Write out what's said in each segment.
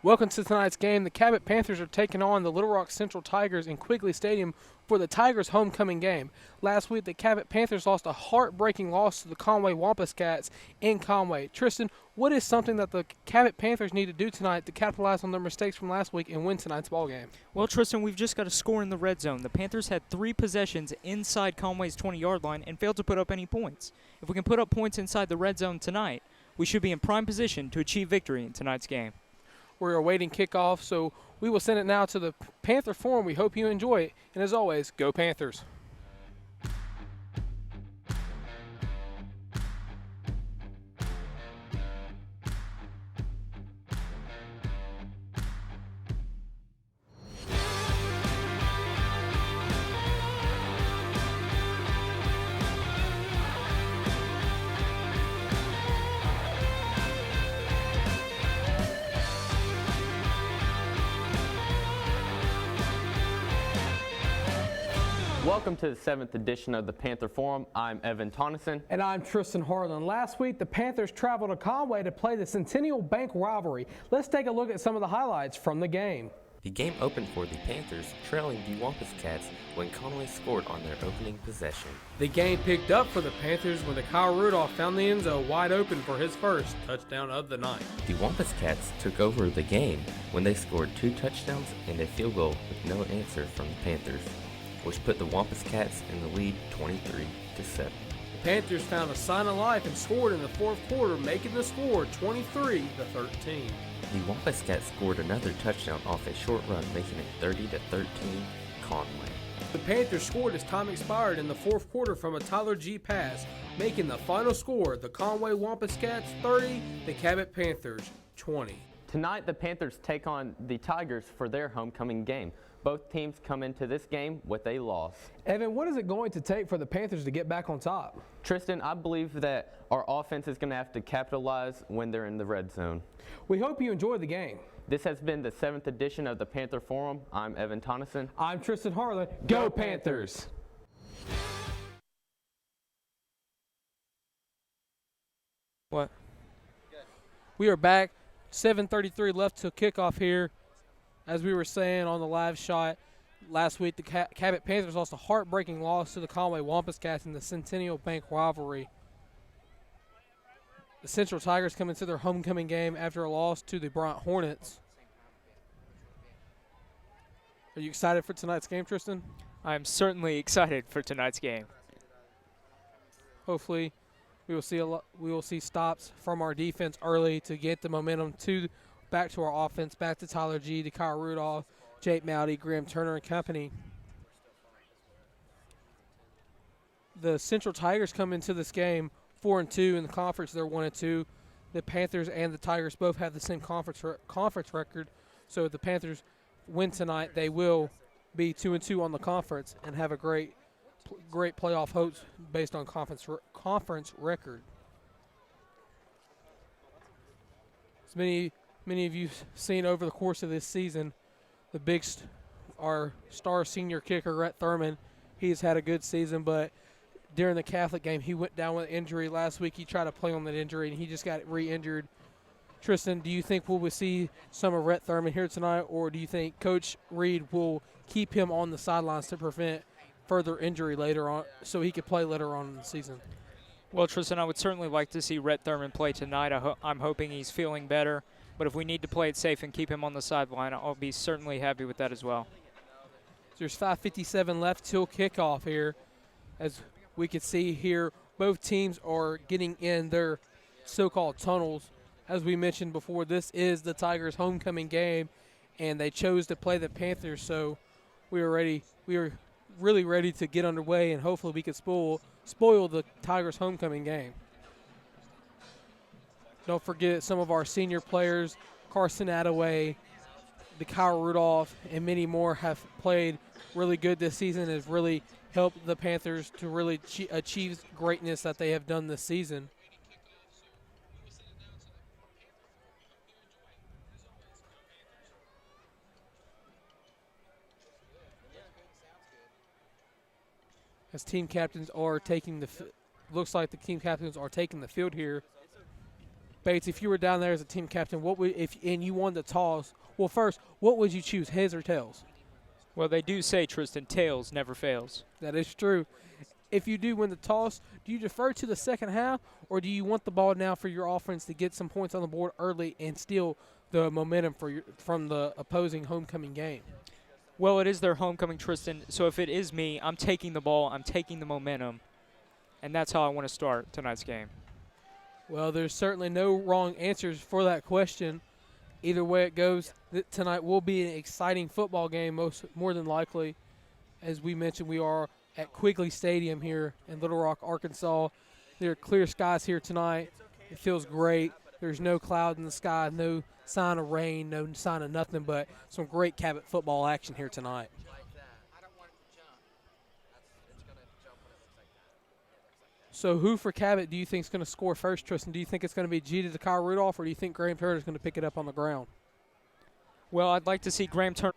Welcome to tonight's game. The Cabot Panthers are taking on the Little Rock Central Tigers in Quigley Stadium for the Tigers' homecoming game. Last week, the Cabot Panthers lost a heartbreaking loss to the Conway Wampus Cats in Conway. Tristan, what is something that the Cabot Panthers need to do tonight to capitalize on their mistakes from last week and win tonight's ballgame? Well, Tristan, we've just got to score in the red zone. The Panthers had 3 possessions inside Conway's 20-yard line and failed to put up any points. If we can put up points inside the red zone tonight, we should be in prime position to achieve victory in tonight's game. We're awaiting kickoff, so we will send it now to the Panther Forum. We hope you enjoy it. And as always, go Panthers. Welcome to the 7th edition of the Panther Forum. I'm Evan Tonneson. And I'm Tristan Harlan. Last week, the Panthers traveled to Conway to play the Centennial Bank rivalry. Let's take a look at some of the highlights from the game. The game opened for the Panthers, trailing the Wampus Cats when Conway scored on their opening possession. The game picked up for the Panthers when the Rudolph found the end zone wide open for his first touchdown of the night. The Wampus Cats took over the game when they scored 2 touchdowns and a field goal with no answer from the Panthers, which put the Wampus Cats in the lead 23-7. The Panthers found a sign of life and scored in the fourth quarter, making the score 23-13. The Wampus Cats scored another touchdown off a short run, making it 30-13 Conway. The Panthers scored as time expired in the fourth quarter from a Tyler G. pass, making the final score the Conway Wampus Cats 30, the Cabot Panthers 20. Tonight, the Panthers take on the Tigers for their homecoming game. Both teams come into this game with a loss. Evan, what is it going to take for the Panthers to get back on top? Tristan, I believe that our offense is going to have to capitalize when they're in the red zone. We hope you enjoy the game. This has been the 7th edition of the Panther Forum. I'm Evan Tonneson. I'm Tristan Harlan. Go Panthers! What? We are back. 7:33 left to kickoff here. As we were saying on the live shot, last week the Cabot Panthers lost a heartbreaking loss to the Conway Wampus Cats in the Centennial Bank rivalry. The Central Tigers come into their homecoming game after a loss to the Bryant Hornets. Are you excited for tonight's game, Tristan? I'm certainly excited for tonight's game. Hopefully, we will see stops from our defense early to get the momentum back to our offense, back to Tyler G., to Kyle Rudolph, Jake Mowdy, Graham Turner, and company. The Central Tigers come into this game 4-2 in the conference. They're 1-2. The Panthers and the Tigers both have the same conference record. So if the Panthers win tonight, they will be 2-2 on the conference and have a great playoff hopes based on conference record. As many of you seen over the course of this season, our star senior kicker, Rhett Thurman, he has had a good season, but during the Catholic game, he went down with an injury last week. He tried to play on that injury, and he just got re-injured. Tristan, do you think we'll see some of Rhett Thurman here tonight, or do you think Coach Reed will keep him on the sidelines to prevent further injury later on so he could play later on in the season? Well, Tristan, I would certainly like to see Rhett Thurman play tonight. I'm hoping he's feeling better. But if we need to play it safe and keep him on the sideline, I'll be certainly happy with that as well. There's 5:57 left till kickoff here. As we can see here, both teams are getting in their so-called tunnels. As we mentioned before, this is the Tigers' homecoming game, and they chose to play the Panthers, so we are really ready to get underway, and hopefully we can spoil the Tigers' homecoming game. Don't forget some of our senior players, Carson Attaway, the Kyle Rudolph, and many more have played really good this season and has really helped the Panthers to really achieve greatness that they have done this season. As team captains are taking looks like the team captains are taking the field here. Bates, if you were down there as a team captain, and you won the toss? Well, first, what would you choose, heads or tails? Well, they do say, Tristan, tails never fails. That is true. If you do win the toss, do you defer to the second half, or do you want the ball now for your offense to get some points on the board early and steal the momentum from the opposing homecoming game? Well, it is their homecoming, Tristan, so if it is me, I'm taking the ball, I'm taking the momentum, and that's how I want to start tonight's game. Well, there's certainly no wrong answers for that question. Either way it goes, tonight will be an exciting football game, more than likely. As we mentioned, we are at Quigley Stadium here in Little Rock, Arkansas. There are clear skies here tonight. It feels great. There's no cloud in the sky, no sign of rain, no sign of nothing, but some great Cabot football action here tonight. So who for Cabot do you think is going to score first, Tristan? Do you think it's going to be G to Kyle Rudolph, or do you think Graham Turner is going to pick it up on the ground? Well, I'd like to see Graham Turner.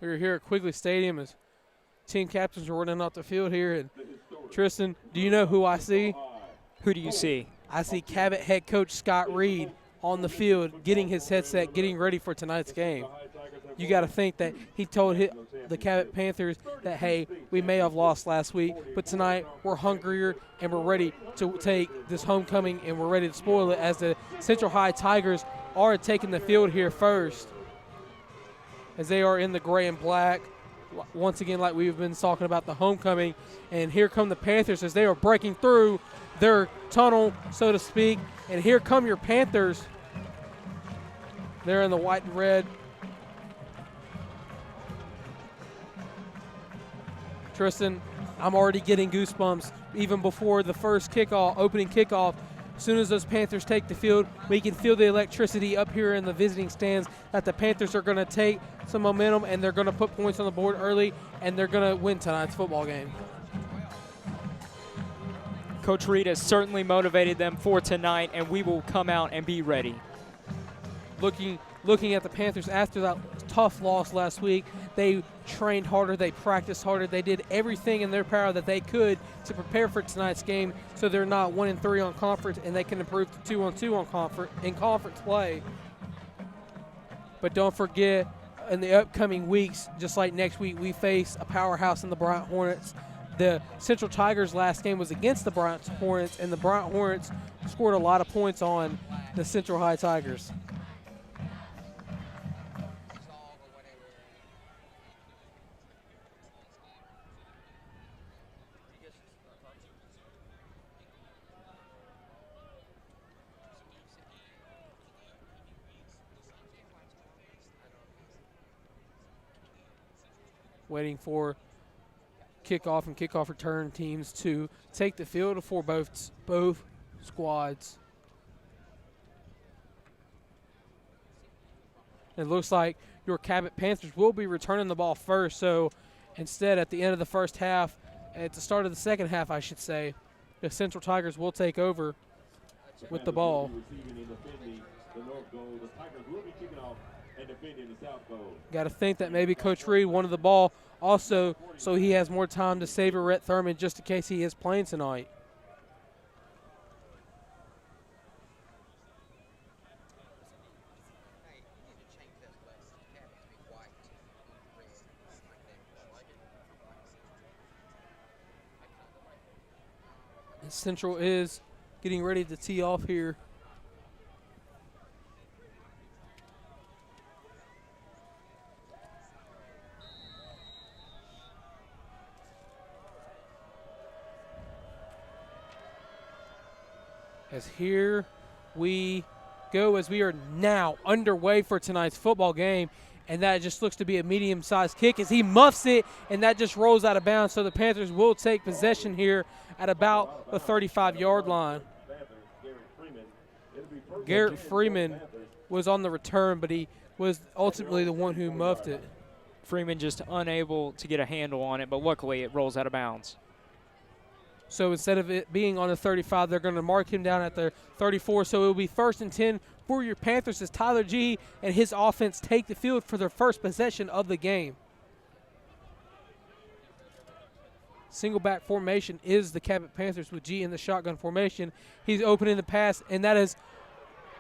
We're here at Quigley Stadium as team captains are running off the field here. And Tristan, do you know who I see? Who do you see? I see Cabot head coach Scott Reed on the field getting his headset, getting ready for tonight's game. You got to think that he told the Cabot Panthers that, hey, we may have lost last week, but tonight we're hungrier and we're ready to take this homecoming and we're ready to spoil it, as the Central High Tigers are taking the field here first, as they are in the gray and black. Once again, like we've been talking about the homecoming, and here come the Panthers as they are breaking through their tunnel, so to speak, and here come your Panthers. They're in the white and red. Tristan, I'm already getting goosebumps even before the first opening kickoff. As soon as those Panthers take the field, we can feel the electricity up here in the visiting stands that the Panthers are going to take some momentum and they're going to put points on the board early and they're going to win tonight's football game. Coach Reed has certainly motivated them for tonight, and we will come out and be ready. Looking at the Panthers after that tough loss last week, they trained harder, they practiced harder, they did everything in their power that they could to prepare for tonight's game, so they're not 1-3 on conference and they can improve to 2-2 in conference play. But don't forget, in the upcoming weeks, just like next week, we face a powerhouse in the Bryant Hornets. The Central Tigers' last game was against the Bryant Hornets, and the Bryant Hornets scored a lot of points on the Central High Tigers. Waiting for kickoff and kickoff return teams to take the field for both squads. It looks like your Cabot Panthers will be returning the ball first, so instead at the end of the first half, at the start of the second half I should say, the Central Tigers will take over with the ball. Got to think that maybe Coach Reed wanted the ball also so he has more time to savor Rhett Thurman just in case he is playing tonight. Central is getting ready to tee off here. As here we go, as we are now underway for tonight's football game, and that just looks to be a medium-sized kick as he muffs it, and that just rolls out of bounds. So the Panthers will take possession here at about the 35-yard line. Garrett Freeman was on the return, but he was ultimately the one who muffed it. Freeman just unable to get a handle on it, but luckily it rolls out of bounds. So instead of it being on the 35, they're going to mark him down at the 34. So it will be 1st and 10 for your Panthers as Tyler G and his offense take the field for their first possession of the game. single back formation is the Cabot Panthers with G in the shotgun formation. He's opening the pass, and that is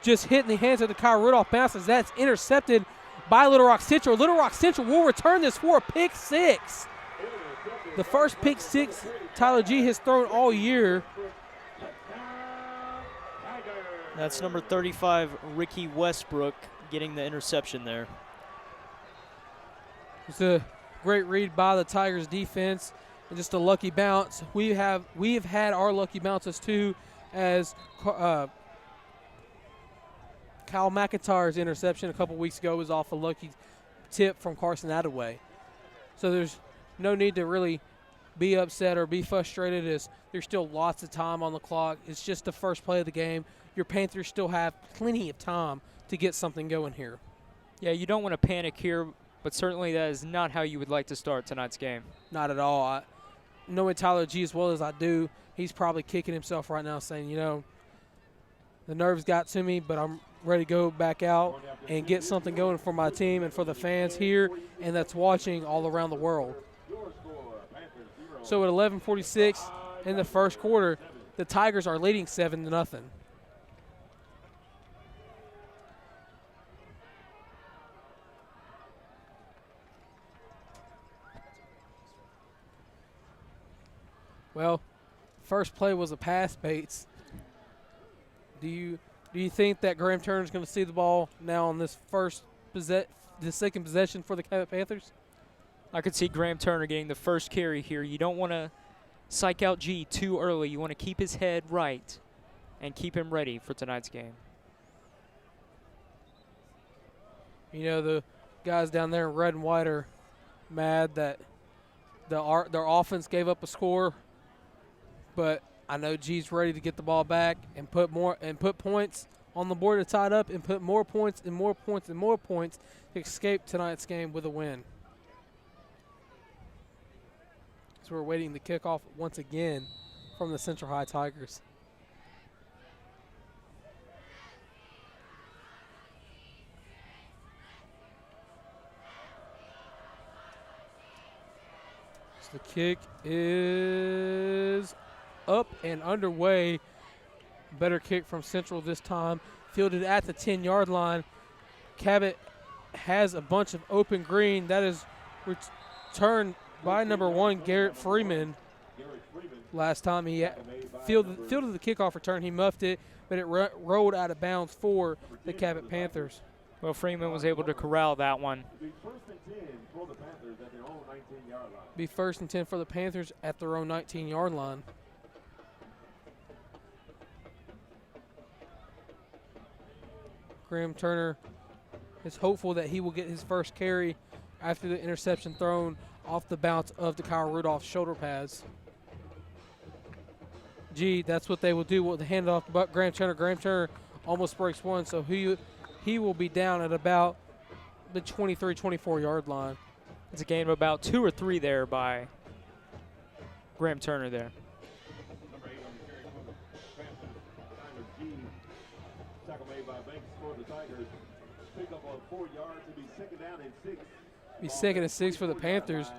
just hitting the hands of the Kyle Rudolph bounces. That's intercepted by Little Rock Central. Little Rock Central will return this for a pick six. The first pick six Tyler G has thrown all year. That's number 35, Ricky Westbrook, getting the interception there. It's a great read by the Tigers defense and just a lucky bounce. We have had our lucky bounces too, as Kyle McIntyre's interception a couple weeks ago was off a lucky tip from Carson Attaway. So there's no need to really be upset or be frustrated, as there's still lots of time on the clock. It's just the first play of the game. Your Panthers still have plenty of time to get something going here. Yeah, you don't want to panic here, but certainly that is not how you would like to start tonight's game. Not at all. Knowing Tyler G as well as I do, he's probably kicking himself right now saying, you know, the nerves got to me, but I'm ready to go back out and get something going for my team and for the fans here and that's watching all around the world. So at 11:46 in the first quarter, the Tigers are leading 7-0. Well, first play was a pass, Bates. Do you think that Graham Turner's going to see the ball now on this the second possession for the Cabot Panthers? I could see Graham Turner getting the first carry here. You don't want to psych out G too early. You want to keep his head right and keep him ready for tonight's game. You know, the guys down there in red and white are mad that their offense gave up a score, but I know G's ready to get the ball back and put points on the board to tie it up and put more points and more points and more points to escape tonight's game with a win. So we're waiting the kickoff once again from the Central High Tigers. So the kick is up and underway. Better kick from Central this time. Fielded at the 10-yard line. Cabot has a bunch of open green. That is returned by number 1, Garrett Freeman. Last time he fielded the kickoff return, he muffed it, but it rolled out of bounds for the Cabot Panthers. Well, Freeman was able to corral that one. Be first and 10 for the Panthers at their own 19-yard line. Graham Turner is hopeful that he will get his first carry after the interception thrown off the bounce of the Kyle Rudolph shoulder pads. Gee, that's what they will do. With the handoff to Graham Turner. Graham Turner almost breaks one, so he will be down at about the 23, 24-yard line. It's a gain of about 2 or 3 there by Graham Turner there. Be second and 6 for the Panthers.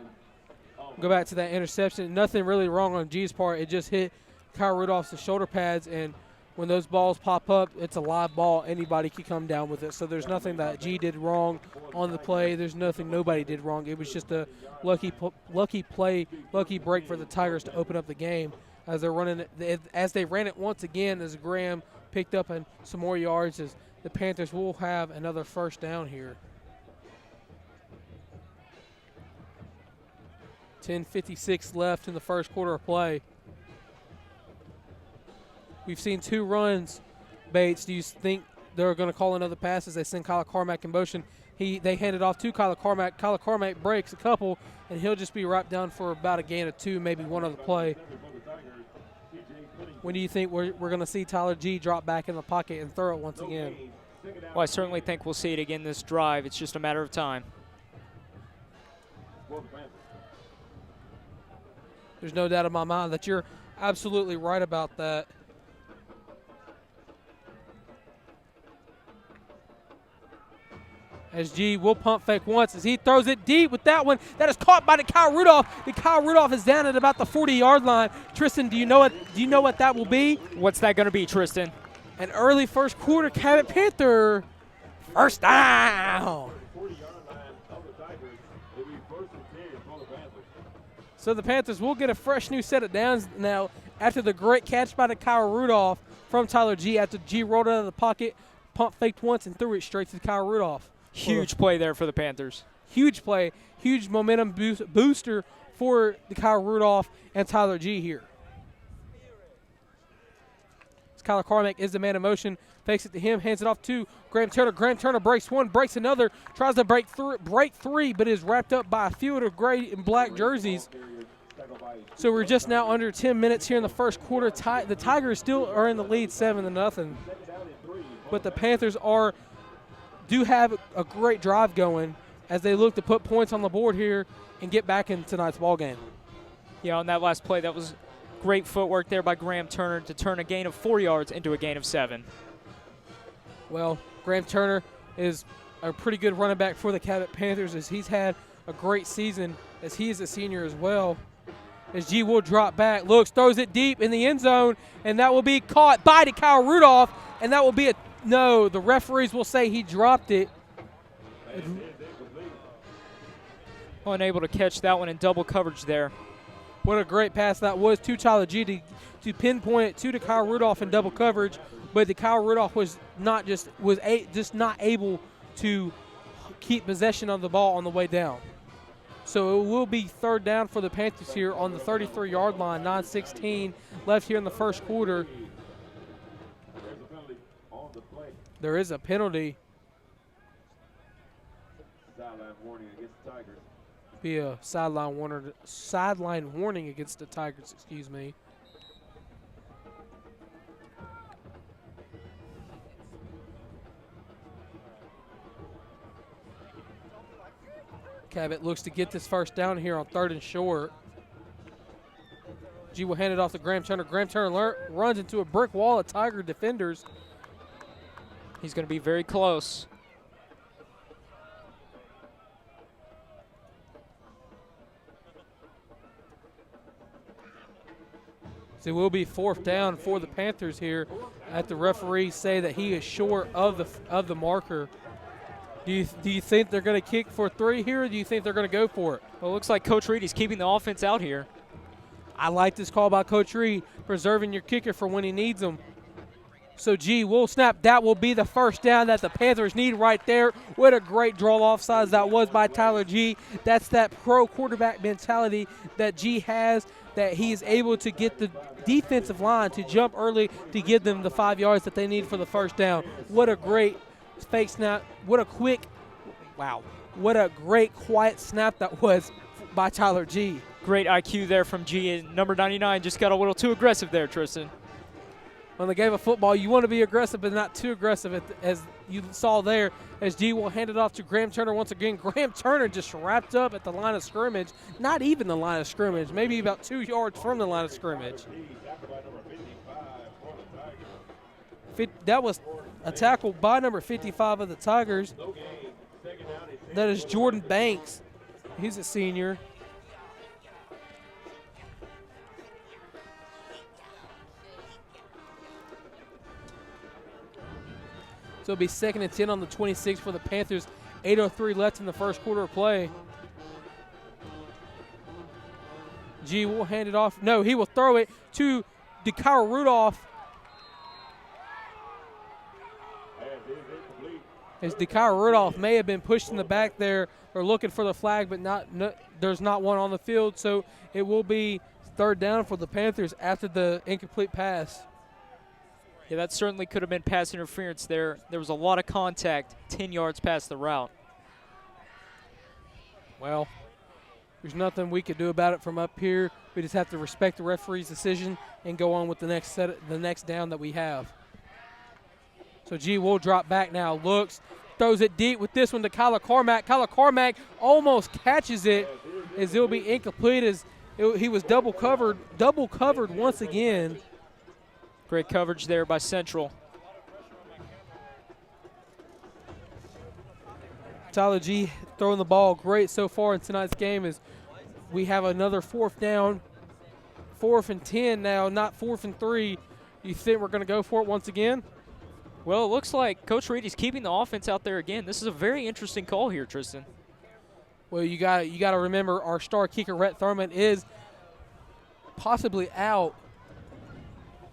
Go back to that interception. Nothing really wrong on G's part. It just hit Kyle Rudolph's shoulder pads, and when those balls pop up, it's a live ball. Anybody can come down with it. So there's nothing that G did wrong on the play. There's nothing nobody did wrong. It was just a lucky play, lucky break for the Tigers to open up the game as they're running it. As they ran it once again, as Graham picked up some more yards, as the Panthers will have another first down here. 10:56 left in the first quarter of play. We've seen 2 runs. Bates, do you think they're going to call another pass as they send Kyler Carmack in motion? They hand it off to Kyler Carmack. Kyler Carmack breaks a couple, and he'll just be right down for about a gain of 2, maybe one other play. When do you think we're going to see Tyler G drop back in the pocket and throw it once again? Well, I certainly think we'll see it again this drive. It's just a matter of time. There's no doubt in my mind that you're absolutely right about that. As G will pump fake once as he throws it deep with that one. That is caught by Kyle Rudolph. Kyle Rudolph is down at about the 40-yard line. Tristan, do you know what that will be? What's that going to be, Tristan? An early first quarter Cabot Panther first down. So the Panthers will get a fresh new set of downs now after the great catch by Kyle Rudolph from Tyler G. After G rolled out of the pocket, pump faked once, and threw it straight to Kyle Rudolph. Huge play there for the Panthers. Huge play, huge momentum booster for the Kyle Rudolph and Tyler G here. Kyler Carmack is the man in motion, fakes it to him, hands it off to Graham Turner. Graham Turner breaks one, breaks another, tries to break three, but is wrapped up by a field of gray and black jerseys. So we're just now under 10 minutes here in the first quarter. The Tigers still are in the lead 7-0, but the Panthers do have a great drive going as they look to put points on the board here and get back in tonight's ball game. Yeah, on that last play, that was great footwork there by Graham Turner to turn a gain of 4 yards into a gain of 7. Well, Graham Turner is a pretty good running back for the Cabot Panthers as he's had a great season as he is a senior as well. As G will drop back, looks, throws it deep in the end zone, and that will be caught by Kyle Rudolph, and that will be no, the referees will say he dropped it. Unable to catch that one in double coverage there. What a great pass that was to Tyler G to pinpoint it to Kyle Rudolph in double coverage, but Kyle Rudolph was just not able to keep possession of the ball on the way down. So it will be third down for the Panthers here on the 33-yard line, 9:16 left here in the first quarter. There is a penalty. Sideline warning against the Tigers. Be a sideline warning against the Tigers, excuse me. Cabot looks to get this first down here on 3rd and short. G will hand it off to Graham Turner. Graham Turner runs into a brick wall of Tiger defenders. He's going to be very close. So it will be 4th down for the Panthers here at the referees say that he is short of the marker. Do you think they're going to kick for 3 here, or do you think they're going to go for it? Well, it looks like Coach Reed is keeping the offense out here. I like this call by Coach Reed, preserving your kicker for when he needs them. So G will snap. That will be the first down that the Panthers need right there. What a great draw offsides that was by Tyler G. That's that pro quarterback mentality that G has, that he is able to get the defensive line to jump early to give them the 5 yards that they need for the first down. What a great fake snap. What a great quiet snap that was by Tyler G. Great IQ there from G. And number 99 just got a little too aggressive there, Tristan. On the game of football, you want to be aggressive, but not too aggressive, as you saw there, as G will hand it off to Graham Turner once again. Graham Turner just wrapped up at the line of scrimmage, not even the line of scrimmage, maybe about 2 yards from the line of scrimmage. That was a tackle by number 55 of the Tigers. That is Jordan Banks. He's a senior. So it'll be 2nd and 10 on the 26 for the Panthers. 8:03 left in the first quarter of play. G will hand it off. No, he will throw it to Kyle Rudolph. As Kyle Rudolph may have been pushed in the back there or looking for the flag, but there's not one on the field. So it will be 3rd down for the Panthers after the incomplete pass. Yeah, that certainly could have been pass interference there. There was a lot of contact 10 yards past the route. Well, there's nothing we could do about it from up here. We just have to respect the referee's decision and go on with the next down that we have. So G will drop back now, looks, throws it deep with this one to Kyler Carmack. Kyler Carmack almost catches it as it'll be incomplete as he was double covered once again. Great coverage there by Central. Tyler G throwing the ball great so far in tonight's game as we have another 4th down. 4th and 10 now, not 4th and 3. You think we're going to go for it once again? Well, it looks like Coach Reed is keeping the offense out there again. This is a very interesting call here, Tristan. Well, you got to remember our star kicker, Rhett Thurman, is possibly out.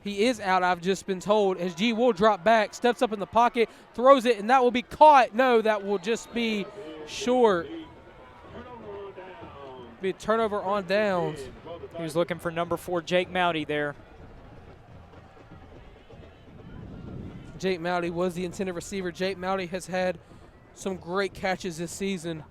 He is out, I've just been told, as G will drop back, steps up in the pocket, throws it, and that will be caught. No, that will just be short. Be a turnover on downs. He was looking for number 4, Jake Mowdy there. Jake Mowdy was the intended receiver. Jake Mowdy has had some great catches this season.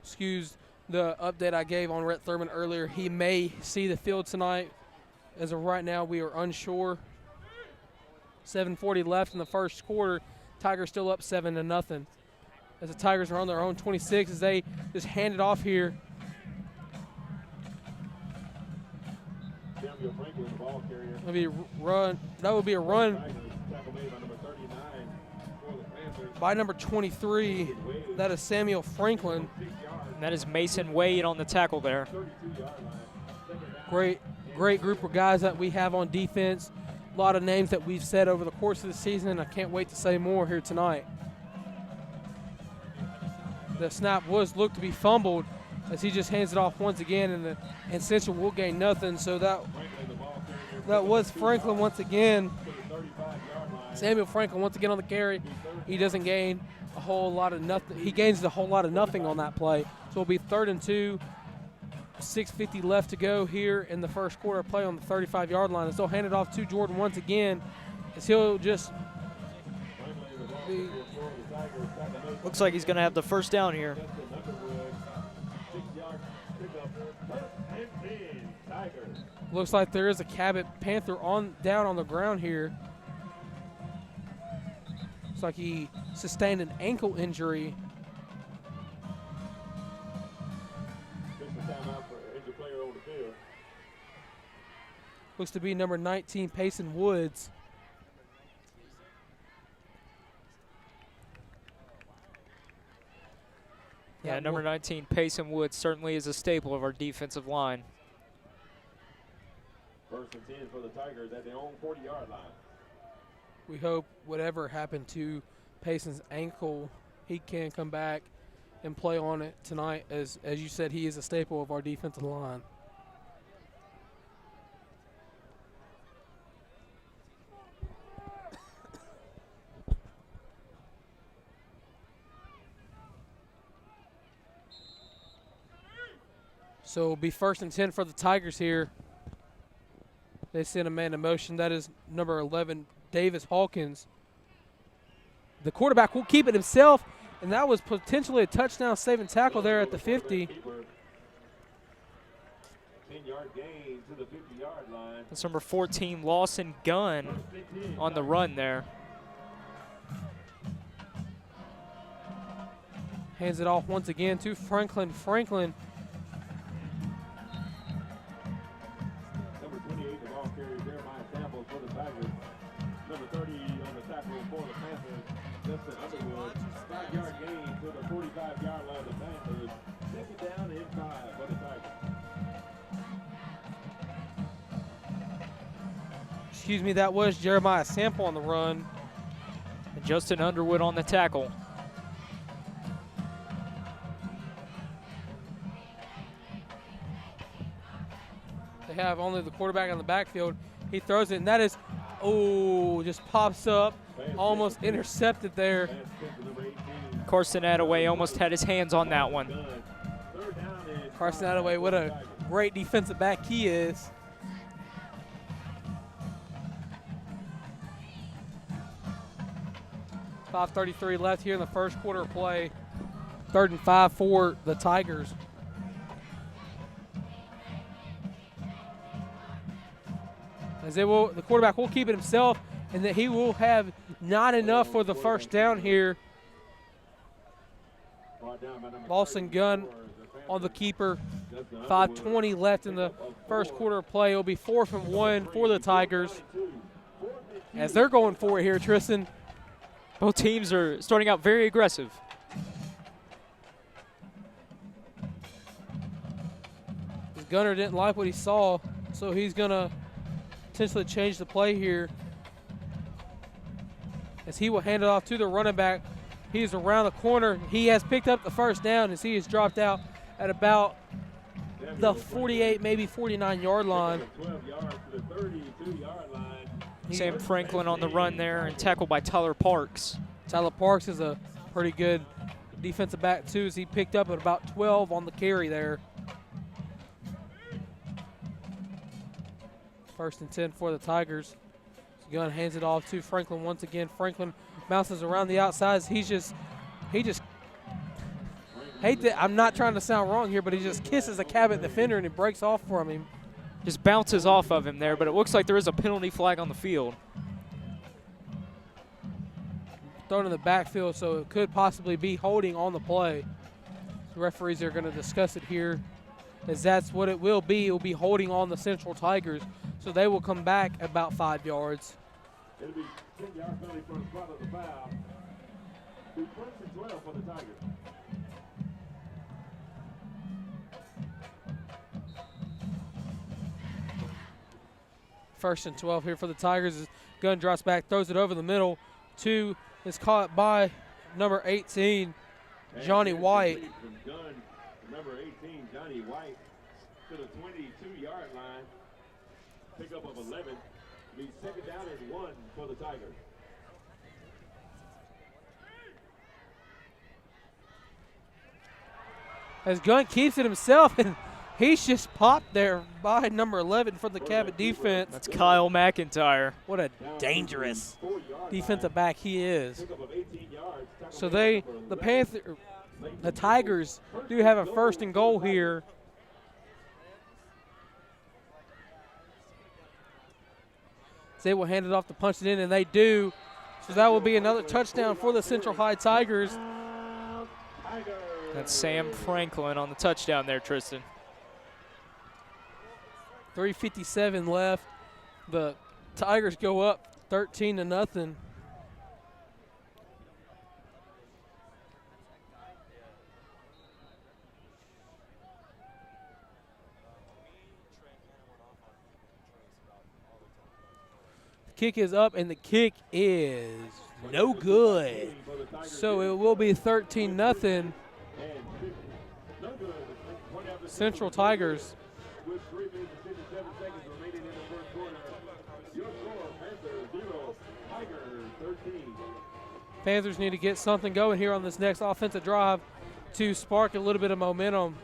Excuse the update I gave on Rhett Thurman earlier. He may see the field tonight. As of right now, we are unsure. 7:40 left in the first quarter. Tigers still up 7-0. As the Tigers are on their own 26 as they just hand it off here. That'll be run. That would be a run by number 23. That is Samuel Franklin. And that is Mason Wade on the tackle there. Great group of guys that we have on defense. A lot of names that we've said over the course of the season. I can't wait to say more here tonight. The snap looked to be fumbled as he just hands it off once again, and Central will gain nothing. So that was Franklin once again. Samuel Franklin once again on the carry. He doesn't gain a whole lot of nothing. He gains a whole lot of nothing on that play. So it'll be 3rd and 2. 6:50 left to go here in the first quarter play on the 35-yard line. And so hand it off to Jordan once again as he'll just Looks like he's going to have the first down here. looks like there is a Cabot Panther down on the ground here. Looks like he sustained an ankle injury. Looks to be number 19, Payson Woods. Yeah, number 19, Payson Woods, certainly is a staple of our defensive line. 1st and 10 for the Tigers at their own 40-yard line. We hope whatever happened to Payson's ankle, he can come back and play on it tonight. As you said, he is a staple of our defensive line. So it'll be 1st and 10 for the Tigers here. They send a man in motion. That is number 11, Davis Hawkins. The quarterback will keep it himself, and that was potentially a touchdown saving tackle there at the 50. 10-yard gain to the 50-yard line. That's number 14, Lawson Gunn on the run there. Hands it off once again to Franklin. Franklin. Number 28, the ball carrier, Jeremiah Samples for the Tigers. Number 30 on the tackle for the Panthers, Justin Underwood. 5-yard gain to the 45-yard line of the Panthers. 2nd down and 5 for the Tigers. Excuse me, that was Jeremiah Sample on the run. And Justin Underwood on the tackle. They have only the quarterback on the backfield. He throws it, and that is, just pops up. Almost intercepted there. Carson Attaway almost had his hands on that one. Carson Attaway, what a great defensive back he is. .5:33 left here in the first quarter of play. 3rd and 5 for the Tigers. As the quarterback will keep it himself, and that he will have not enough for the first down here. Lawson Gunn on the keeper. 5:20 left in the first quarter of play. It'll be 4th and 1 for the Tigers. As they're going for it here, Tristan. Both teams are starting out very aggressive. Gunner didn't like what he saw, so he's going to potentially change the play here. As he will hand it off to the running back. He's around the corner. He has picked up the first down as he has dropped out at about the 48, maybe 49-yard line. 12 yards to the 32-yard line. Sam Franklin on the run there and tackled by Tyler Parks. Tyler Parks is a pretty good defensive back, too, as he picked up at about 12 on the carry there. 1st and 10 for the Tigers. Gunn hands it off to Franklin once again. Franklin bounces around the outsides. He just I'm not trying to sound wrong here, but he just kisses a Cabot defender and it breaks off from him. Just bounces off of him there, but it looks like there is a penalty flag on the field. Thrown in the backfield, so it could possibly be holding on the play. The referees are going to discuss it here, as that's what it will be. It will be holding on the Central Tigers, so they will come back about 5 yards. It'll be 10-yard penalty for the spot of the foul. 1st and 12 for the Tigers. First and 12 here for the Tigers. Gunn drops back, throws it over the middle. Two is caught by number 18, Johnny White. From Gunn, number 18, Johnny White, to the 22-yard line. Pickup of 11. Be 2nd down and 1 for the Tigers. As Gunn keeps it himself, and he's just popped there by number 11 for the Cabot defense. That's Kyle McIntyre. What a dangerous defensive back he is. So the Tigers do have a 1st and goal here. So they will hand it off to punch it in, and they do. So that will be another touchdown for the Central High Tigers. That's Sam Franklin on the touchdown there, Tristan. 3:57 left. The Tigers go up 13-0. Kick is up, and the kick is no good. So it will be 13-0. Central Tigers. With 3 minutes and 57 seconds remaining in the first quarter. Your score, Panther 0, Tiger 13. Panthers need to get something going here on this next offensive drive to spark a little bit of momentum.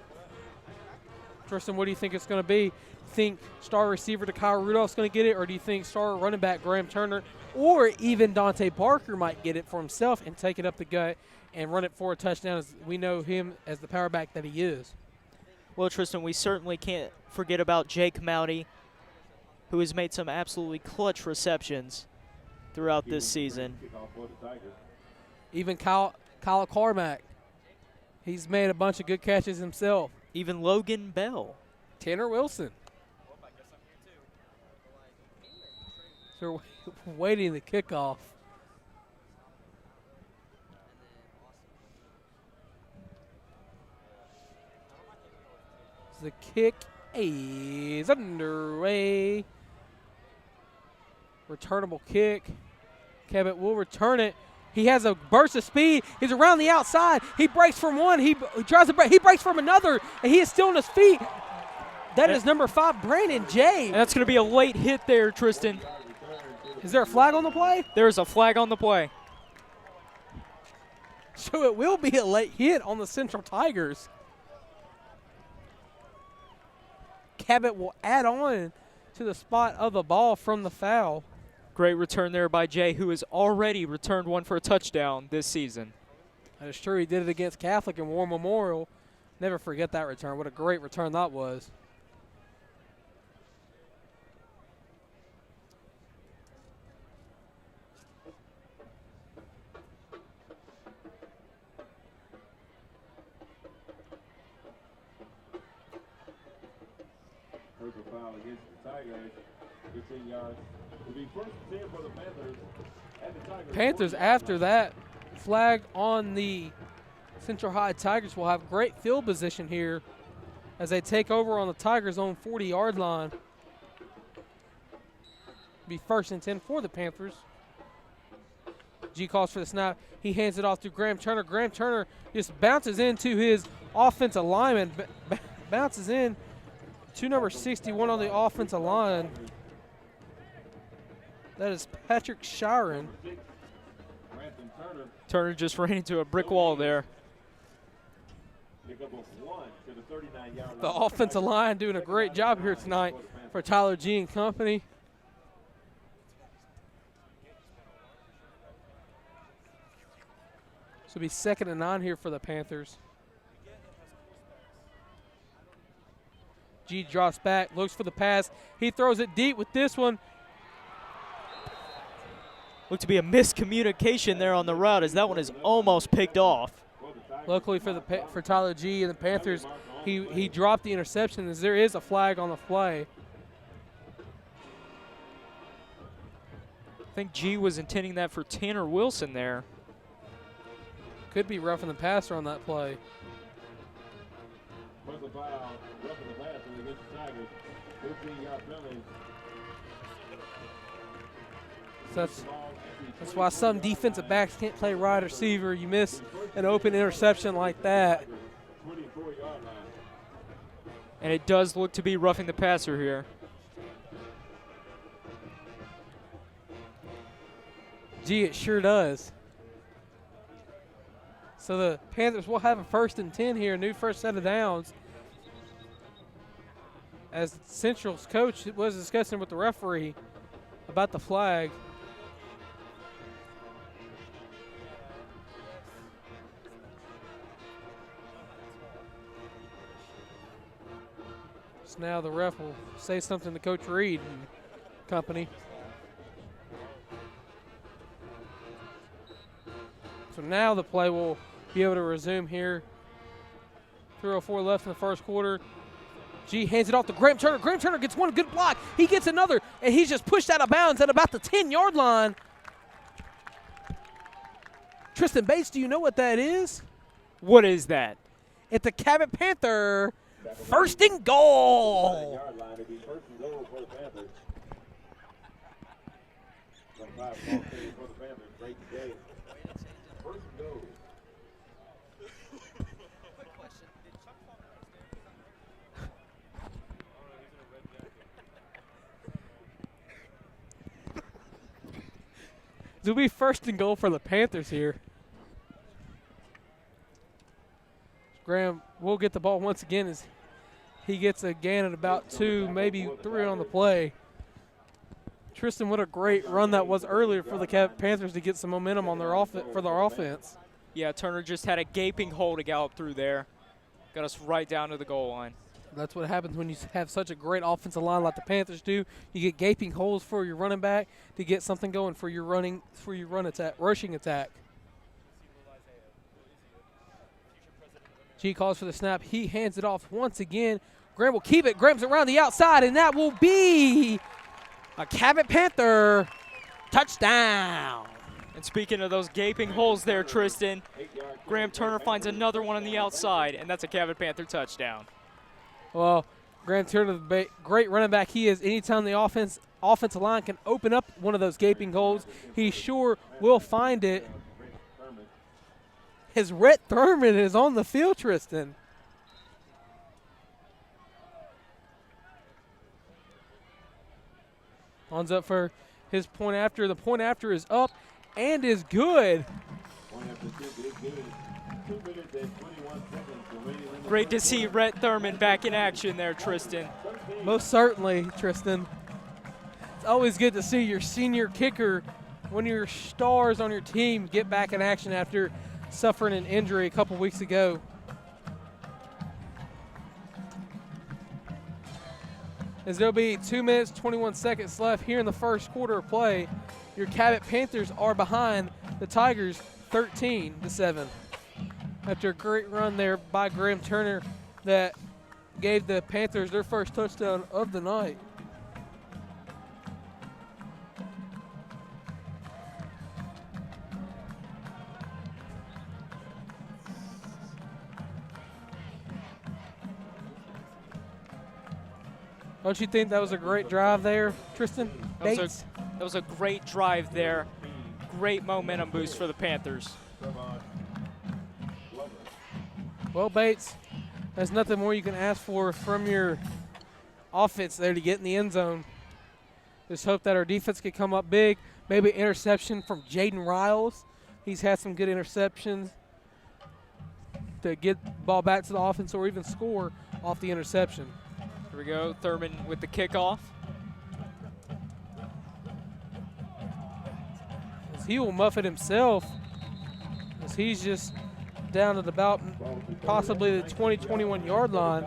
Tristan, what do you think it's going to be? Think star receiver Kyle Rudolph's going to get it, or do you think star running back Graham Turner or even Dante Parker might get it for himself and take it up the gut and run it for a touchdown, as we know him as the power back that he is? Well, Tristan, we certainly can't forget about Jake Mowdy, who has made some absolutely clutch receptions throughout this season. Even Kyle Carmack, he's made a bunch of good catches himself. Even Logan Bell. Tanner Wilson. So we're waiting the kickoff. The kick is underway. Returnable kick. Cabot will return it. He has a burst of speed. He's around the outside. He breaks from one. He tries to break. He breaks from another, and he is still on his feet. That is number 5, Brandon Jay. And that's going to be a late hit there, Tristan. Is there a flag on the play? There's a flag on the play. So it will be a late hit on the Central Tigers. Cabot will add on to the spot of the ball from the foul. Great return there by Jay, who has already returned one for a touchdown this season. That is true. He did it against Catholic and War Memorial. Never forget that return. What a great return that was. personal foul against the Tigers. 15 yards. Will be first and 10 for the Panthers. And the Tigers. Panthers, after that flag on the Central High Tigers, will have great field position here as they take over on the Tigers' own 40-yard line. Be first and 10 for the Panthers. G calls for the snap. He hands it off to Graham Turner. Graham Turner just bounces into his offensive lineman. Bounces in to number 61 on the offensive line. That is Patrick Shiren. Turner just ran into a brick wall there. The offensive line doing a great job here tonight for Tyler G and company. So it'll be 2nd and 9 here for the Panthers. G drops back, looks for the pass. He throws it deep with this one. Looked to be a miscommunication there on the route as that one is almost picked off. Luckily for Tyler G and the Panthers, he dropped the interception as there is a flag on the play. I think G was intending that for Tanner Wilson there. Could be roughing the passer on that play. Personal foul, roughing the passer against the Tigers. 15-yard penalty. So that's why some defensive backs can't play wide receiver. You miss an open interception like that. And it does look to be roughing the passer here. Gee, it sure does. So the Panthers will have a 1st and 10 here, new first set of downs. As Central's coach was discussing with the referee about the flag. So now the ref will say something to Coach Reed and company. So now the play will be able to resume here. 3:04 left in the first quarter. G hands it off to Graham Turner. Graham Turner gets one good block. He gets another, and he's just pushed out of bounds at about the 10-yard line. Tristan Bates, do you know what that is? What is that? It's a Cabot Panther 1st and goal. It'll be 1st and goal for the Panthers here. Graham will get the ball once again as he gets a gain at about 2, maybe 3 on the play. Tristan, what a great run that was earlier for the Panthers to get some momentum on their offense. Yeah, Turner just had a gaping hole to gallop through there. Got us right down to the goal line. That's what happens when you have such a great offensive line like the Panthers do. You get gaping holes for your running back to get something going for your rushing attack. G calls for the snap. He hands it off once again. Graham will keep it. Graham's around the outside, and that will be a Cabot Panther touchdown. And speaking of those gaping holes there, Tristan, Graham Turner finds another one on the outside, and that's a Cabot Panther touchdown. Well, Graham Turner, the great running back he is, anytime the offensive line can open up one of those gaping holes, he sure will find it. His Rhett Thurman is on the field, Tristan. On's up for his point after. The point after is up and is good. Great to see Rhett Thurman back in action there, Tristan. Most certainly, Tristan. It's always good to see your senior kicker, one of your stars on your team, get back in action after suffering an injury a couple weeks ago. As there'll be 2 minutes, 21 seconds left here in the first quarter of play, your Cabot Panthers are behind the Tigers 13-7. After a great run there by Graham Turner that gave the Panthers their first touchdown of the night. Don't you think that was a great drive there, Tristan? Bates? That was a great drive there. Great momentum boost for the Panthers. Well, Bates, there's nothing more you can ask for from your offense there to get in the end zone. Just hope that our defense can come up big. Maybe an interception from Jaden Riles. He's had some good interceptions to get the ball back to the offense or even score off the interception. Here we go, Thurman with the kickoff. He will muff it himself as he's just down at about possibly the 20-21 yard line.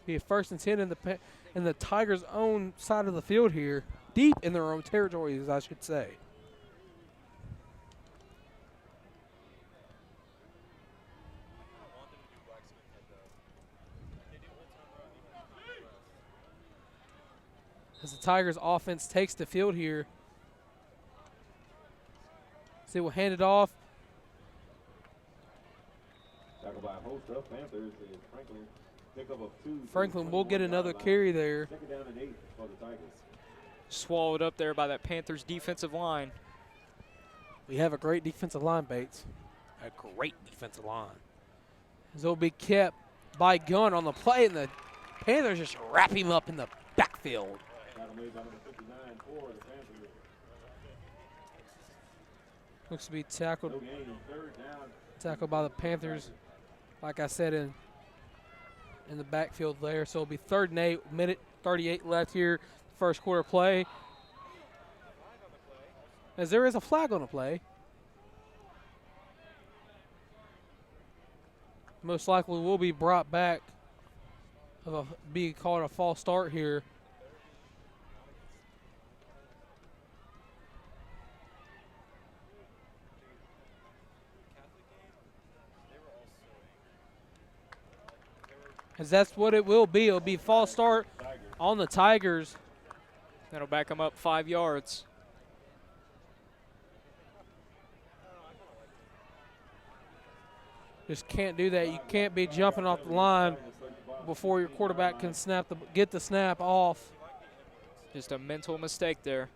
Be a 1st and 10 in the Tigers' own side of the field here, deep in their own territory, as I should say. As the Tigers offense takes the field here. So we'll hand it off. Tackled by a host of Panthers is Franklin. Pickup of 2. Franklin will get another carry there. 2nd down and 8 for the Tigers. Swallowed up there by that Panthers defensive line. We have a great defensive line, Bates. A great defensive line. As it'll be kept by Gunn on the play, and the Panthers just wrap him up in the backfield. Tackle made by number 59 for the Panthers. Looks to be tackled. No gain. 3rd down. Tackled by the Panthers, like I said, in the backfield there. So it'll be 3rd and 8, minute 38 left here, first quarter play. As there is a flag on the play. Most likely will be brought back, be called a false start here. As that's what it will be. It'll be false start on the Tigers. That'll back them up 5 yards. Just can't do that. You can't be jumping off the line before your quarterback can get the snap off. Just a mental mistake there.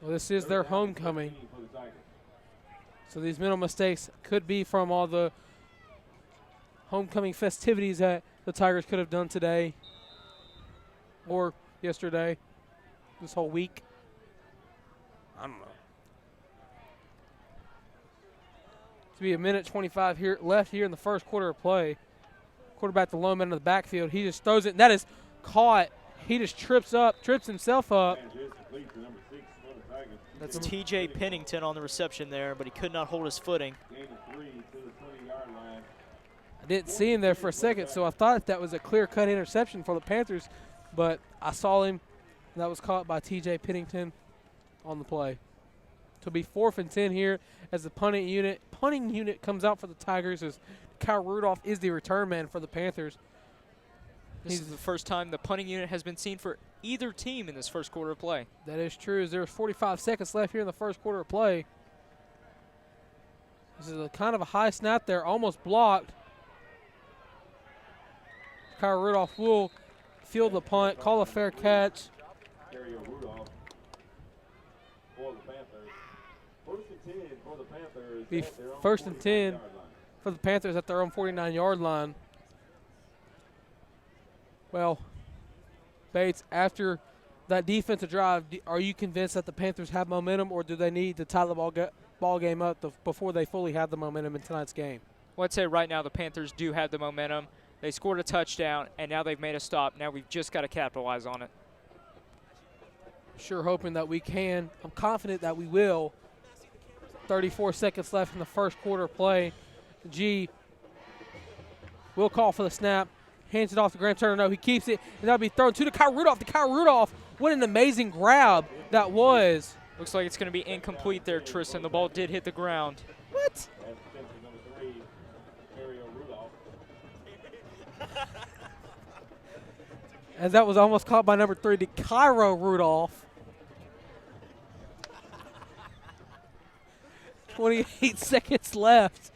Well, this is their homecoming. So these mental mistakes could be from all the homecoming festivities that the Tigers could have done today or yesterday, this whole week. I don't know. To be a minute 25 here left here in the first quarter of play. Quarterback the low man in the backfield. He just throws it, and that is caught. He just trips himself up. That's TJ Pennington on the reception there, but he could not hold his footing. I didn't see him there for a second, so I thought that was a clear-cut interception for the Panthers, but I saw him, and that was caught by TJ Pennington on the play. To be 4th and 10 here as the punting unit comes out for the Tigers, as Kyle Rudolph is the return man for the Panthers. This is the first time the punting unit has been seen for either team in this first quarter of play. That is true, as there's 45 seconds left here in the first quarter of play. This is a kind of a high snap there, almost blocked. Kyle Rudolph will field the punt, call a fair catch. Rudolph for the Panthers. 1st and 10 for the Panthers. Be 1st and 10 for the Panthers at their own 49-yard line. Well, Bates, after that defensive drive, are you convinced that the Panthers have momentum, or do they need to tie the ball game up before they fully have the momentum in tonight's game? Well, I'd say right now the Panthers do have the momentum. They scored a touchdown, and now they've made a stop. Now we've just got to capitalize on it. Sure hoping that we can. I'm confident that we will. 34 seconds left in the first quarter play. G will call for the snap. Hands it off to Graham Turner. No, he keeps it, and that'll be thrown to Kyle Rudolph. Kyle Rudolph, what an amazing grab that was. Looks like it's going to be incomplete there, Tristan. The ball did hit the ground. What? As that was almost caught by number 3, Cairo Rudolph. 28 seconds left.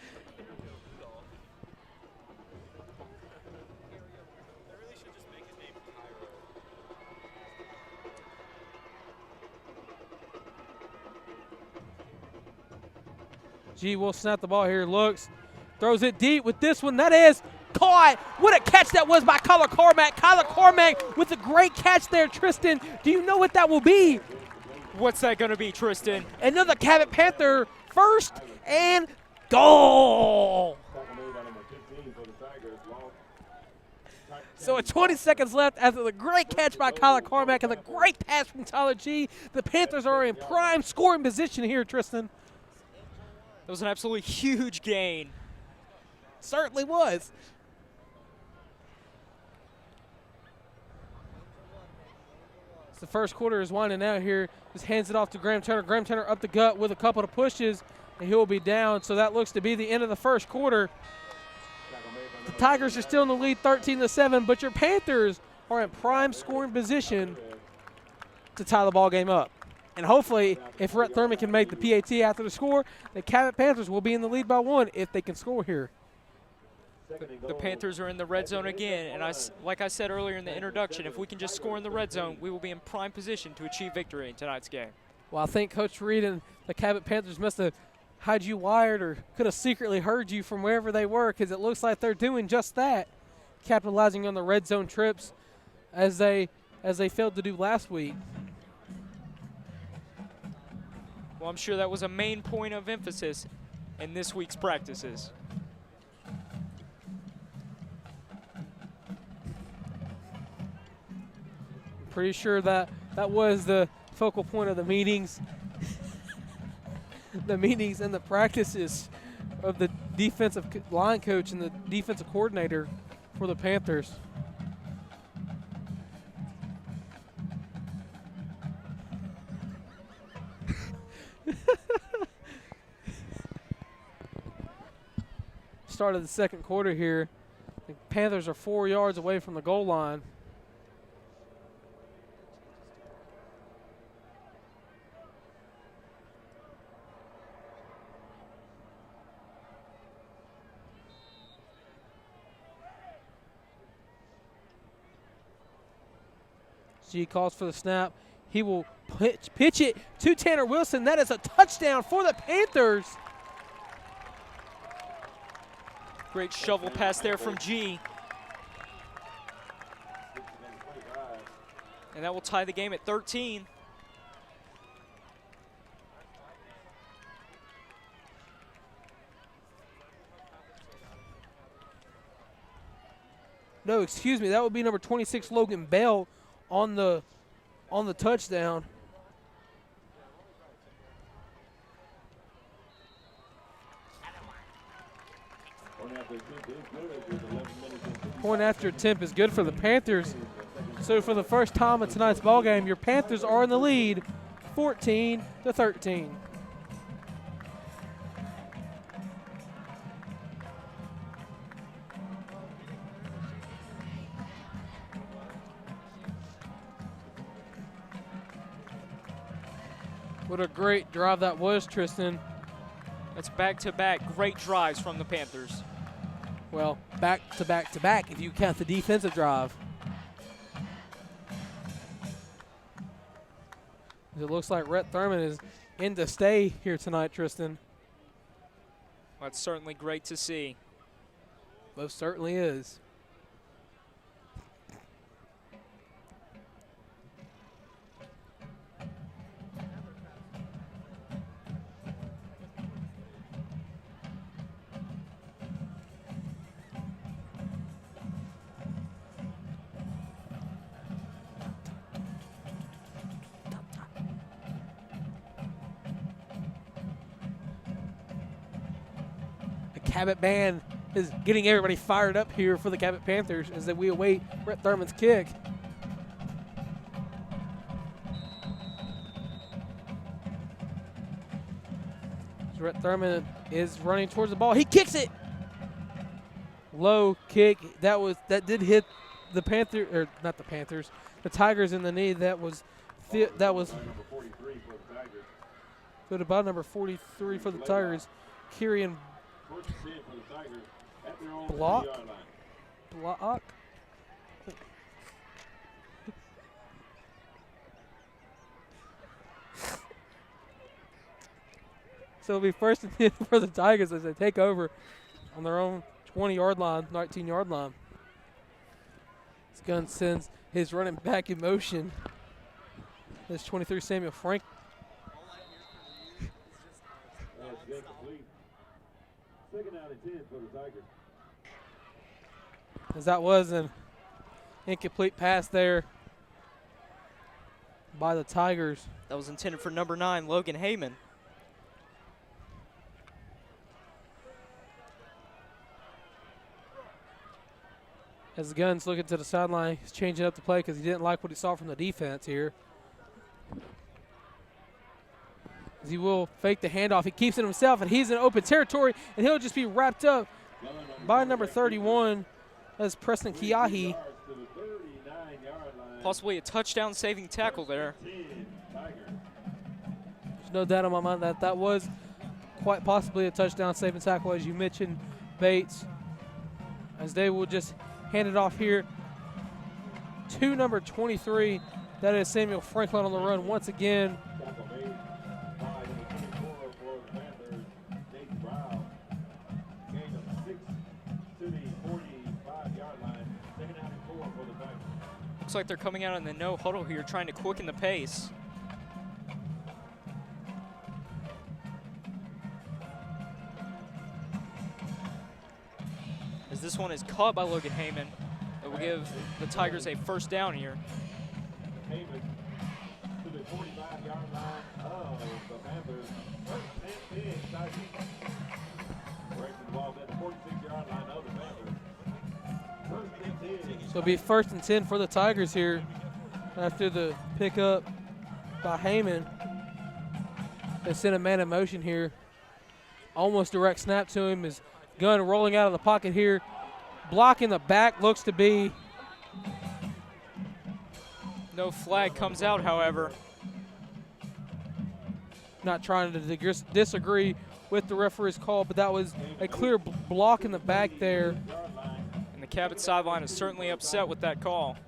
G will snap the ball here, looks, throws it deep with this one. That is caught. What a catch that was by Kyler Cormack. Kyler Cormack with a great catch there, Tristan. Do you know what that will be? What's that going to be, Tristan? Another Cabot Panther first and goal. So at 20 seconds left, after the great catch by Kyler Cormack and the great pass from Tyler G, the Panthers are in prime scoring position here, Tristan. That was an absolutely huge gain. Certainly was. So the first quarter is winding out here. Just hands it off to Graham Turner. Graham Turner up the gut with a couple of pushes, and he'll be down. So that looks to be the end of the first quarter. The Tigers are still in the lead 13-7, but your Panthers are in prime scoring position to tie the ball game up. And hopefully, if Rhett Thurman can make the PAT after the score, the Cabot Panthers will be in the lead by 1 if they can score here. The Panthers are in the red zone again, and like I said earlier in the introduction, if we can just score in the red zone, we will be in prime position to achieve victory in tonight's game. Well, I think Coach Reed and the Cabot Panthers must have had you wired or could have secretly heard you from wherever they were, because it looks like they're doing just that, capitalizing on the red zone trips as they failed to do last week. Well, I'm sure that was a main point of emphasis in this week's practices. Pretty sure that was the focal point of the meetings. The meetings and the practices of the defensive line coach and the defensive coordinator for the Panthers. Start of the second quarter here. The Panthers are 4 yards away from the goal line. G calls for the snap. He will pitch it to Tanner Wilson. That is a touchdown for the Panthers. Great shovel pass there from G. And that will tie the game at 13. No, excuse me. That would be number 26, Logan Bell, on the touchdown. Point after attempt is good for the Panthers. So for the first time in tonight's ballgame, your Panthers are in the lead, 14-13. What a great drive that was, Tristan. That's back-to-back great drives from the Panthers. Well, back-to-back-to-back if you count the defensive drive. It looks like Rhett Thurman is in to stay here tonight, Tristan. That's certainly great to see. Most certainly is. Cabot band is getting everybody fired up here for the Cabot Panthers as we await Rhett Thurman's kick. Rhett Thurman is running towards the ball. He kicks it. low kick. That did hit the Panther, or not the Panthers, the Tigers in the knee. That was Number 43 for the Tigers. fielded by number 43 for the Tigers, Kieran First and 10 for the Tigers at their own Block. 3-yard line. Block. So it'll be first and 10 for the Tigers as they take over on their own 20-yard line, 19-yard line. This gun sends his running back in motion. This 23 Samuel Frank. That's incomplete. Second down and 10 for the Tigers. As that was an incomplete pass there by the Tigers. That was intended for number 9, Logan Heyman. As the gun's looking to the sideline, he's changing up the play because he didn't like what he saw from the defense here. As he will fake the handoff. He keeps it himself, and he's in open territory, and he'll just be wrapped up by number 31. That's Preston Kiahi. Possibly a touchdown-saving tackle there. There's no doubt in my mind that that was quite possibly a touchdown-saving tackle, as you mentioned, Bates. As they will just hand it off here to number 23. That is Samuel Franklin on the run once again. Tackle made by number 24 for the Panthers, Nate Brown. Gain of 6 to the 45-yard line. Second down and 4 for the Tigers. Looks like they're coming out in the no huddle here, trying to quicken the pace. As this one is caught by Logan Heyman, it will give the Tigers a first down here. Heyman to the 45-yard line of the Panthers. First and 10, Tigers. Breaks the ball at the 46-yard line of the Panthers. First and 10. So it'll be first and 10 for the Tigers here after the pickup by Heyman. They sent a man in motion here. Almost direct snap to him. His gun rolling out of the pocket here. Blocking the back looks to be. No flag comes out, however. Not trying to disagree with the referee's call, but that was a clear block in the back there. And the Cabot sideline is certainly upset with that call.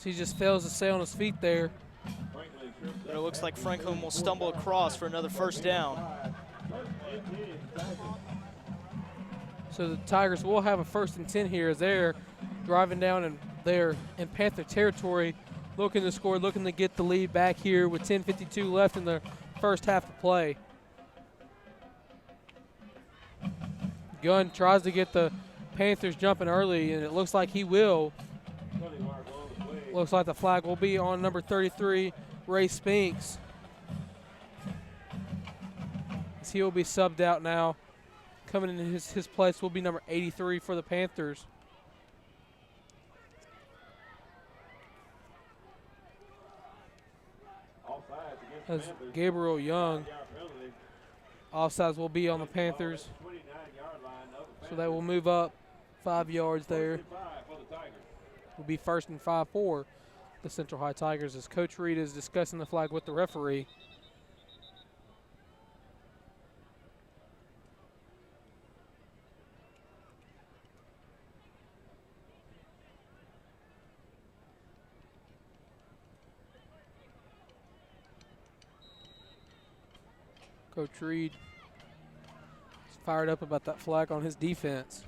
He just fails to stay on his feet there. But it looks like Franklin will stumble across for another first down. So the Tigers will have a first and 10 here as they're driving down and they're in Panther territory, looking to score, looking to get the lead back here with 10:52 left in the first half of play. Gunn tries to get the Panthers jumping early, and it looks like he will. Looks like the flag will be on number 33, Ray Spinks. As he will be subbed out now. Coming in his place will be number 83 for the Panthers. As Gabriel Young. Offsides will be on the Panthers. So they will move up 5 yards there. Will be first and 5 for the Central High Tigers as Coach Reed is discussing the flag with the referee. Coach Reed is fired up about that flag on his defense.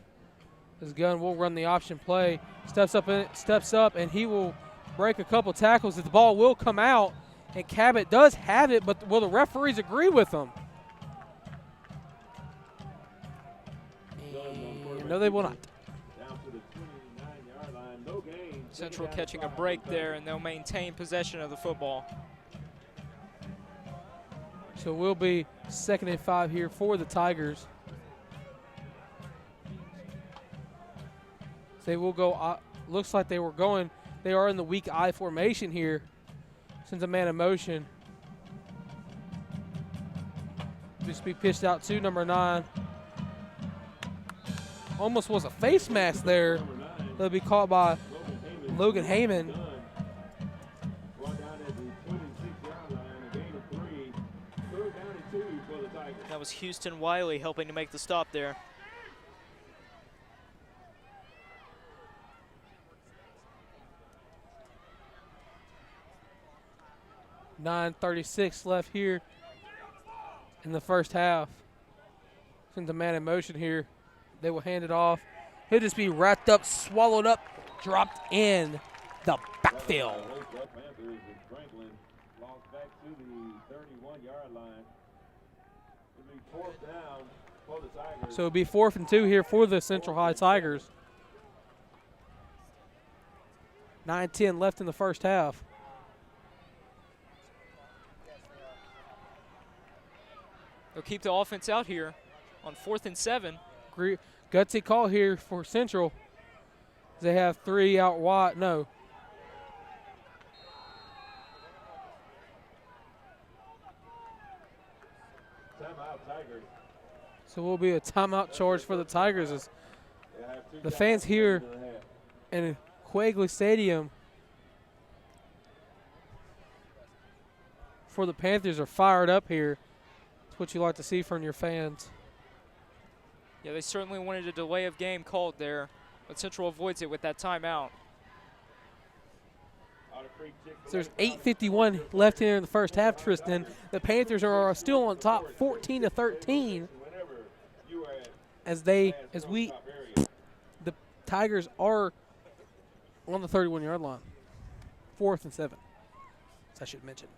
His gun will run the option play. Steps up, and he will break a couple tackles. The ball will come out, and Cabot does have it, but will the referees agree with him? No, they will not. Central catching a break there, and they'll maintain possession of the football. So it will be second and 5 here for the Tigers. They will go, looks like they were going They are in the weak I formation here. Sends a man in motion. This be pitched out to number 9. Almost was a face mask there. That'll be caught by Logan Heyman. That was Houston Wiley helping to make the stop there. .936 left here in the first half. Sends a man in motion here. They will hand it off. He'll just be wrapped up, swallowed up, dropped in the backfield. So it'll be 4th and 2 here for the Central High Tigers. 9:10 left in the first half. They'll keep the offense out here on 4th and 7. Gutsy call here for Central. They have 3 out wide. No. So will be a timeout charge for the Tigers. As the fans here in Quagley Stadium for the Panthers are fired up here. It's what you like to see from your fans. Yeah, they certainly wanted a delay of game called there, but Central avoids it with that timeout. So there's 8:51 left here in the first half, Tristan. The Panthers are still on top 14-13 the Tigers are on the 31-yard line. 4th and 7, as I should mention.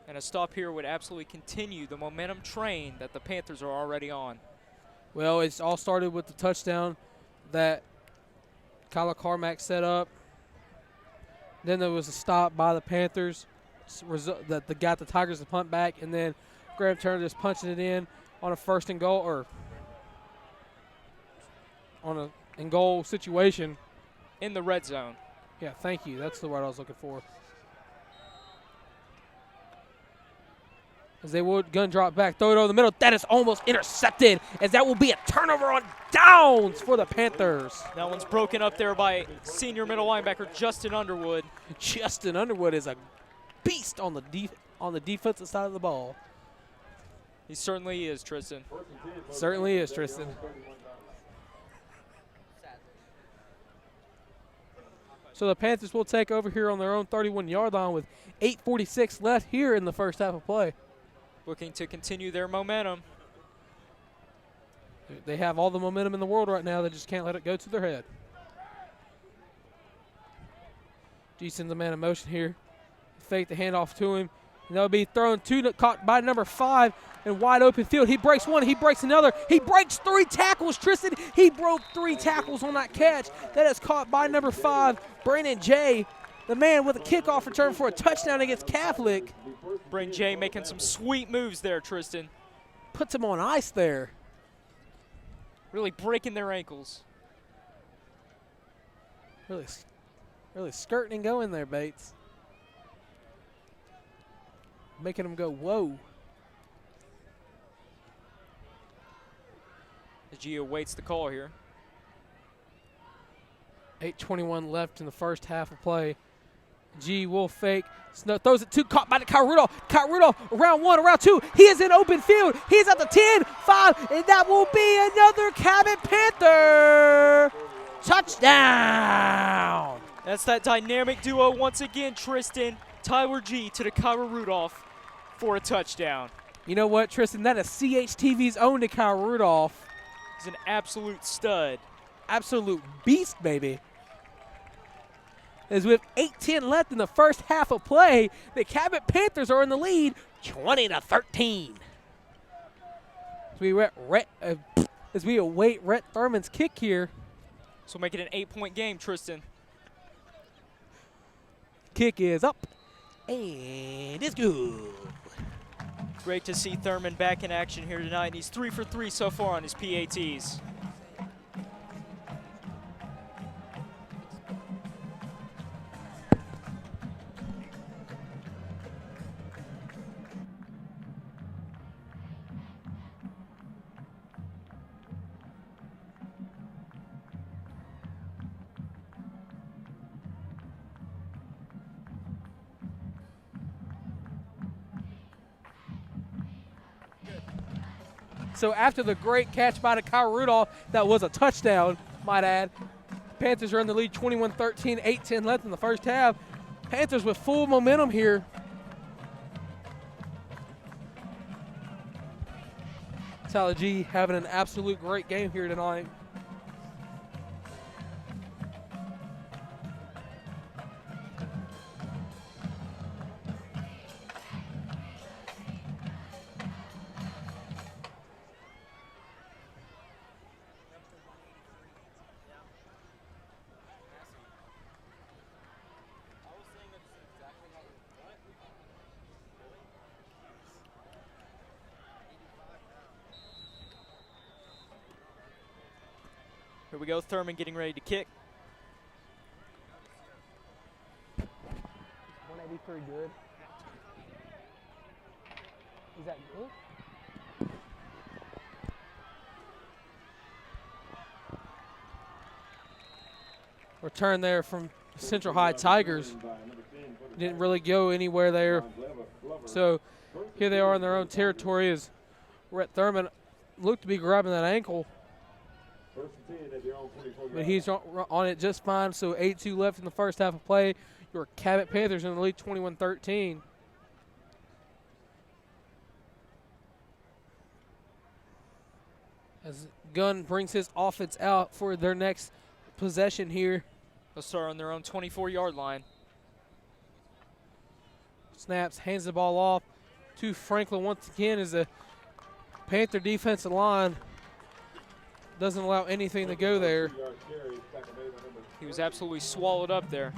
And a stop here would absolutely continue the momentum train that the Panthers are already on. Well, it's all started with the touchdown that Kyler Carmack set up. Then there was a stop by the Panthers that got the Tigers to punt back, and then Graham Turner just punching it in on a 1st and goal, or on a and goal situation. In the red zone. Yeah, thank you. That's the word I was looking for. As they would gun drop back, throw it over the middle. That is almost intercepted, as that will be a turnover on downs for the Panthers. That one's broken up there by senior middle linebacker Justin Underwood. Justin Underwood is a beast on the defensive side of the ball. He certainly is, Tristan. Certainly is, Tristan. So the Panthers will take over here on their own 31-yard line with 8:46 left here in the first half of play. Looking to continue their momentum. They have all the momentum in the world right now. They just can't let it go to their head. G sends a man in motion here. Fake the handoff to him. And that'll be thrown caught by number 5 in wide open field. He breaks one. He breaks another. He breaks 3 tackles, Tristan. He broke 3 tackles on that catch. That is caught by number 5, Brandon Jay, the man with a kickoff return for a touchdown against Catholic. Brandon Jay making some sweet moves there, Tristan. Puts him on ice there. Really breaking their ankles. Really skirting and going there, Bates. Making him go, whoa. Gio waits the call here. 8:21 left in the first half of play. G will fake. Throws it to, caught by Kyle Rudolph. Kyle Rudolph, around 1, around 2. He is in open field. He's at the 10, 5, and that will be another Cabot Panther touchdown. That's that dynamic duo once again, Tristan. Tyler G to the Kyra Rudolph for a touchdown. You know what, Tristan? That is CHTV's own to Kyle Rudolph. He's an absolute stud. Absolute beast, baby. As with 8:10 left in the first half of play, the Cabot Panthers are in the lead, 20-13. As we await Rhett Thurman's kick here. So make it an 8-point game, Tristan. Kick is up, and it's good. Great to see Thurman back in action here tonight. He's 3 for 3 so far on his PATs. So after the great catch by Kyle Rudolph, that was a touchdown, might add. Panthers are in the lead 21-13, 8-10 left in the first half. Panthers with full momentum here. Tyler G having an absolute great game here tonight. Here we go, Thurman getting ready to kick. 183 good. Is that good? Return there from Central High Tigers. Didn't really go anywhere there. So here they are in their own territory as Rhett Thurman looked to be grabbing that ankle. But he's on it just fine, so 8-2 left in the first half of play. Your Cabot Panthers in the lead 21-13. As Gunn brings his offense out for their next possession here. They'll start on their own 24-yard line. Snaps, hands the ball off to Franklin once again as the Panther defensive line doesn't allow anything to go there. He was absolutely swallowed up there.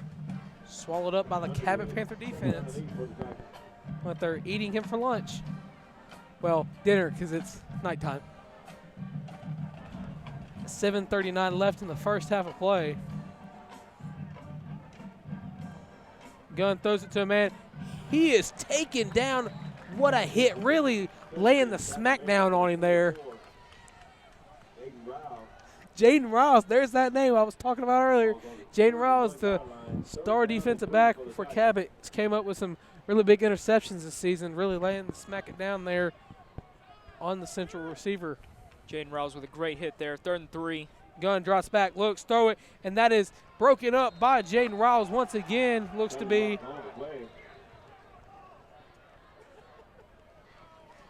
Swallowed up by the Cabot Panther defense. But they're eating him for lunch. Well, dinner because it's nighttime. 7:39 left in the first half of play. Gunn throws it to a man. He is taken down. What a hit. Really laying the smackdown on him there. Jaden Riles, there's that name I was talking about earlier. Jaden Riles, the star defensive back for Cabot, came up with some really big interceptions this season, really laying the smack it down there on the central receiver. Jaden Riles with a great hit there, 3rd and 3. Gunn drops back, looks, throw it, and that is broken up by Jaden Riles once again. Looks to be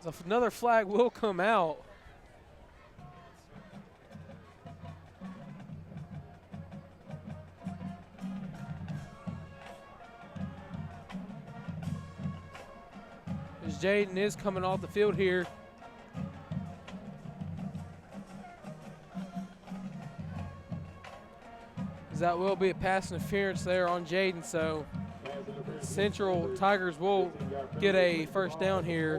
so another flag will come out. As Jaden is coming off the field here. That will be a pass interference there on Jaden, so Central Tigers will get a first down here.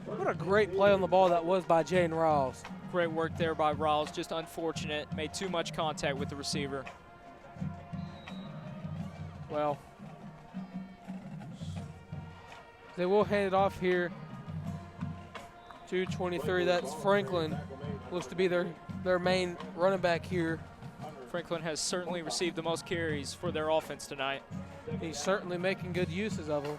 What a great play on the ball that was by Jaden Riles. Great work there by Riles, just unfortunate. Made too much contact with the receiver. Well, they will hand it off here to 23. That's Franklin. Looks to be their main running back here. Franklin has certainly received the most carries for their offense tonight. He's certainly making good uses of them.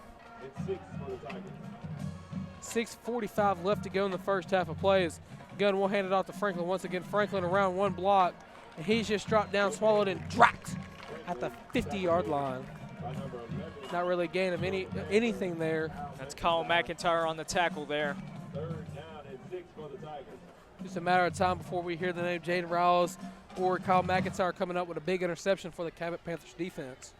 6:45 left to go in the first half of play. As Gunn will hand it off to Franklin. Once again, Franklin around one block, and he's just dropped down, swallowed, and dropped at the 50-yard line. Not really a gain of anything there. That's Kyle McIntyre on the tackle there. Just a matter of time before we hear the name Jaden Riles or Kyle McIntyre coming up with a big interception for the Cabot Panthers defense.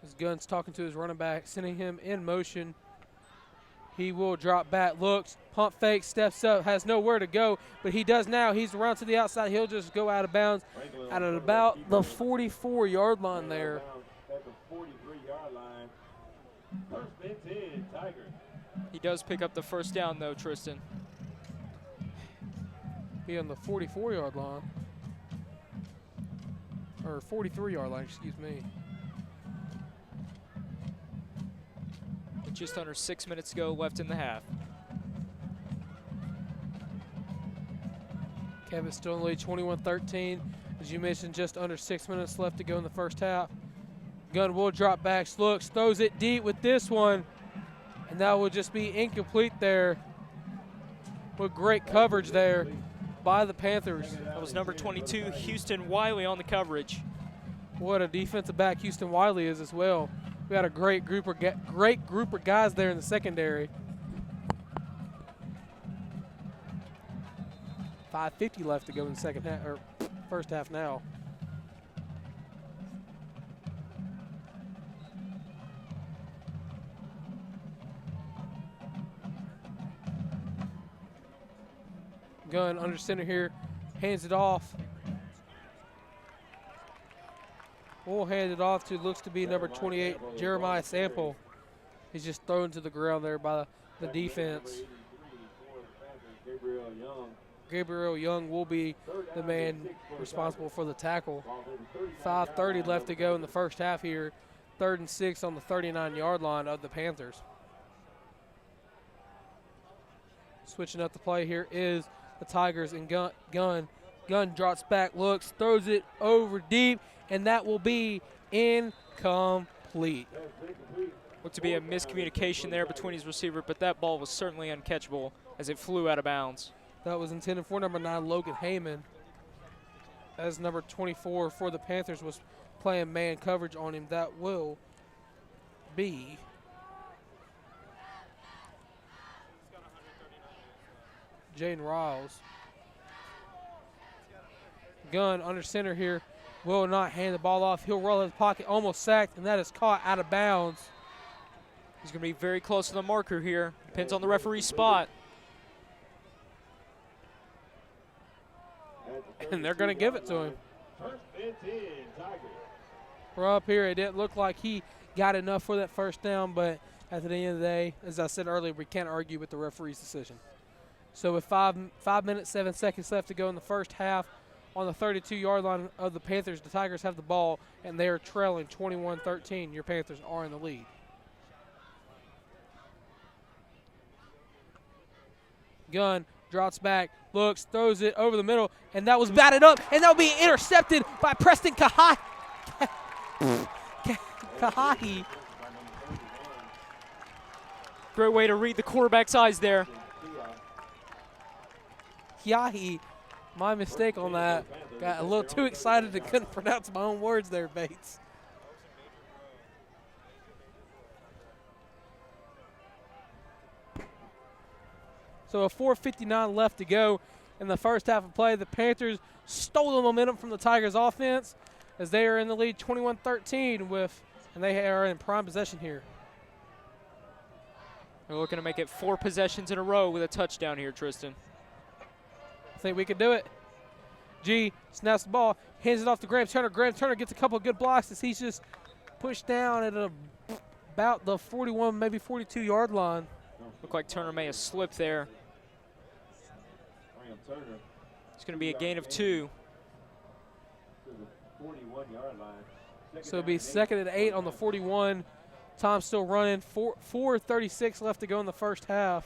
As Gunn's talking to his running back, sending him in motion. He will drop back, looks, pump fake, steps up, has nowhere to go, but he does now. He's around to the outside. He'll just go out of bounds at about the 44-yard line there. At the 43-yard line. First and 10, Tigers. He does pick up the first down, though, Tristan. He on the 44-yard line. Or 43-yard line, excuse me. With just under 6 minutes to go left in the half. Cabot still in the lead, 21-13. As you mentioned, just under 6 minutes left to go in the first half. Gunn will drop back, looks, throws it deep with this one, and that will just be incomplete there. With great coverage there by the Panthers. That was number 22, Houston Wiley, on the coverage. What a defensive back Houston Wiley is as well. We had a great group of guys there in the secondary. 5:50 left to go in the second half, or first half now. Gunn under center here, hands it off. Will hand it off to, looks to be number 28, Jeremiah Sample. He's just thrown to the ground there by the defense. Gabriel Young will be the man responsible for the tackle. 5:30 left to go in the first half here. 3rd and 6 on the 39-yard line of the Panthers. Switching up the play here is the Tigers, and Gunn drops back, looks, throws it over deep, and that will be incomplete. Looked to be a miscommunication there between his receiver, but that ball was certainly uncatchable as it flew out of bounds. That was intended for number 9, Logan Heyman, as number 24 for the Panthers was playing man coverage on him. That will be Jaden Riles. Gunn under center here will not hand the ball off. He'll roll in the pocket, almost sacked, and that is caught out of bounds. He's going to be very close to the marker here. Depends on the referee's spot. And they're going to give it to him. We're up here. It didn't look like he got enough for that first down, but at the end of the day, as I said earlier, we can't argue with the referee's decision. So with 5 minutes, 7 seconds left to go in the first half, on the 32-yard line of the Panthers, the Tigers have the ball, and they are trailing 21-13. Your Panthers are in the lead. Gunn drops back, looks, throws it over the middle, and that was batted up, and that will be intercepted by Preston Kahahi. Great way to read the quarterback's eyes there. Yahi, my mistake on that. Got a little too excited and couldn't pronounce my own words there, Bates. So a 4:59 left to go in the first half of play. The Panthers stole the momentum from the Tigers offense as they are in the lead 21-13 and they are in prime possession here. They're looking to make it 4 possessions in a row with a touchdown here, Tristan. I think we can do it. G snaps the ball, hands it off to Graham Turner. Graham Turner gets a couple of good blocks as he's just pushed down at about the 41, maybe 42-yard line. Looked like Turner may have slipped there. It's going to be a gain of 2. So it'll be 2nd and 8 on the 41. Time still running. 4:36 left to go in the first half.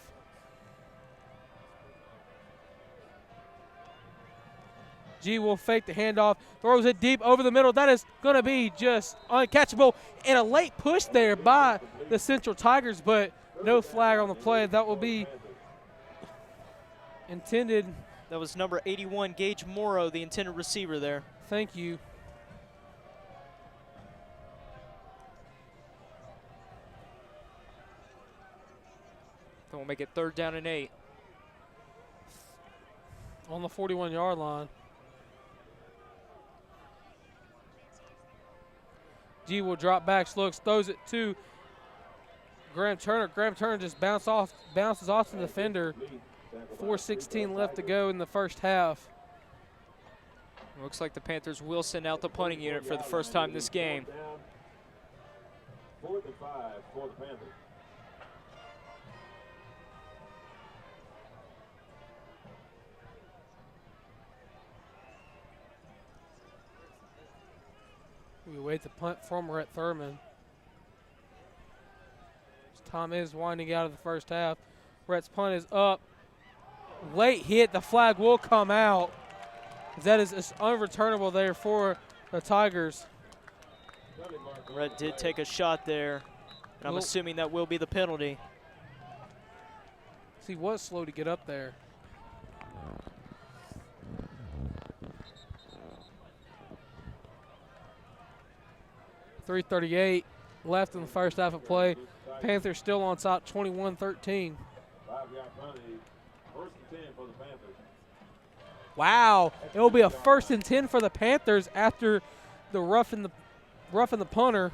G will fake the handoff, throws it deep over the middle. That is going to be just uncatchable. And a late push there by the Central Tigers, but no flag on the play. That will be intended. That was number 81, Gage Morrow, the intended receiver there. Thank you. Then we'll make it 3rd down and 8. On the 41-yard line. G will drop back, looks, throws it to Graham Turner. Graham Turner just bounces off the defender. 4:16 left to go in the first half. Looks like the Panthers will send out the punting unit for the first time this game. 4th and 5 for the Panthers. We wait the punt from Rhett Thurman. Time is winding out of the first half. Rhett's punt is up. Late hit. The flag will come out. That is unreturnable there for the Tigers. Red did take a shot there, and I'm assuming that will be the penalty. He was slow to get up there. .338 left in the first half of play. Panthers still on top, 21-13. 5-yard penalty. First and 10 for the Panthers. Wow, it will be a 1st and 10 for the Panthers after the rough and the punter.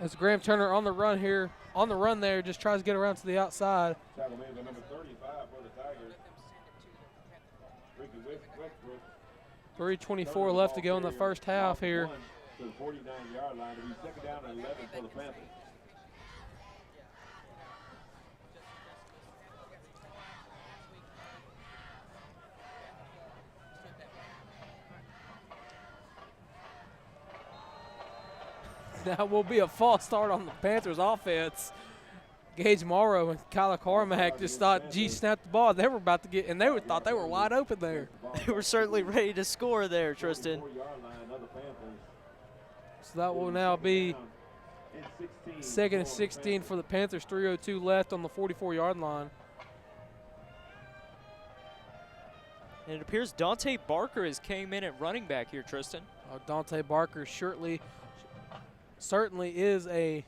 As Graham Turner on the run here, on the run there, just tries to get around to the outside. Tackle made by number 35 for the Tigers. Ricky Westbrook. 3:24 left to go in the first half here. To the 49-yard line. It'll be 2nd down and 11 for the Panthers. That will be a false start on the Panthers offense. Gage Morrow and Kyler Carmack just thought, gee, snapped the ball. They were about to get, and they thought they were wide open there. They were certainly ready to score there, Tristan. So that will now be 2nd and 16 for the Panthers. 3:02 left on the 44-yard line. And it appears Dante Barker has came in at running back here, Tristan. Dante Barker certainly is a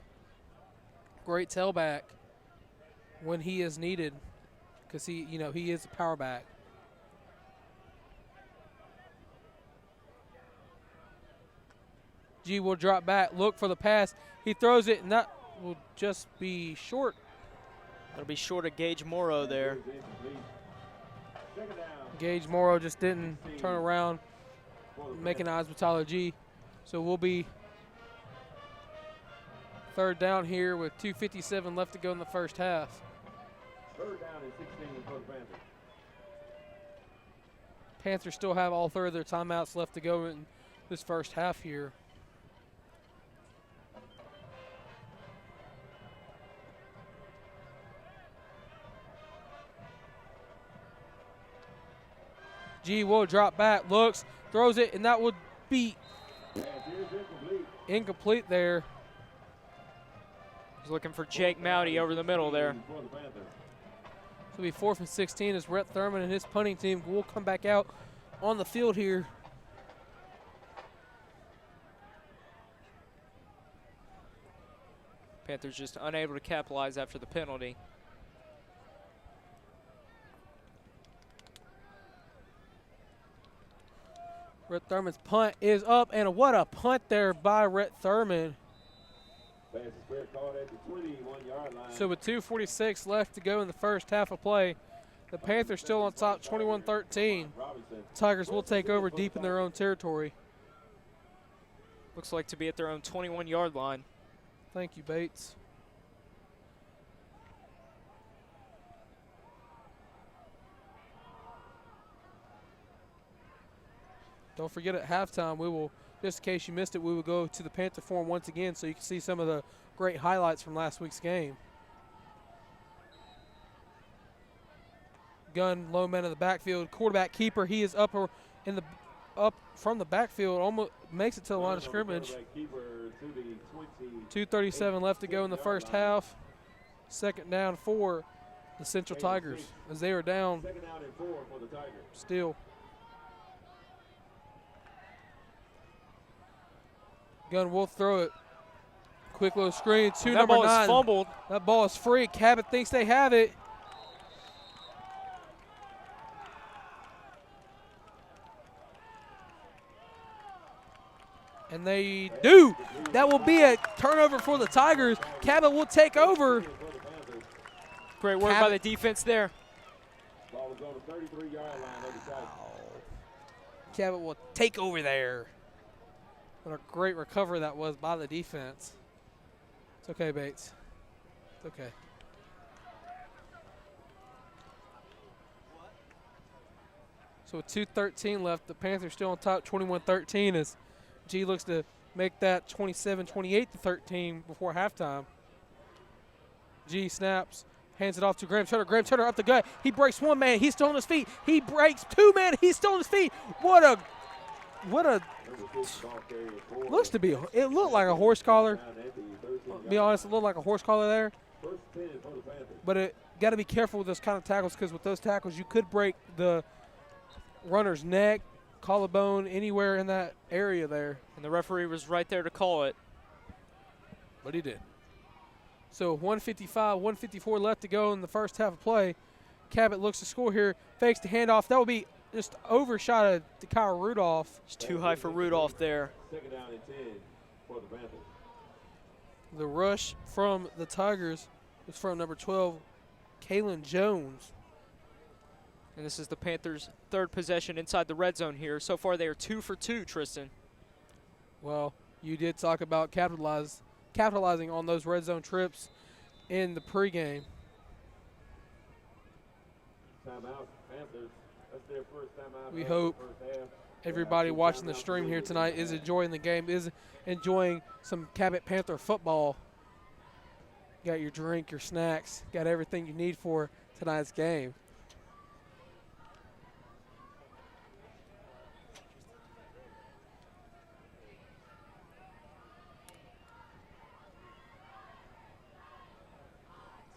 great tailback when he is needed, because he is a power back. G will drop back, look for the pass. He throws it, and that will just be short. That'll be short of Gage Morrow there. Gage Morrow just didn't turn around, making eyes with Tyler G. So we'll be 3rd down here with 2:57 left to go in the first half. 3rd down and 16 for the Panthers. Panthers still have all 3 of their timeouts left to go in this first half here. G will drop back, looks, throws it, and that would be incomplete there. He's looking for Jake Mowdy over the middle there. It'll be 4th and 16 as Rhett Thurman and his punting team will come back out on the field here. Panthers just unable to capitalize after the penalty. Rhett Thurman's punt is up, and what a punt there by Rhett Thurman. So with 2:46 left to go in the first half of play, the Panthers still on top, 21-13. Tigers will take over deep in their own territory. Looks like to be at their own 21-yard line. Thank you, Bates. Don't forget at halftime, we will, just in case you missed it, we will go to the Panther Forum once again so you can see some of the great highlights from last week's game. Gun, low man in the backfield, quarterback keeper. He is up from the backfield, almost makes it to the line of scrimmage. 2:37 left to go in the first half. 2nd down for the Central Tigers as they are down still. Gunn will throw it. Quick little screen to number 9. That ball is fumbled. That ball is free. Cabot thinks they have it. And they do. That will be a turnover for the Tigers. Cabot will take over. Great work by the defense there. Ball is on the 33-yard line of the Tigers. Cabot will take over there. What a great recovery that was by the defense. It's okay, Bates. It's okay. So with 2:13 left, the Panthers still on top, 21-13, as G looks to make that 27-28 to 13 before halftime. G snaps, hands it off to Graham Turner. Graham Turner up the gut. He breaks one man. He's still on his feet. He breaks two men. He's still on his feet. What a looks to be. It looked like a horse collar. I'll be honest, it looked like a horse collar there. But it got to be careful with those kind of tackles, because with those tackles you could break the runner's neck, collarbone, anywhere in that area there. And the referee was right there to call it. But he did. So 155, 154 left to go in the first half of play. Cabot looks to score here, fakes the handoff. That will be just overshot to Kyle Rudolph. It's too high for Rudolph there. Second down and 10 for the Panthers. The rush from the Tigers is from number 12, Kalen Jones. And this is the Panthers' third possession inside the red zone here. So far they are 2 for 2, Tristan. Well, you did talk about capitalizing on those red zone trips in the pregame. Timeout, Panthers. That's their first timeout. We hope everybody watching the stream here tonight is enjoying the game, is enjoying some Cabot Panther football. Got your drink, your snacks, got everything you need for tonight's game.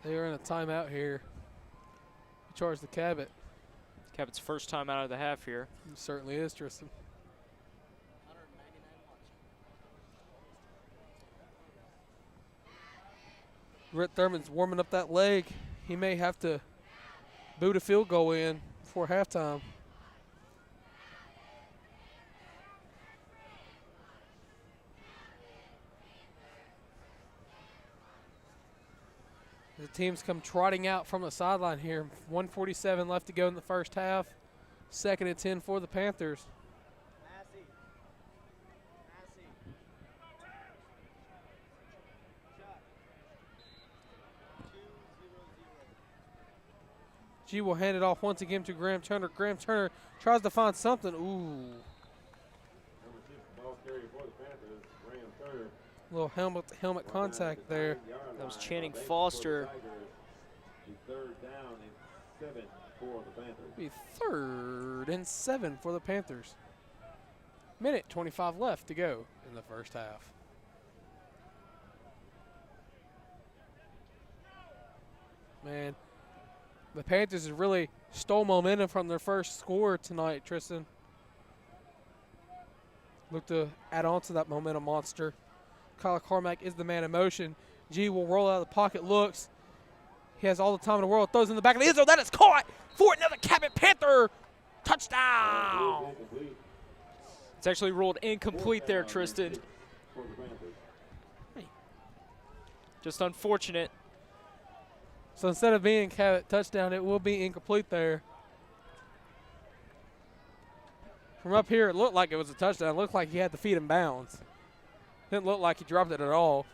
They are in a timeout here. Charge the Cabot. Cabot's first time out of the half here. It certainly is, Tristan. Rhett Thurman's warming up that leg. He may have to boot a field goal in before halftime. The teams come trotting out from the sideline here. 1:47 left to go in the first half. 2nd and 10 for the Panthers. G will hand it off once again to Graham Turner. Graham Turner tries to find something. Ooh. Number 6 ball carrier for the Panthers, Graham Turner. Little helmet contact there. That was Channing Foster. Third down and 7 for the Panthers. Be 3rd and 7 for the Panthers. Minute 25 left to go in the first half. Man, the Panthers have really stole momentum from their first score tonight, Tristan. Look to add on to that momentum monster. Kyle Carmack is the man in motion. G will roll out of the pocket, looks. He has all the time in the world, throws in the back of the end zone. That is caught for another Cabot Panther touchdown. It's actually ruled incomplete there, Tristan. Just unfortunate. So instead of being Cabot touchdown, it will be incomplete there. From up here, it looked like it was a touchdown. It looked like he had the feet in bounds. Didn't look like he dropped it at all.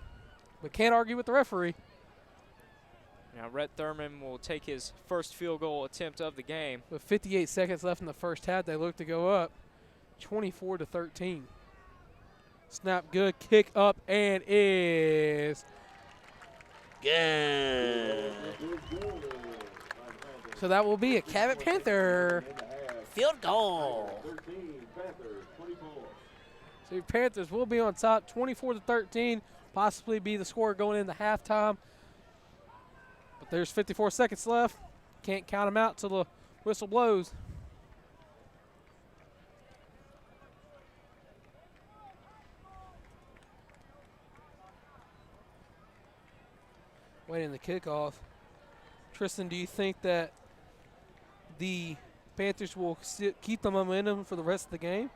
But can't argue with the referee. Now Rhett Thurman will take his first field goal attempt of the game. With 58 seconds left in the first half, they look to go up 24-13. Snap good, kick up, and is good. So that will be a Cabot Panther field goal. So your Panthers will be on top 24-13, possibly be the score going into halftime. But there's 54 seconds left. Can't count them out till the whistle blows. Waiting the kickoff. Tristan, do you think that the Panthers will keep the momentum for the rest of the game?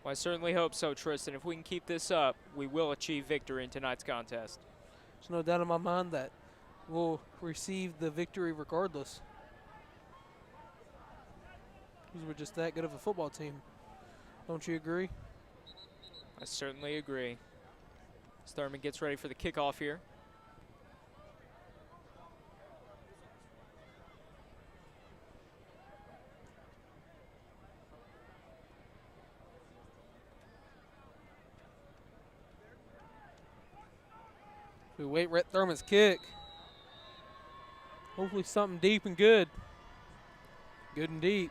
Well, I certainly hope so, Tristan. If we can keep this up, we will achieve victory in tonight's contest. There's no doubt in my mind that we'll receive the victory regardless. Because we're just that good of a football team. Don't you agree? I certainly agree. As Thurman gets ready for the kickoff here. We wait Rhett Thurman's kick. Hopefully something deep and good. Good and deep.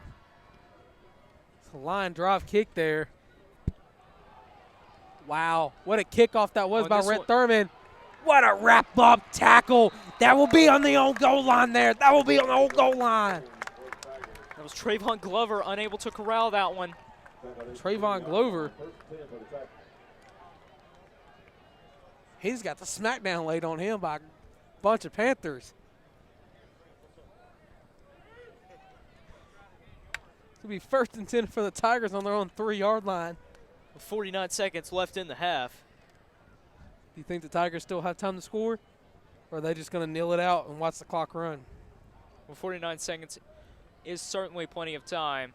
It's a line drive kick there. Wow, what a kickoff that was by Rhett Thurman. What a wrap-up tackle. That will be on the own goal line there. That will be on the old goal line. That was Trayvon Glover unable to corral that one. Trayvon Glover. He's got the smackdown laid on him by a bunch of Panthers. It's going to be 1st and 10 for the Tigers on their own 3-yard line. With 49 seconds left in the half. Do you think the Tigers still have time to score? Or are they just going to kneel it out and watch the clock run? Well, 49 seconds is certainly plenty of time,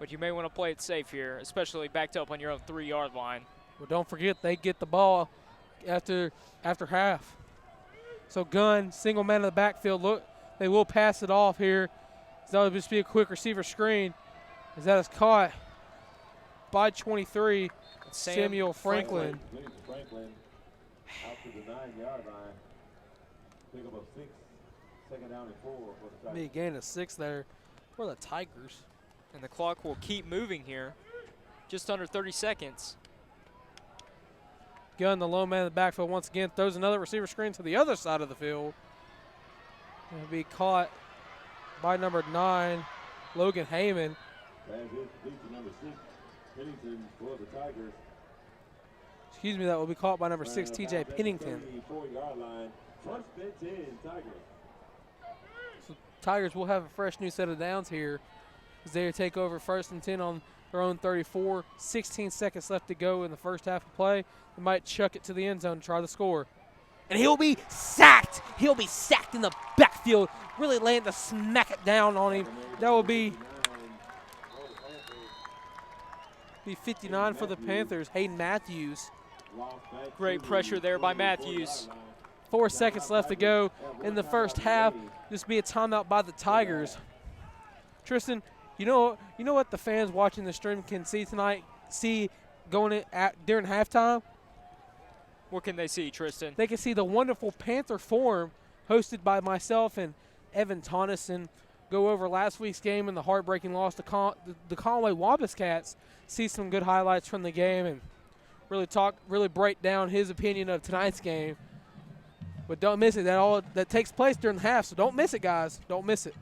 but you may want to play it safe here, especially backed up on your own 3-yard line. Well, don't forget they get the ball after half. So Gunn, single man in the backfield. Look, they will pass it off here. That would just be a quick receiver screen. As that is caught by 23, Samuel Franklin. Franklin out to the 9-yard line. Pick up a 6, 2nd down and 4 for the Tigers. Big gain of 6 there for the Tigers. And the clock will keep moving here. Just under 30 seconds. Gunn, the low man in the backfield, once again throws another receiver screen to the other side of the field. It'll be caught by number 9, Logan Heyman. That is complete to number 6, Pennington for the Tigers. Excuse me, that will be caught by number 6, TJ Pennington. 34-yard line. 1st and 10, Tigers. So Tigers will have a fresh new set of downs here as they take over 1st and 10 on their own 34. 16 seconds left to go in the first half of play. They might chuck it to the end zone to try to score. And he'll be sacked. He'll be sacked in the backfield, really laying to smack it down on him. That will be 59 for the Panthers. Hayden Matthews. Great pressure there by Matthews. 4 seconds left to go in the first half. This will be a timeout by the Tigers. Tristan, you know what the fans watching the stream can see tonight? See going in during halftime? What can they see, Tristan? They can see the wonderful Panther Forum hosted by myself and Evan Tonneson. Go over last week's game and the heartbreaking loss to the Conway Wampus Cats. See some good highlights from the game and really break down his opinion of tonight's game. But don't miss it. That takes place during the half, so don't miss it, guys. Don't miss it.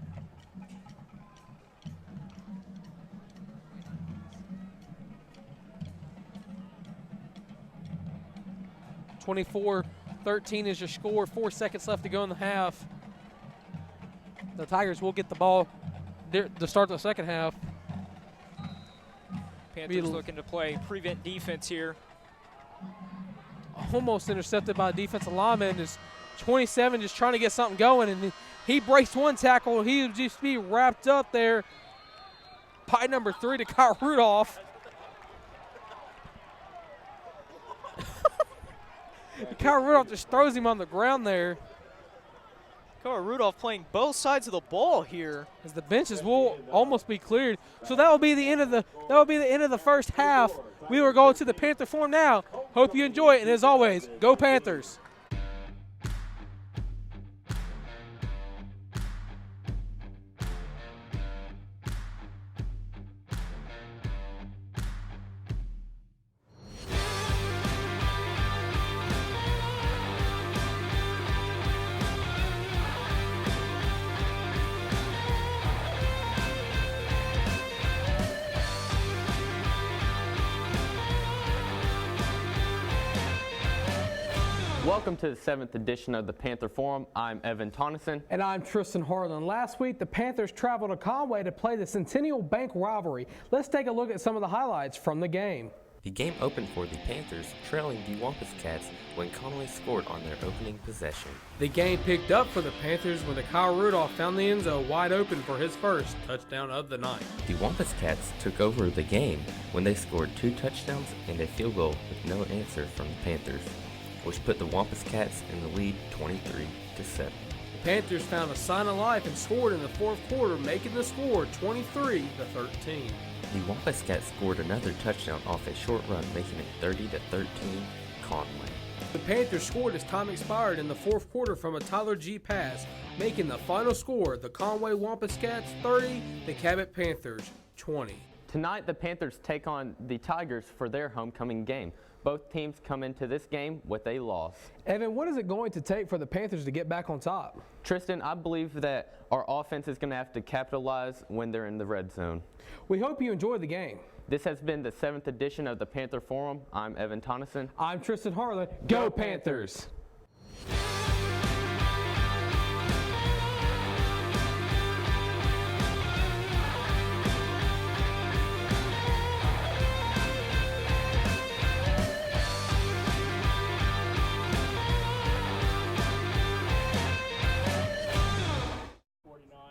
(24-13) is your score. 4 seconds left to go in the half. The Tigers will get the ball to start the second half. Panthers looking to play prevent defense here. Almost intercepted by a defensive lineman. Is 27 just trying to get something going, and he breaks one tackle. He would just be wrapped up there by number 3 to Kyle Rudolph. Kyle Rudolph just throws him on the ground there. Kyle Rudolph playing both sides of the ball here. As the benches will almost be cleared. So that will be the end of the first half. We will go to the Panther Forum now. Hope you enjoy it, and as always, go Panthers. Welcome to the 7th edition of the Panther Forum. I'm Evan Tonneson. And I'm Tristan Harlan. Last week, the Panthers traveled to Conway to play the Centennial Bank rivalry. Let's take a look at some of the highlights from the game. The game opened for the Panthers, trailing the Wampus Cats when Conway scored on their opening possession. The game picked up for the Panthers when Kyle Rudolph found the end zone wide open for his first touchdown of the night. The Wampus Cats took over the game when they scored 2 touchdowns and a field goal with no answer from the Panthers, which put the Wampus Cats in the lead 23-7. The Panthers found a sign of life and scored in the fourth quarter, making the score 23-13. The Wampus Cats scored another touchdown off a short run, making it 30-13 Conway. The Panthers scored as time expired in the fourth quarter from a Tyler G. pass, making the final score the Conway Wampus Cats 30, the Cabot Panthers 20. Tonight, the Panthers take on the Tigers for their homecoming game. Both teams come into this game with a loss. Evan, what is it going to take for the Panthers to get back on top? Tristan, I believe that our offense is going to have to capitalize when they're in the red zone. We hope you enjoy the game. This has been the 7th edition of the Panther Forum. I'm Evan Tonneson. I'm Tristan Harlan. Go Panthers!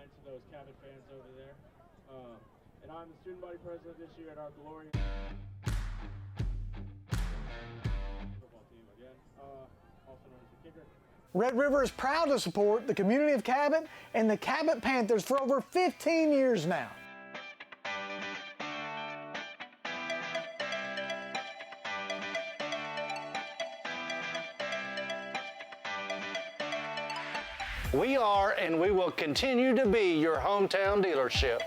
To those Cabot fans over there. And I'm the student body president this year at our glorious football team again, also known as the Kicker. Red River is proud to support the community of Cabot and the Cabot Panthers for over 15 years now. We are and we will continue to be your hometown dealership.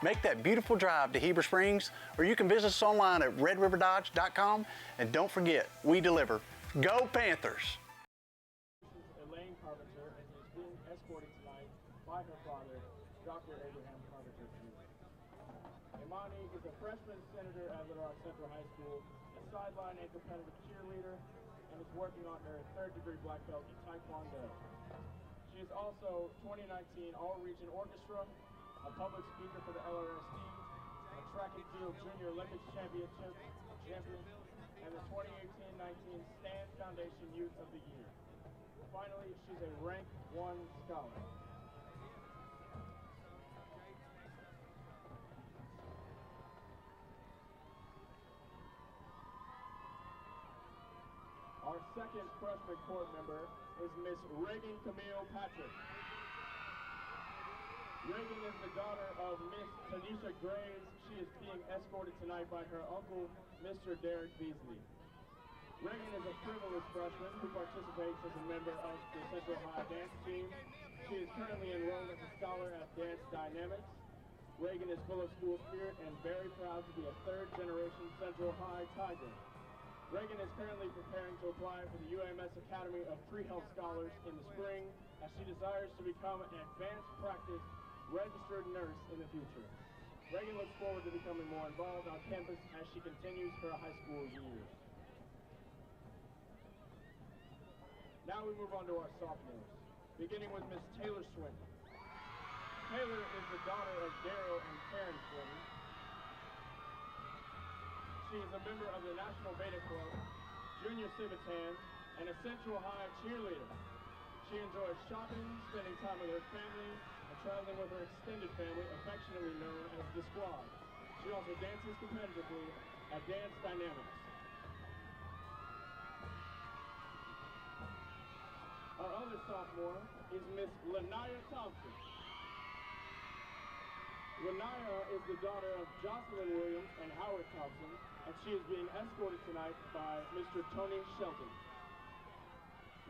Make that beautiful drive to Heber Springs, or you can visit us online at redriverdodge.com. And don't forget, we deliver. Go Panthers! Elaine Carpenter, and is being escorted tonight by her father, Dr. Abraham Carpenter Jr. Imani is a freshman senator at Little Rock Central High School, a sideline and competitive cheerleader, and is working on her third-degree black belt in Taekwondo. She is also 2019 All-Region Orchestra, a public speaker for the LRS team, a track and field junior Olympics champion, and the 2018-19 Stand Foundation Youth of the Year. Finally, she's a rank 1 scholar. Our second freshman court member is Miss Reagan Camille Patrick. Reagan is the daughter of Miss Tanisha Graves. She is being escorted tonight by her uncle, Mr. Derek Beasley. Reagan is a privileged freshman who participates as a member of the Central High dance team. She is currently enrolled as a scholar at Dance Dynamics. Reagan is full of school spirit and very proud to be a third-generation Central High Tiger. Reagan is currently preparing to apply for the UMS Academy of Free Health Scholars in the spring, as she desires to become an advanced practice registered nurse in the future. Reagan looks forward to becoming more involved on campus as she continues her high school years. Now we move on to our sophomores, beginning with Miss Taylor Swinton. Taylor is the daughter of Daryl and Karen Swinton. She is a member of the National Beta Club, Junior Civitan, and a Central High cheerleader. She enjoys shopping, spending time with her family, and traveling with her extended family, affectionately known as the Squad. She also dances competitively at Dance Dynamics. Our other sophomore is Miss Lanaya Thompson. Lanaya is the daughter of Jocelyn Williams and Howard Thompson, and she is being escorted tonight by Mr. Tony Shelton.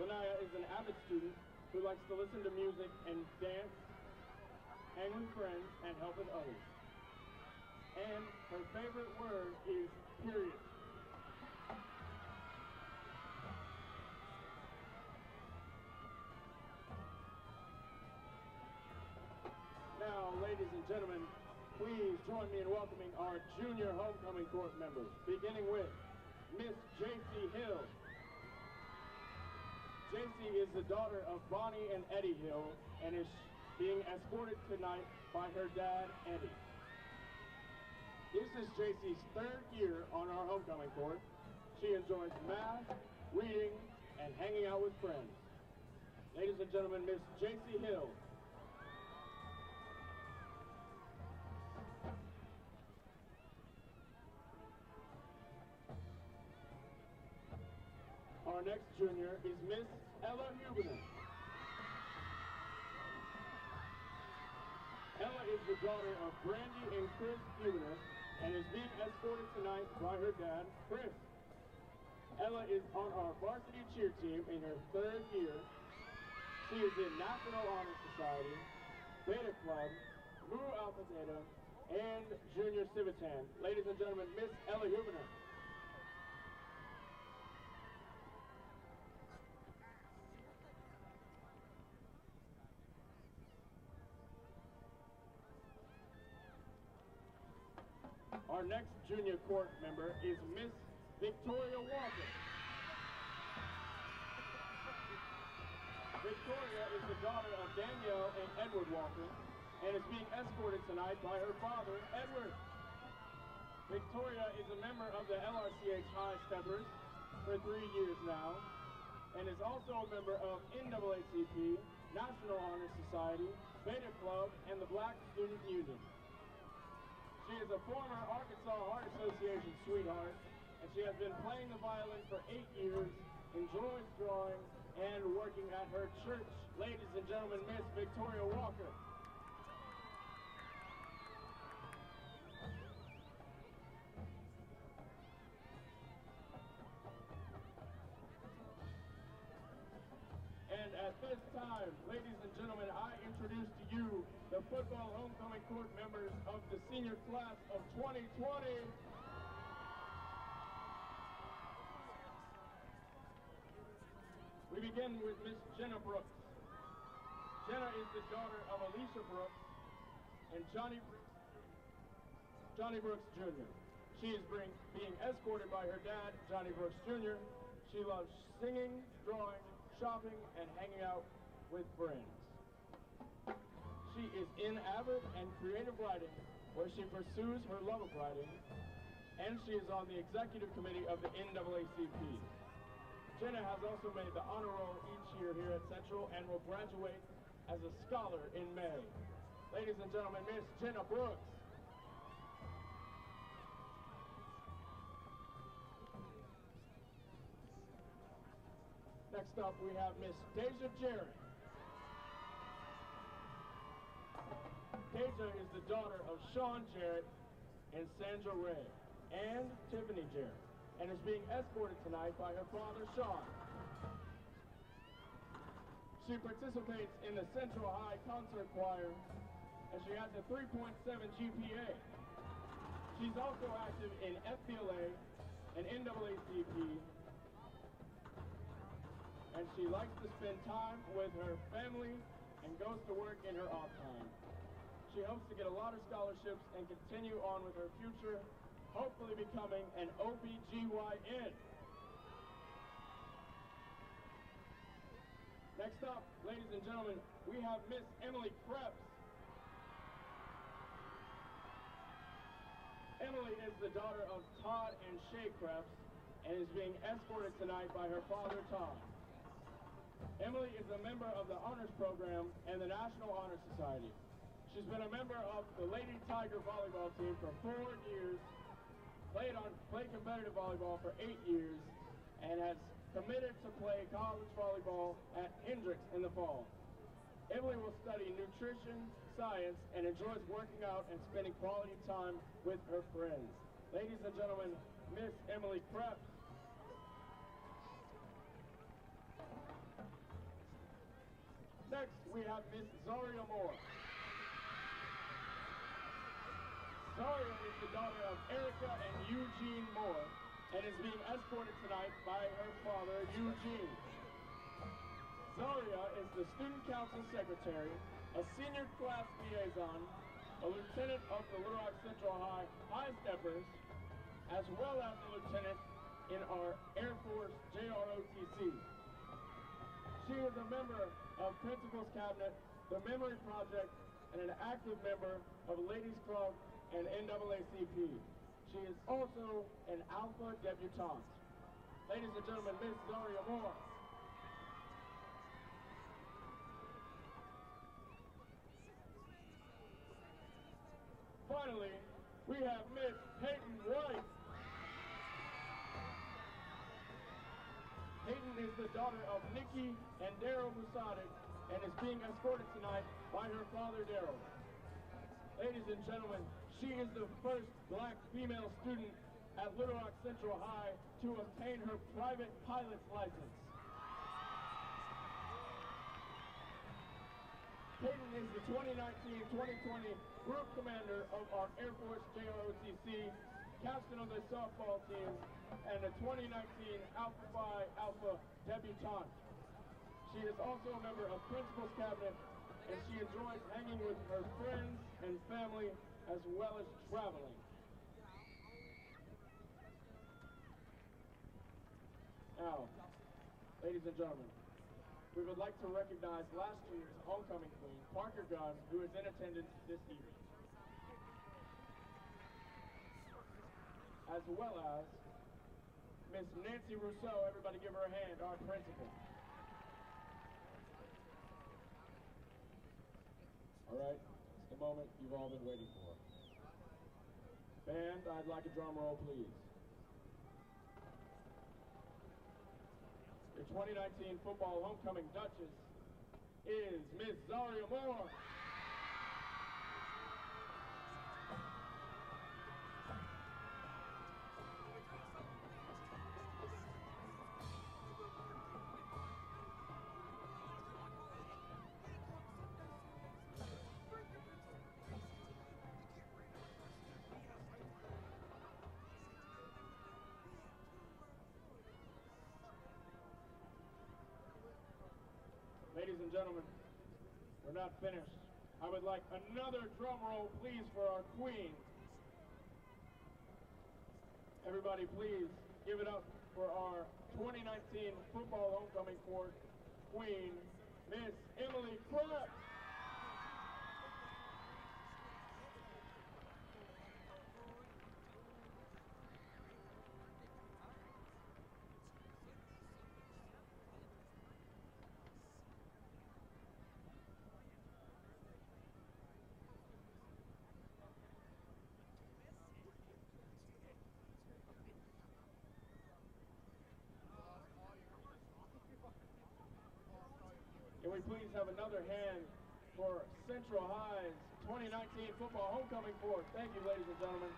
Lanaya is an avid student who likes to listen to music and dance, hang with friends, and help with others. And her favorite word is period. Now, ladies and gentlemen, please join me in welcoming our junior homecoming court members, beginning with Miss J.C. Hill. J.C. is the daughter of Bonnie and Eddie Hill and is being escorted tonight by her dad, Eddie. This is J.C.'s third year on our homecoming court. She enjoys math, reading, and hanging out with friends. Ladies and gentlemen, Miss J.C. Hill. Our next junior is Miss Ella Huberman. Ella is the daughter of Brandy and Chris Huberman and is being escorted tonight by her dad, Chris. Ella is on our varsity cheer team in her 3rd year. She is in National Honor Society, Beta Club, Mu Alpha Theta, and Junior Civitan. Ladies and gentlemen, Miss Ella Hubener. Our next junior court member is Miss Victoria Walker. Victoria is the daughter of Danielle and Edward Walker and is being escorted tonight by her father, Edward. Victoria is a member of the LRCH High Steppers for 3 years now and is also a member of NAACP, National Honor Society, Beta Club, and the Black Student Union. She is a former Arkansas Heart Association sweetheart, and she has been playing the violin for 8 years, enjoys drawing, and working at her church. Ladies and gentlemen, Miss Victoria Walker. And at this time, ladies and gentlemen, I introduce to you the football homecoming court members of the senior class of 2020. We begin with Miss Jenna Brooks. Jenna is the daughter of Alicia Brooks and Johnny Brooks Jr. She is being escorted by her dad, Johnny Brooks Jr. She loves singing, drawing, shopping, and hanging out with friends. She is in avid and creative writing, where she pursues her love of writing, and she is on the executive committee of the NAACP. Jenna has also made the honor roll each year here at Central and will graduate as a scholar in May. Ladies and gentlemen, Miss Jenna Brooks. Next up, we have Miss Deja Jarrett. Deja is the daughter of Sean Jarrett and Sandra Ray, and Tiffany Jarrett, and is being escorted tonight by her father, Sean. She participates in the Central High Concert Choir, and she has a 3.7 GPA. She's also active in FBLA and NAACP, and she likes to spend time with her family and goes to work in her off time. She hopes to get a lot of scholarships and continue on with her future, hopefully becoming an OBGYN. Next up, ladies and gentlemen, we have Miss Emily Krebs. Emily is the daughter of Todd and Shay Krebs and is being escorted tonight by her father, Todd. Emily is a member of the Honors Program and the National Honor Society. She's been a member of the Lady Tiger volleyball team for 4 years, played competitive volleyball for 8 years, and has committed to play college volleyball at Hendrix in the fall. Emily will study nutrition, science, and enjoys working out and spending quality time with her friends. Ladies and gentlemen, Miss Emily Krebs. Next, we have Miss Zaria Moore. Zaria is the daughter of Erica and Eugene Moore and is being escorted tonight by her father, Eugene. Zaria is the student council secretary, a senior class liaison, a lieutenant of the Little Rock Central High Steppers, as well as a lieutenant in our Air Force JROTC. She is a member of Principal's Cabinet, the Memory Project, and an active member of Ladies Club and NAACP. She is also an Alpha debutante. Ladies and gentlemen, Miss Zaria Moore. Finally, we have Miss Peyton White. Peyton is the daughter of Nikki and Daryl Musadek and is being escorted tonight by her father, Daryl. Ladies and gentlemen, she is the first black female student at Little Rock Central High to obtain her private pilot's license. Peyton is the 2019-2020 group commander of our Air Force JROTC, captain of the softball team, and the 2019 Alpha Phi Alpha debutante. She is also a member of Principal's Cabinet, and she enjoys hanging with her friends and family as well as traveling. Now, ladies and gentlemen, we would like to recognize last year's homecoming queen, Parker Gunn, who is in attendance this evening, as well as Miss Nancy Rousseau. Everybody give her a hand, our principal. All right, it's the moment you've all been waiting for. Band, I'd like a drum roll, please. Your 2019 football homecoming Duchess is Miss Zaria Moore. Ladies and gentlemen, we're not finished. I would like another drum roll, please, for our queen. Everybody, please give it up for our 2019 football homecoming court queen, Miss Emily Kraft. Can we please have another hand for Central High's 2019 football homecoming court? Thank you, ladies and gentlemen.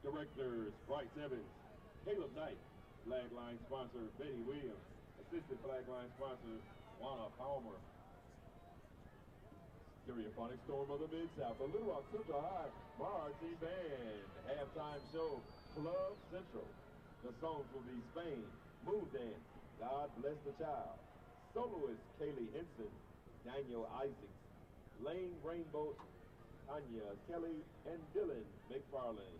Directors Bryce Evans, Caleb Knight, flag line sponsor Betty Williams, assistant flag line sponsor Juana Palmer. Stereophonic Storm of the Mid-South, the Little Rock Central High Marching Band, halftime show Club Central. The songs will be Spain, Move Dance, God bless the child. Soloist Kaylee Henson, Daniel Isaacs, Lane Rainbow, Tanya Kelly, and Dylan McFarland.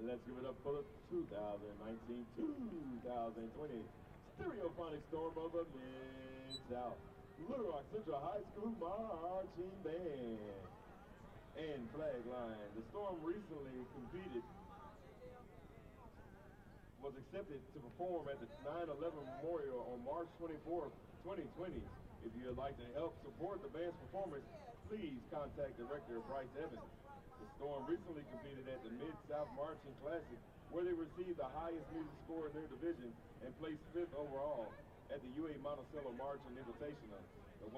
Let's give it up for the 2019-2020 Stereophonic Storm of the Mid-South Little Rock Central High School Marching Band. And flag line. The Storm recently was accepted to perform at the 9/11 Memorial on March 24, 2020. If you would like to help support the band's performance, please contact Director Bryce Evans. The Storm recently competed at the Mid-South Marching Classic, where they received the highest music score in their division and placed 5th overall at the UA Monticello Marching Invitational. The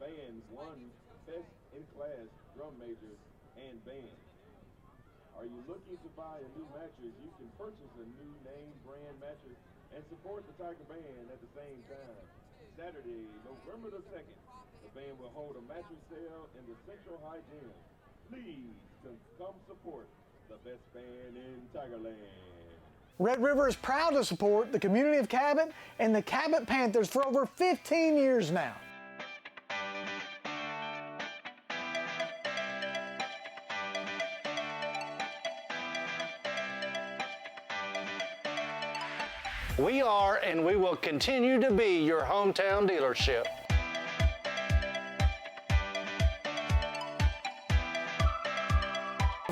band won Best in Class Drum Major and Band. Are you looking to buy a new mattress? You can purchase a new name brand mattress and support the Tiger Band at the same time. Saturday, November the 2nd, the band will hold a mattress sale in the Central High Gym. Please come support the best band in Tigerland. Red River is proud to support the community of Cabot and the Cabot Panthers for over 15 years now. We are and we will continue to be your hometown dealership.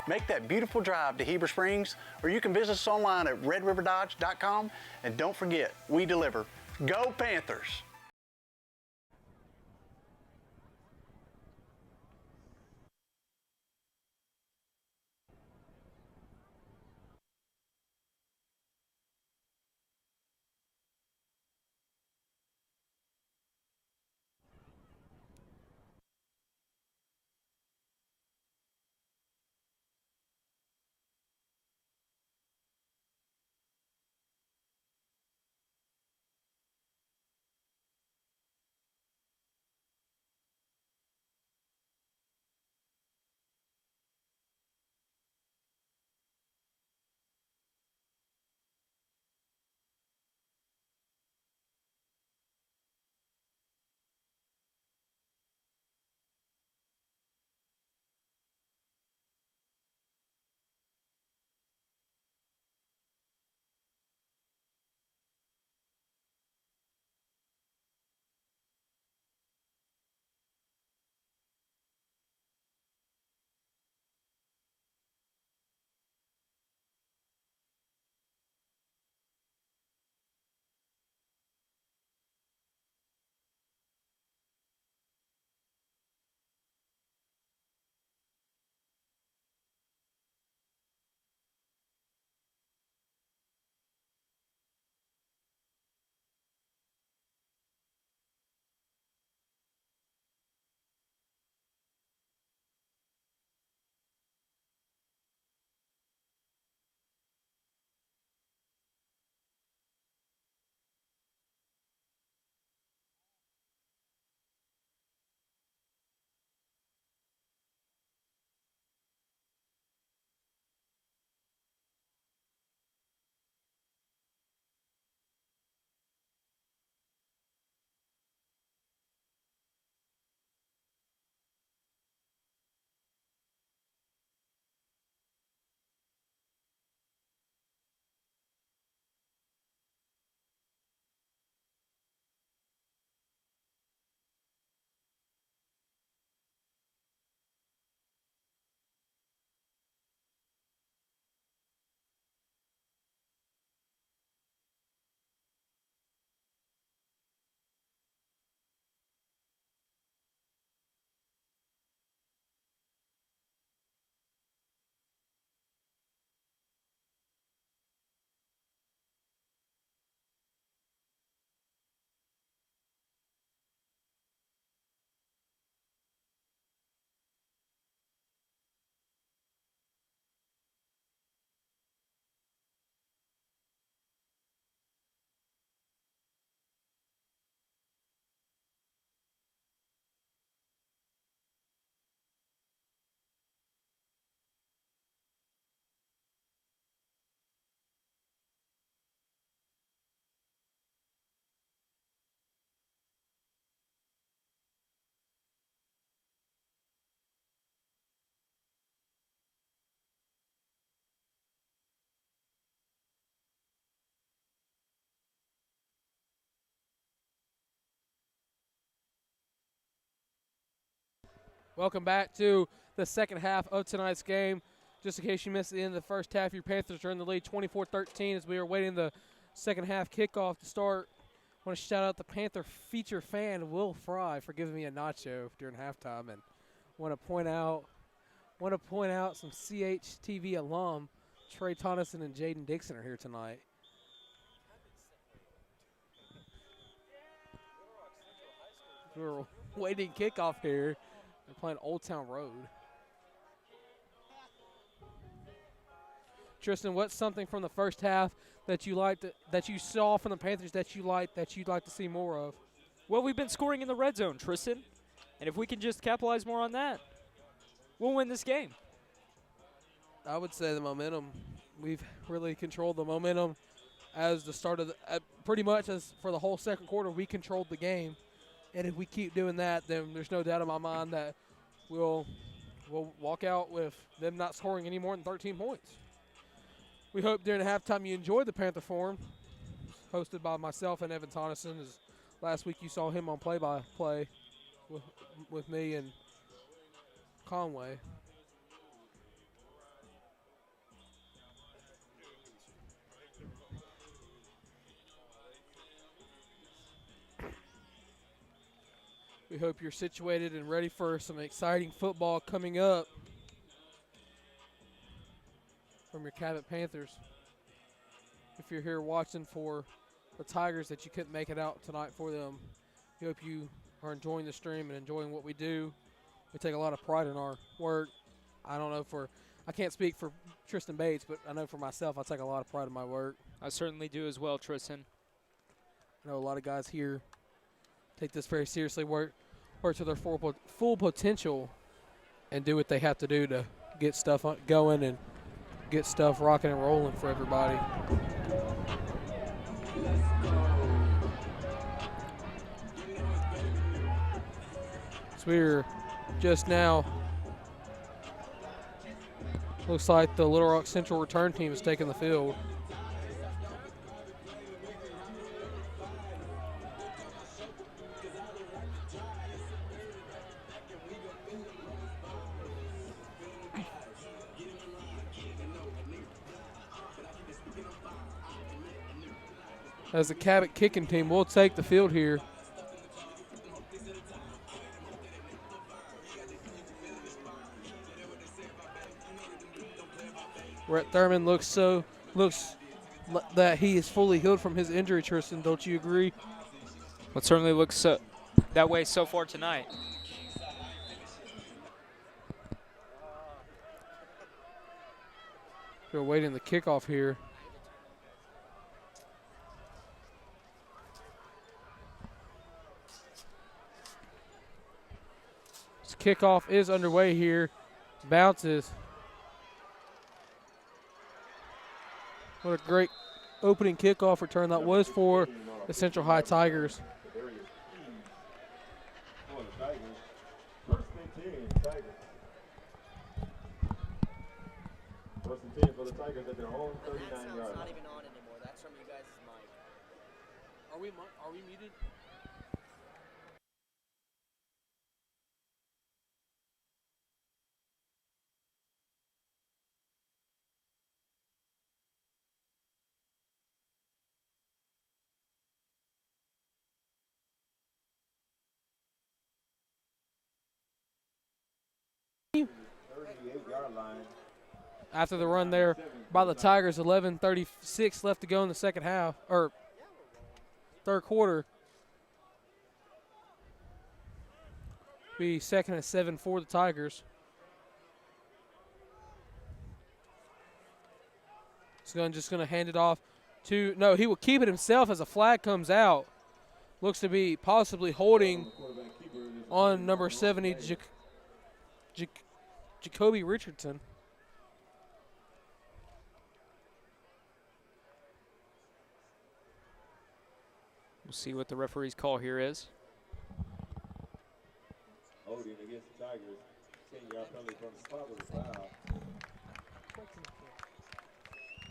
Make that beautiful drive to Heber Springs, or you can visit us online at redriverdodge.com. And don't forget, we deliver. Go Panthers! Welcome back to the second half of tonight's game. Just in case you missed the end of the first half, your Panthers are in the lead 24-13 as we are waiting the second half kickoff to start. I want to shout out the Panther feature fan, Will Fry, for giving me a nacho during halftime, and want to point out some CHTV alum, Trey Tonneson and Jaden Dixon are here tonight. We're waiting kickoff here. They're playing Old Town Road. Tristan, what's something from the first half that you liked, that you saw from the Panthers that you'd like to see more of? Well, we've been scoring in the red zone, Tristan. And if we can just capitalize more on that, we'll win this game. I would say the momentum. We've really controlled the momentum as the start of pretty much as for the whole second quarter, we controlled the game. And if we keep doing that, then there's no doubt in my mind that we'll walk out with them not scoring any more than 13 points. We hope during the halftime you enjoyed the Panther Forum, hosted by myself and Evan Tonneson. As last week you saw him on play-by-play with me and Conway. We hope you're situated and ready for some exciting football coming up from your Cabot Panthers. If you're here watching for the Tigers that you couldn't make it out tonight for them, we hope you are enjoying the stream and enjoying what we do. We take a lot of pride in our work. I can't speak for Tristan Bates, but I know for myself I take a lot of pride in my work. I certainly do as well, Tristan. I know a lot of guys here take this very seriously, work to their full potential, and do what they have to do to get stuff going and get stuff rocking and rolling for everybody. So we're just now, looks like the Little Rock Central return team is taking the field. As the Cabot kicking team will take the field here. Rhett Thurman looks that he is fully healed from his injury, Tristan. Don't you agree? Well, it certainly looks that way so far tonight. We're waiting the kickoff here. This kickoff is underway here. Bounces. What a great opening kickoff return that was for the Central High Tigers. First and 10 for the Tigers at their own 39 yard line. Not even on anymore. That's from you guys' mic. Are we muted? After the run there by the Tigers, 11:36 left to go in the second half, or third quarter. Be second and 7 for the Tigers. He's just going to hand it off to, no, he will keep it himself as a flag comes out. Looks to be possibly holding on number 70, Jacoby Richardson. We'll see what the referee's call here is. Holding against the Tigers. 10-yard penalty from the spot with a foul.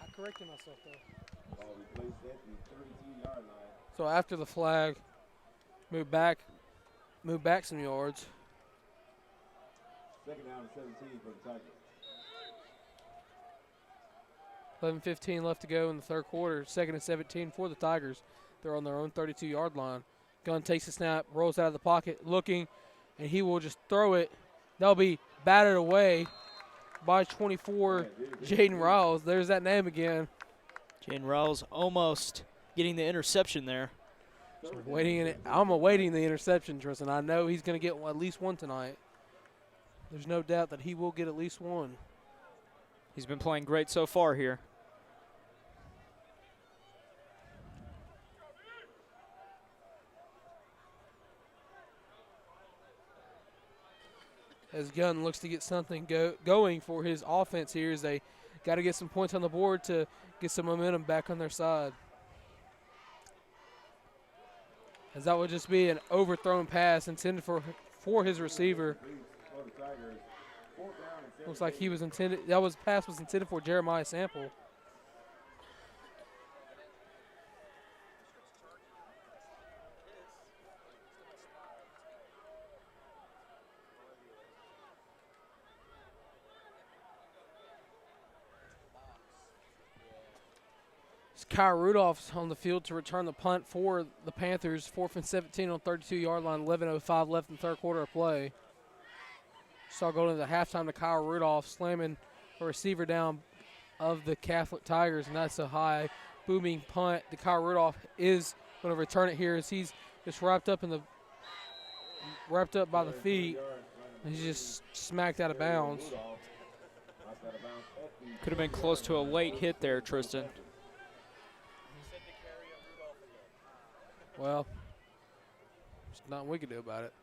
I corrected myself though. Ball replaced at the 32-yard line. So after the flag, move back some yards. Second down and 17 for the Tigers. 11:15 left to go in the third quarter. Second and 17 for the Tigers. They're on their own 32-yard line. Gunn takes a snap, rolls out of the pocket, looking, and he will just throw it. That'll be batted away by 24, Jaden Riles. There's that name again. Jaden Riles almost getting the interception there. So I'm awaiting the interception, Tristan. I know he's going to get at least one tonight. There's no doubt that he will get at least one. He's been playing great so far here. As Gunn looks to get something going for his offense here, as they got to get some points on the board to get some momentum back on their side. As that would just be an overthrown pass intended for his receiver. Looks like he was intended. Pass was intended for Jeremiah Sample. Kyle Rudolph's on the field to return the punt for the Panthers. 4th and 17 on 32-yard line. 11:05 left in the third quarter of play. Saw going into the halftime to Kyle Rudolph slamming a receiver down of the Catholic Tigers, and that's a high booming punt. The Kyle Rudolph is going to return it here as he's just wrapped up by the feet. And he's just smacked out of bounds. Could have been close to a late hit there, Tristan. Well, there's nothing we can do about it.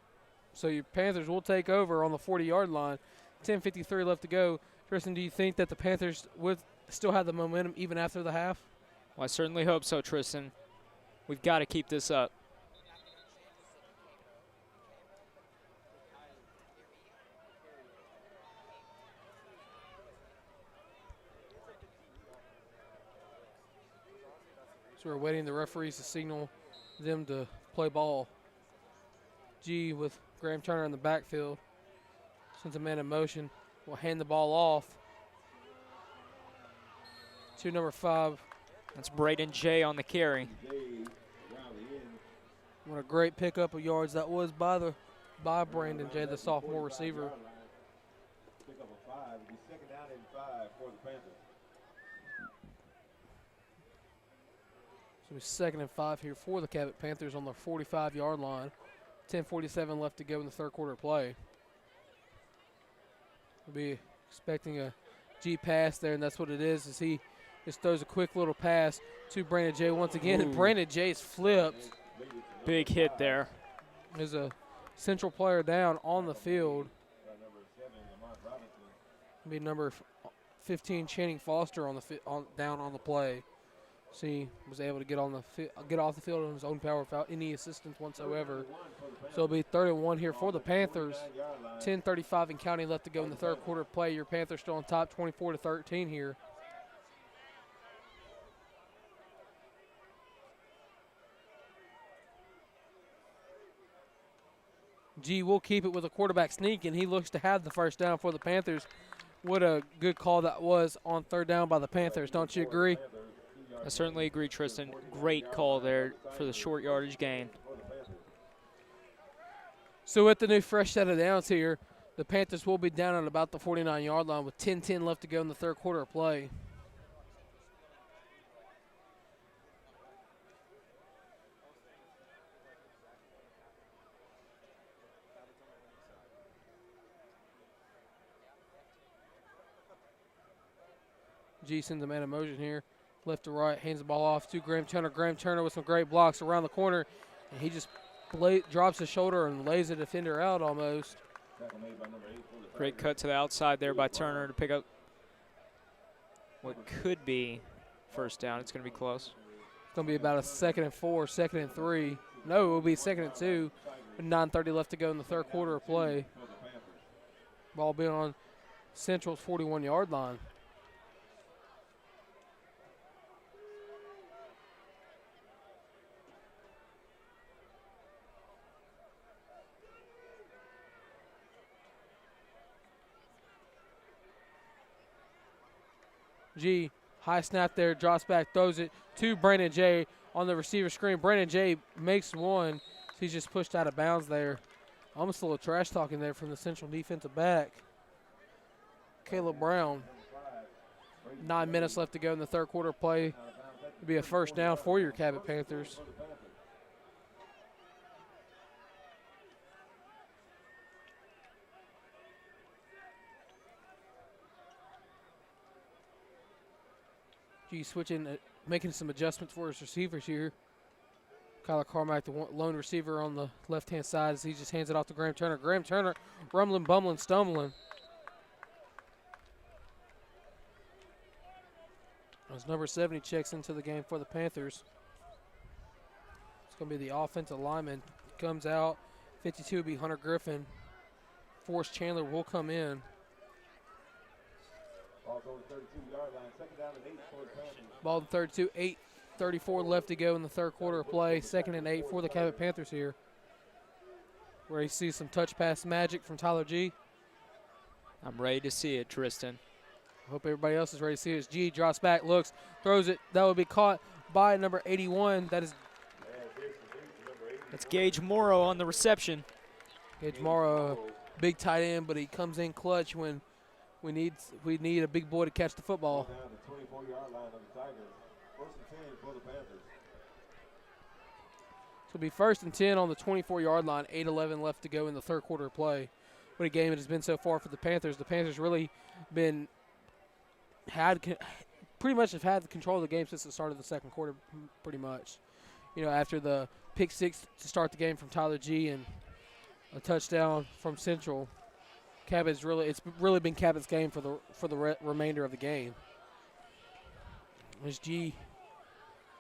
So your Panthers will take over on the 40-yard line. 10:53 left to go. Tristan, do you think that the Panthers would still have the momentum even after the half? Well, I certainly hope so, Tristan. We've got to keep this up. So we're waiting the referees to signal them to play ball. G with Graham Turner in the backfield. Sends a man in motion. Will hand the ball off to number 5. That's Braden Jay on the carry. What a great pickup of yards that was by Brandon Jay, the sophomore receiver. Pickup of 5. It'll be second down and 5 for the Panthers. So it's 2nd and 5 here for the Cabot Panthers on the 45-yard line. 10:47 left to go in the third quarter play. We'll be expecting a G pass there, and that's what it is, as he just throws a quick little pass to Brandon Jay once again. And Brandon Jay's flipped. Big hit there. There's a central player down on the field. Be number 15 Channing Foster on the down on the play. So he was able to get off the field on his own power without any assistance whatsoever. So it'll be 3rd and 1 here for the Panthers. 10:35 and counting left to go in the third quarter play. Your Panthers still on top, 24-13 here. G will keep it with a quarterback sneak, and he looks to have the first down for the Panthers. What a good call that was on 3rd down by the Panthers. Don't you agree? I certainly agree, Tristan. Great call there for the short yardage gain. So with the new fresh set of downs here, the Panthers will be down at about the 49-yard line with 10:10 left to go in the third quarter of play. G sends the man in motion here. Left to right, hands the ball off to Graham Turner. Graham Turner with some great blocks around the corner. And he just drops his shoulder and lays the defender out almost. Great cut to the outside there by Turner to pick up what could be first down. It's going to be close. It's going to be about a 2nd and 4, 2nd and 3. No, it will be 2nd and 2. With 9:30 left to go in the third quarter of play. Ball being on Central's 41-yard line. G, high snap there, drops back, throws it to Brandon J on the receiver screen. Brandon J makes one. He's just pushed out of bounds there. Almost a little trash talking there from the Central defensive back. Caleb Brown. 9 minutes left to go in the third quarter play. It'll be a first down for your Cabot Panthers. G switching, making some adjustments for his receivers here. Kyler Carmack, the lone receiver on the left-hand side, as he just hands it off to Graham Turner. Graham Turner rumbling, bumbling, stumbling. As number 70 checks into the game for the Panthers. It's going to be the offensive lineman. Comes out. 52 will be Hunter Griffin. Forrest Chandler will come in. Ball to 32, 8:34 left to go in the third quarter of play. 2nd and 8 for the Cabot Panthers here. Where you see some touch pass magic from Tyler G. I'm ready to see it, Tristan. Hope everybody else is ready to see it. As G drops back, looks, throws it. That will be caught by number 81. That's Gage Morrow on the reception. Gage Morrow, big tight end, but he comes in clutch when we need a big boy to catch the football. Down the 24-yard line of the Tigers. 1st and 10 for the Panthers. So it'll be 1st and 10 on the 24-yard line. 8:11 left to go in the third quarter of play. What a game it has been so far for the Panthers. The Panthers really pretty much have had control of the game since the start of the second quarter, pretty much. You know, after the pick six to start the game from Tyler G and a touchdown from Central, it's really been Cabot's game for the remainder of the game. As G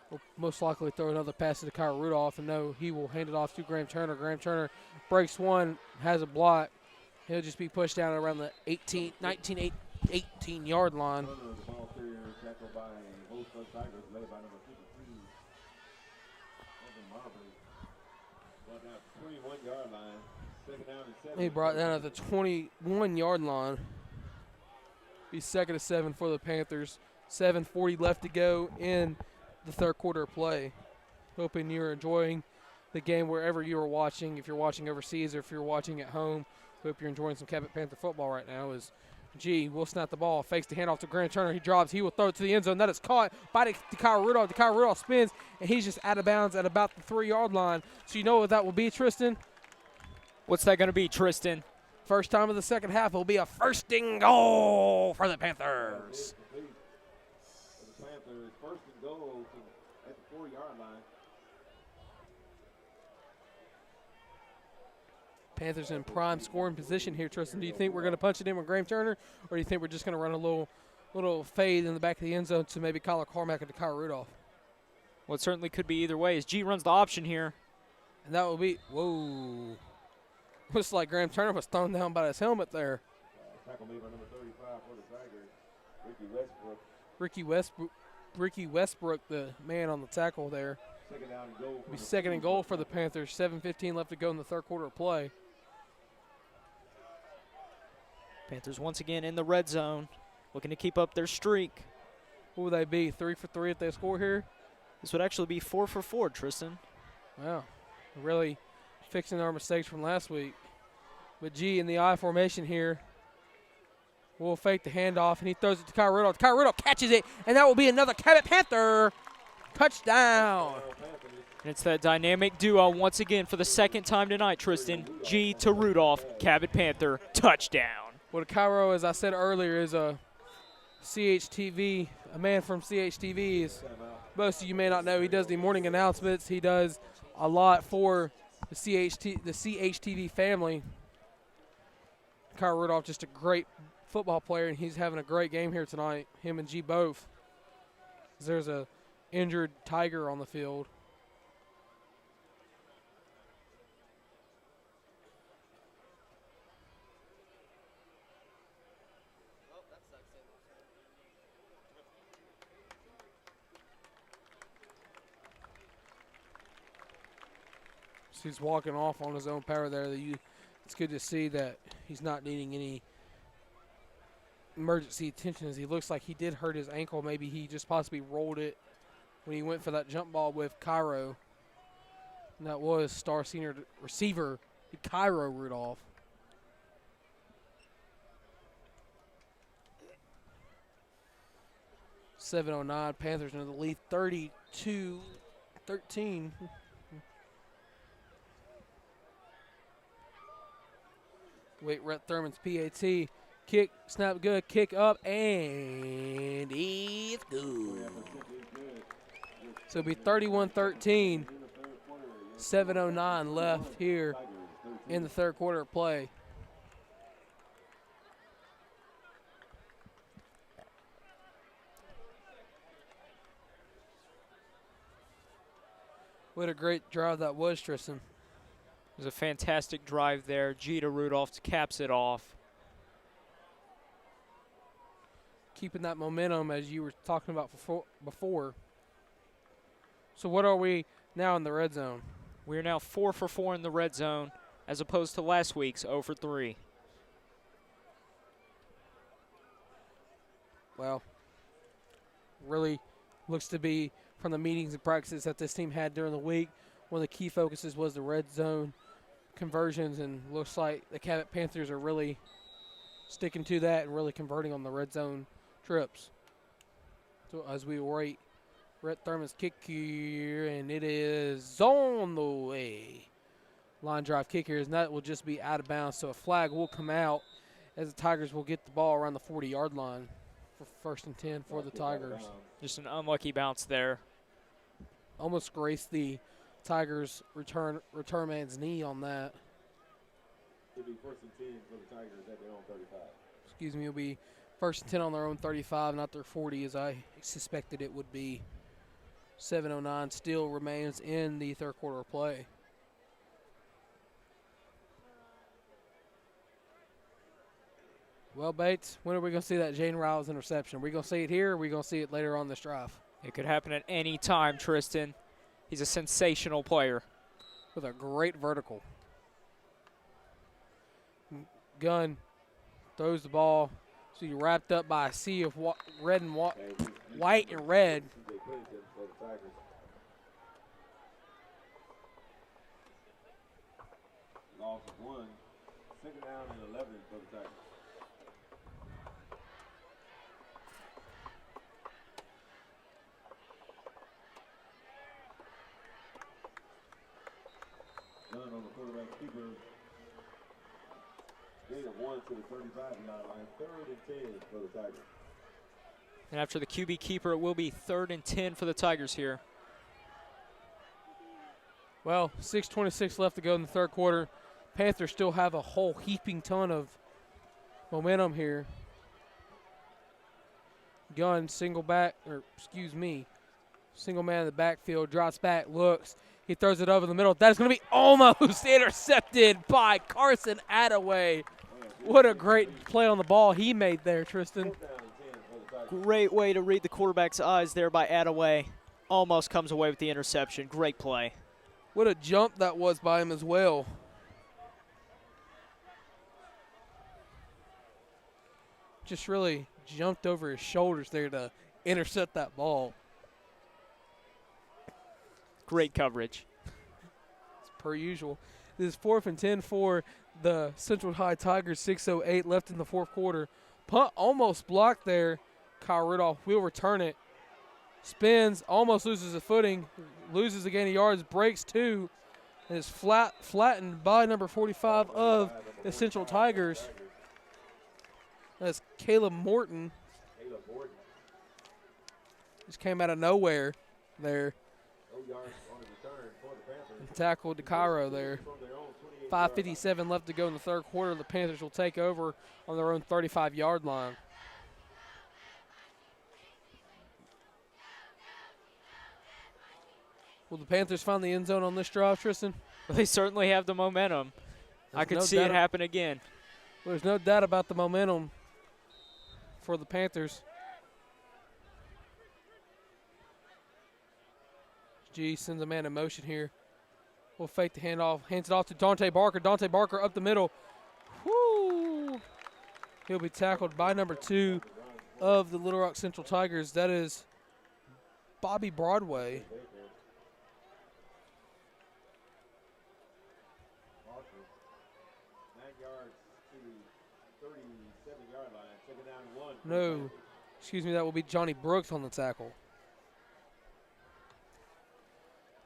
will most likely throw another pass to Kyle Rudolph, and no, he will hand it off to Graham Turner. Graham Turner breaks one, has a block. He'll just be pushed down around the 18-yard line. The ball carrier tackled by both of the Tigers, led by number 52, Evan Marbury. Brought down 21-yard line. 2nd down and 7. He brought down at the 21-yard line. Be 2nd and 7 for the Panthers. 7:40 left to go in the third quarter of play. Hoping you're enjoying the game wherever you are watching. If you're watching overseas or if you're watching at home, hope you're enjoying some Cabot Panther football right now. As G will snap the ball, fakes the handoff to Grant Turner. He drops. He will throw it to the end zone. That is caught by Kyle Rudolph. Kyle Rudolph spins, and he's just out of bounds at about the 3-yard line. So you know what that will be, Tristan? What's that going to be, Tristan? First time of the second half will be a 1st and goal for the Panthers. The Panthers 1st and goal at the 4-yard line. Panthers in prime scoring position here, Tristan. Do you think we're going to punch it in with Graham Turner, or do you think we're just going to run a little fade in the back of the end zone to maybe Kyler Carmack and to Kyle Rudolph? Well, it certainly could be either way as G runs the option here. And that will be, whoa. Looks like Graham Turner was thrown down by his helmet there. Tackle made by number 35 for the Tigers, Ricky Ricky Westbrook. Westbrook, the man on the tackle there. 2nd down and goal. It'll be 2nd and goal for the Panthers. 7:15 left to go in the third quarter of play. Panthers once again in the red zone, looking to keep up their streak. What would they be, 3 for 3 if they score here? This would actually be 4 for 4, Tristan. Wow, really fixing our mistakes from last week. But G in the I formation here will fake the handoff, and he throws it to Kyle Rudolph. Kyle Rudolph catches it, and that will be another Cabot Panther touchdown. And it's that dynamic duo once again for the 2nd time tonight, Tristan. G to Rudolph, Cabot Panther, touchdown. Well, Cairo, as I said earlier, is a man from CHTV. As most of you may not know, he does the morning announcements. He does a lot for the CHTV family. Kyle Rudolph, just a great football player, and he's having a great game here tonight, him and G both. There's a injured Tiger on the field. He's walking off on his own power there. It's good to see that he's not needing emergency attention as he looks like he did hurt his ankle. Maybe he just possibly rolled it when he went for that jump ball with Cairo. And that was star senior receiver Cairo Rudolph. .709, Panthers in the lead, 32-13. Wait, Rhett Thurman's PAT. Kick, snap good, kick up, and it's good. So it'll be 31-13. 7:09 left here in the third quarter of play. What a great drive that was, Tristan. It was a fantastic drive there. Jeter Rudolph caps it off. Keeping that momentum as you were talking about before. So what are we now in the red zone? We are now 4 for 4 in the red zone, as opposed to last week's 0 for 3. Well, really looks to be from the meetings and practices that this team had during the week. One of the key focuses was the red zone conversions, and looks like the Cabot Panthers are really sticking to that and really converting on the red zone trips. So as we wait, Rhett Thurman's kick here, and it is on the way. Line drive kick here, and that will just be out of bounds, so a flag will come out as the Tigers will get the ball around the 40-yard line for 1st and 10 for the Tigers. Just an unlucky bounce there. Almost graced the Tigers' return man's knee on that. It'll be 1st and 10 for the Tigers at their own 35. Excuse me, it'll be 1st and 10 on their own 35, not their 40, as I suspected it would be. 7:09 still remains in the third quarter of play. Well, Bates, when are we going to see that Jane Riles interception? Are we going to see it here, or are we going to see it later on this drive? It could happen at any time, Tristan. He's a sensational player. With a great vertical. Gunn throws the ball. So you're wrapped up by a sea of red and white and red. Loss of 1. 2nd down and 11 for the Tigers. Gunn on the quarterback keeper. Gain of 1 to the 35-yard line. 3rd and 10 for the Tigers. And after the QB keeper, it will be 3rd and 10 for the Tigers here. Well, 6:26 left to go in the third quarter. Panthers still have a whole heaping ton of momentum here. Gunn, single man in the backfield, drops back, looks. He throws it over the middle. That's going to be almost intercepted by Carson Attaway. What a great play on the ball he made there, Tristan. Great way to read the quarterback's eyes there by Attaway. Almost comes away with the interception. Great play. What a jump that was by him as well. Just really jumped over his shoulders there to intercept that ball. Great coverage. It's per usual. This is 4th and 10 for the Central High Tigers. 6:08 left in the fourth quarter. Punt almost blocked there. Kyle Rudolph will return it. Spins, almost loses a footing, loses a gain of yards, breaks 2, and is flattened by number 45 of the Central Tigers. That's Caleb Morton. Just came out of nowhere there. And tackled DeCairo there. 5:57 left to go in the third quarter. The Panthers will take over on their own 35-yard line. Will the Panthers find the end zone on this drive, Tristan? Well, they certainly have the momentum. I could see it happen again. Well, there's no doubt about the momentum for the Panthers. G sends a man in motion here. We'll fake the handoff. Hands it off to Dante Barker. Dante Barker up the middle. Woo! He'll be tackled by number 2 of the Little Rock Central Tigers. That is Bobby Broadway. No, excuse me, that will be Johnny Brooks on the tackle.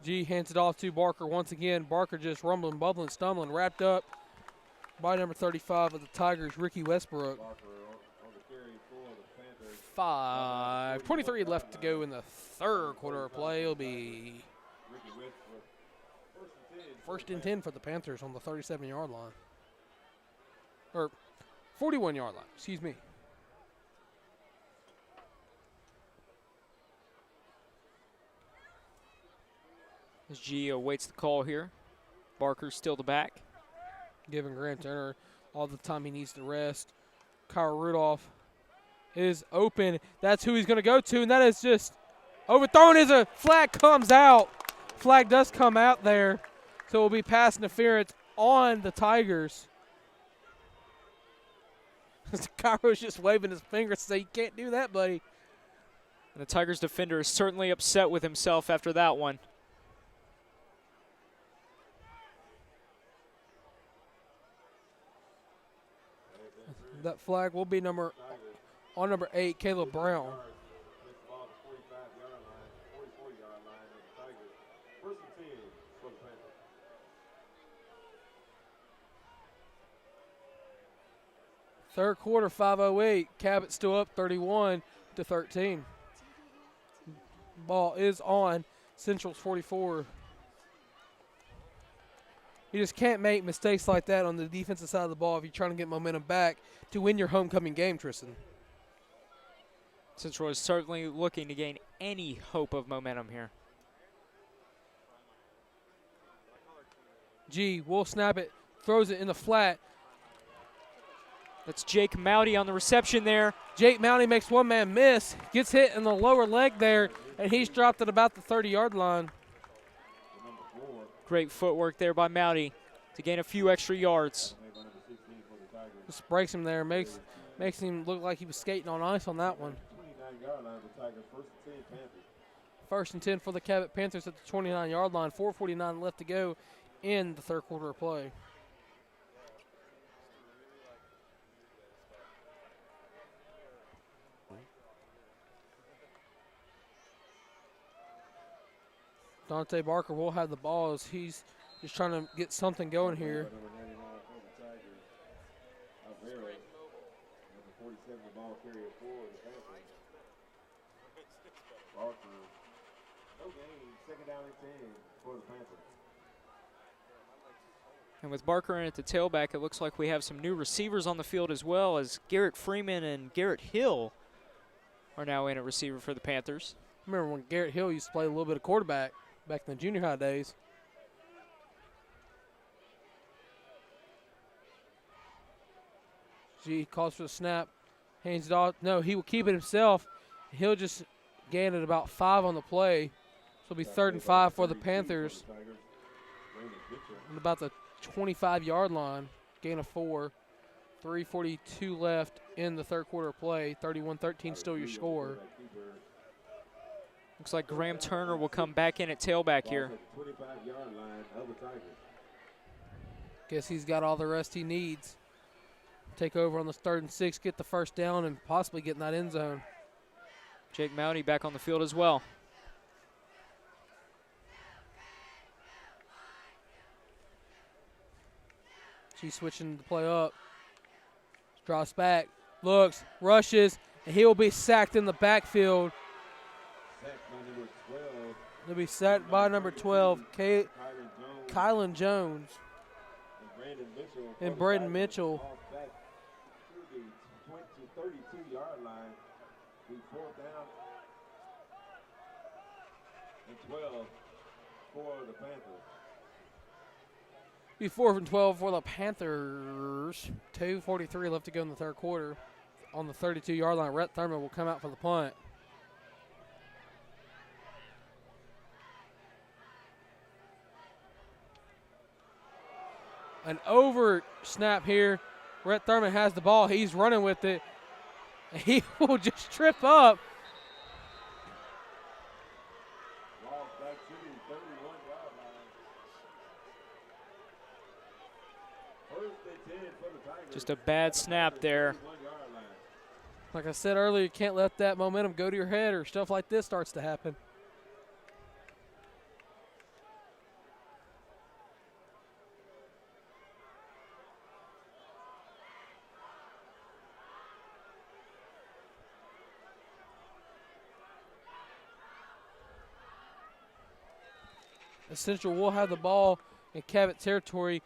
G hands it off to Barker once again. Barker just rumbling, bubbling, stumbling, wrapped up by number 35 of the Tigers, Ricky Westbrook. 5:23 left to go in the third quarter of play. It'll be first and 10 for the Panthers on the 37-yard line. Or 41-yard line, excuse me. As G awaits the call here. Barker's still the back. Giving Grant Turner all the time he needs to rest. Kyle Rudolph is open. That's who he's going to go to, and that is just overthrown as a flag comes out. Flag does come out there, so it will be pass interference on the Tigers. Cairo's just waving his finger to say, you can't do that, buddy. And the Tigers defender is certainly upset with himself after that one. That flag will be number 8, Caleb Brown. Third quarter, 5:08. Cabot still up 31-13. Ball is on Central's 44. You just can't make mistakes like that on the defensive side of the ball if you're trying to get momentum back to win your homecoming game, Tristan. Central is certainly looking to gain any hope of momentum here. G will snap it, throws it in the flat. That's Jake Mowdy on the reception there. Jake Mowdy makes one man miss, gets hit in the lower leg there, and he's dropped at about the 30-yard line. Great footwork there by Mowdy to gain a few extra yards. Just breaks him there, makes him look like he was skating on ice on that one. First and 10 for the Cabot Panthers at the 29-yard line. 4:49 left to go in the third quarter of play. Dante Barker will have the ball as he's just trying to get something going here. And with Barker in at the tailback, it looks like we have some new receivers on the field as well, as Garrett Freeman and Garrett Hill are now in at receiver for the Panthers. Remember when Garrett Hill used to play a little bit of quarterback back in the junior high days. G calls for the snap, hands it off. No, he will keep it himself. He'll just gain it about 5 on the play. So it'll be 3rd and 5 for the Panthers. And about the 25-yard line, gain of 4. 3:42 left in the third quarter of play. 31-13 still your score. Looks like Graham Turner will come back in at tailback here. Guess he's got all the rest he needs. Take over on the 3rd and 6, get the first down, and possibly get in that end zone. Jake Mowdy back on the field as well. She's switching the play up. Drops back, looks, rushes, and he will be sacked in the backfield. He'll be sacked by number 12, Kylan Jones. And Braden Mitchell. Be 4th and 12 for the Panthers. 2:43 left to go in the third quarter. On the 32-yard line, Rhett Thurman will come out for the punt. An over snap here. Rhett Thurman has the ball. He's running with it. He will just trip up. Lost back to the 31-yard line. First and 10 for the Tigers. Just a bad snap there. 31-yard line. Like I said earlier, you can't let that momentum go to your head or stuff like this starts to happen. Central will have the ball in Cabot territory.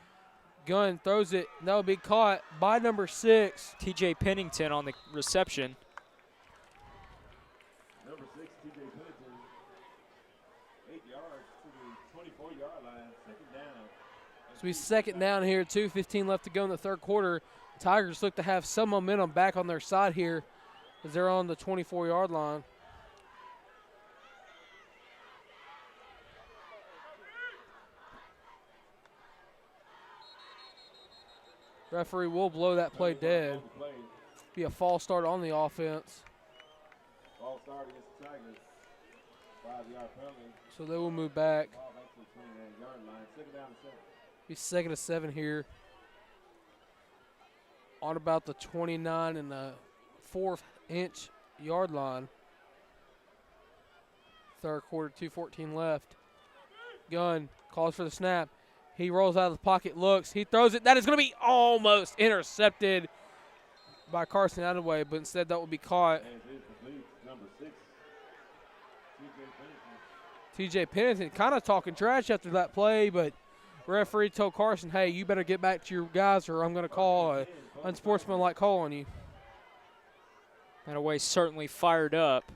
Gunn throws it. That will be caught by number 6. TJ Pennington on the reception. Number 6, TJ Pennington. 8 yards to the 24-yard line. Second down. So we second down here, 2:15 left to go in the third quarter. Tigers look to have some momentum back on their side here as they're on the 24-yard line. Referee will blow that play dead. Be a false start on the offense. False start against the Tigers. 5-yard penalty. So they will move back. Ball back to the 29-yard line. Second down and 7. Be 2nd and 7 here. On about the 29 and the 4-inch yard line. Third quarter, 2:14 left. Gunn calls for the snap. He rolls out of the pocket, looks. He throws it. That is going to be almost intercepted by Carson Attaway, but instead that will be caught. And it is complete. Number 6, TJ Pennington. TJ Pennington kind of talking trash after that play, but referee told Carson, hey, you better get back to your guys or I'm going to call an unsportsmanlike call on you. Attaway certainly fired up.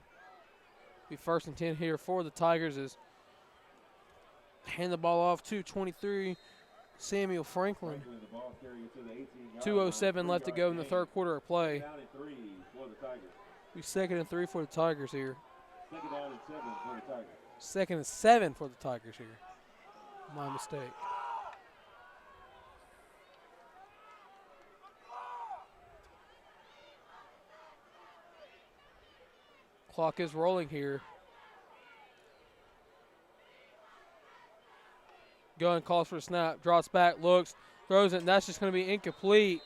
Be 1st and 10 here for the Tigers as hand the ball off to 23, Samuel Franklin. The ball carrier to the 18-yard 2:07 left to go in the third quarter of play. Down and 3 for the Tigers. Be 2nd and 3 for the Tigers here. Second down and 7 for the Tigers. 2nd and 7 for the Tigers here. My mistake. Clock is rolling here. Gunn calls for a snap, drops back, looks, throws it, and that's just going to be incomplete.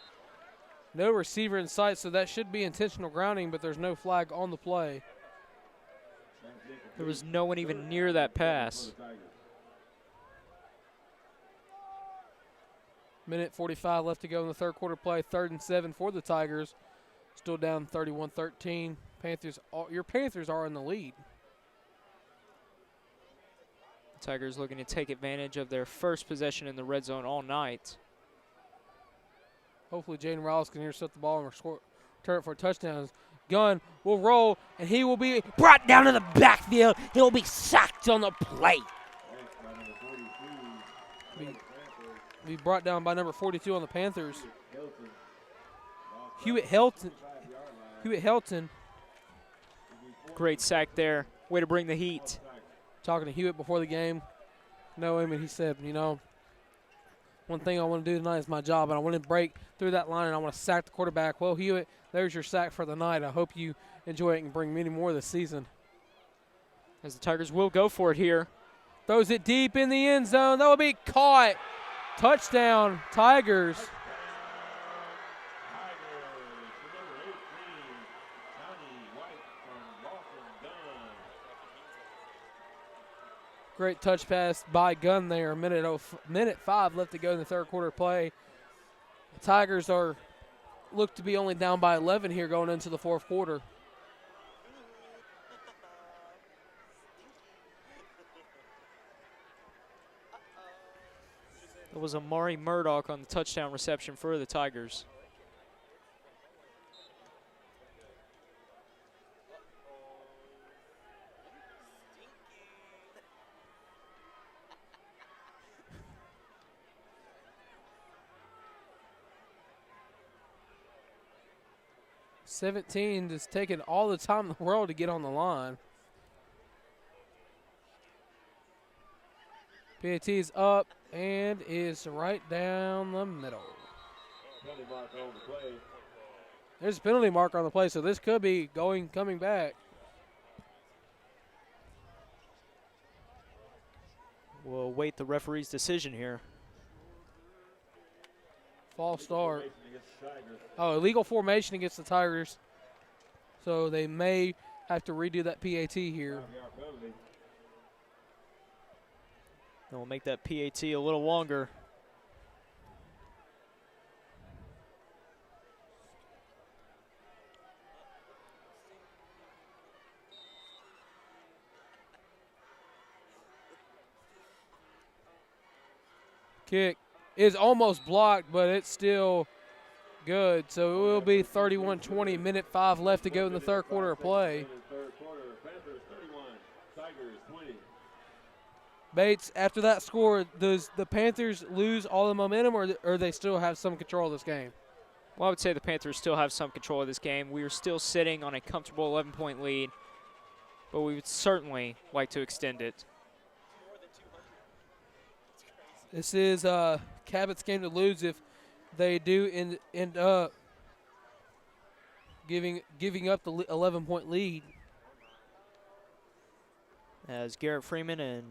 No receiver in sight, so that should be intentional grounding, but there's no flag on the play. There was no one even near that pass. Minute 45 left to go in the third quarter play. 3rd and 7 for the Tigers. Still down 31-13. Your Panthers are in the lead. Tigers looking to take advantage of their first possession in the red zone all night. Hopefully Jaden Riles can intercept the ball and return it for touchdowns. Gunn will roll, and he will be brought down to the backfield. He'll be sacked on the play. Be brought down by number 42 on the Panthers. Hewitt Helton. Great sack there. Way to bring the heat. Talking to Hewitt before the game, know him, and he said, you know, one thing I want to do tonight is my job, and I want to break through that line, and I want to sack the quarterback. Well, Hewitt, there's your sack for the night. I hope you enjoy it and bring many more this season. As the Tigers will go for it here. Throws it deep in the end zone. That will be caught. Touchdown, Tigers. Great touch pass by Gunn there. Minute 5 left to go in the third quarter play. The Tigers look to be only down by 11 here going into the fourth quarter. It was Amari Murdoch on the touchdown reception for the Tigers. $17 is taking all the time in the world to get on the line. PAT is up and is right down the middle. Penalty mark on the play. There's a penalty mark on the play, so this could be coming back. We'll await the referee's decision here. False start. Formation against the Tigers. Oh, illegal formation against the Tigers. So they may have to redo that PAT here. 5-yard penalty. They'll make that PAT a little longer. Kick is almost blocked, but it's still good. So it will be 31-20, minute 5 left to go in the third quarter of play. Third quarter, Panthers 31, Tigers 20. Bates, after that score, does the Panthers lose all the momentum, or they still have some control of this game? Well, I would say the Panthers still have some control of this game. We are still sitting on a comfortable 11-point lead, but we would certainly like to extend it. This is Cabot's game to lose if they do end up giving up the 11-point lead. As Garrett Freeman and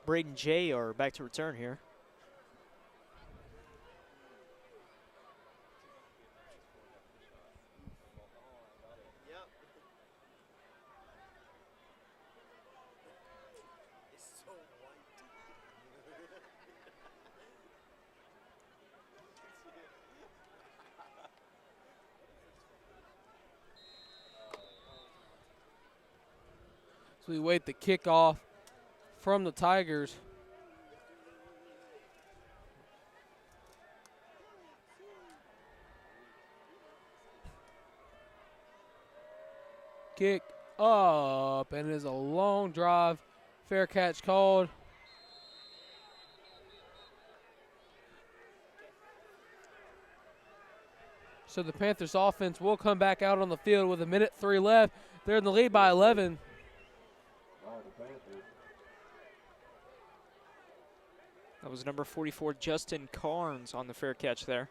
Braden Jay are back to return here. So we wait the kickoff from the Tigers. Kick up, and it is a long drive. Fair catch called. So the Panthers offense will come back out on the field with 1:03 left. They're in the lead by 11. That was number 44, Justin Carnes, on the fair catch there.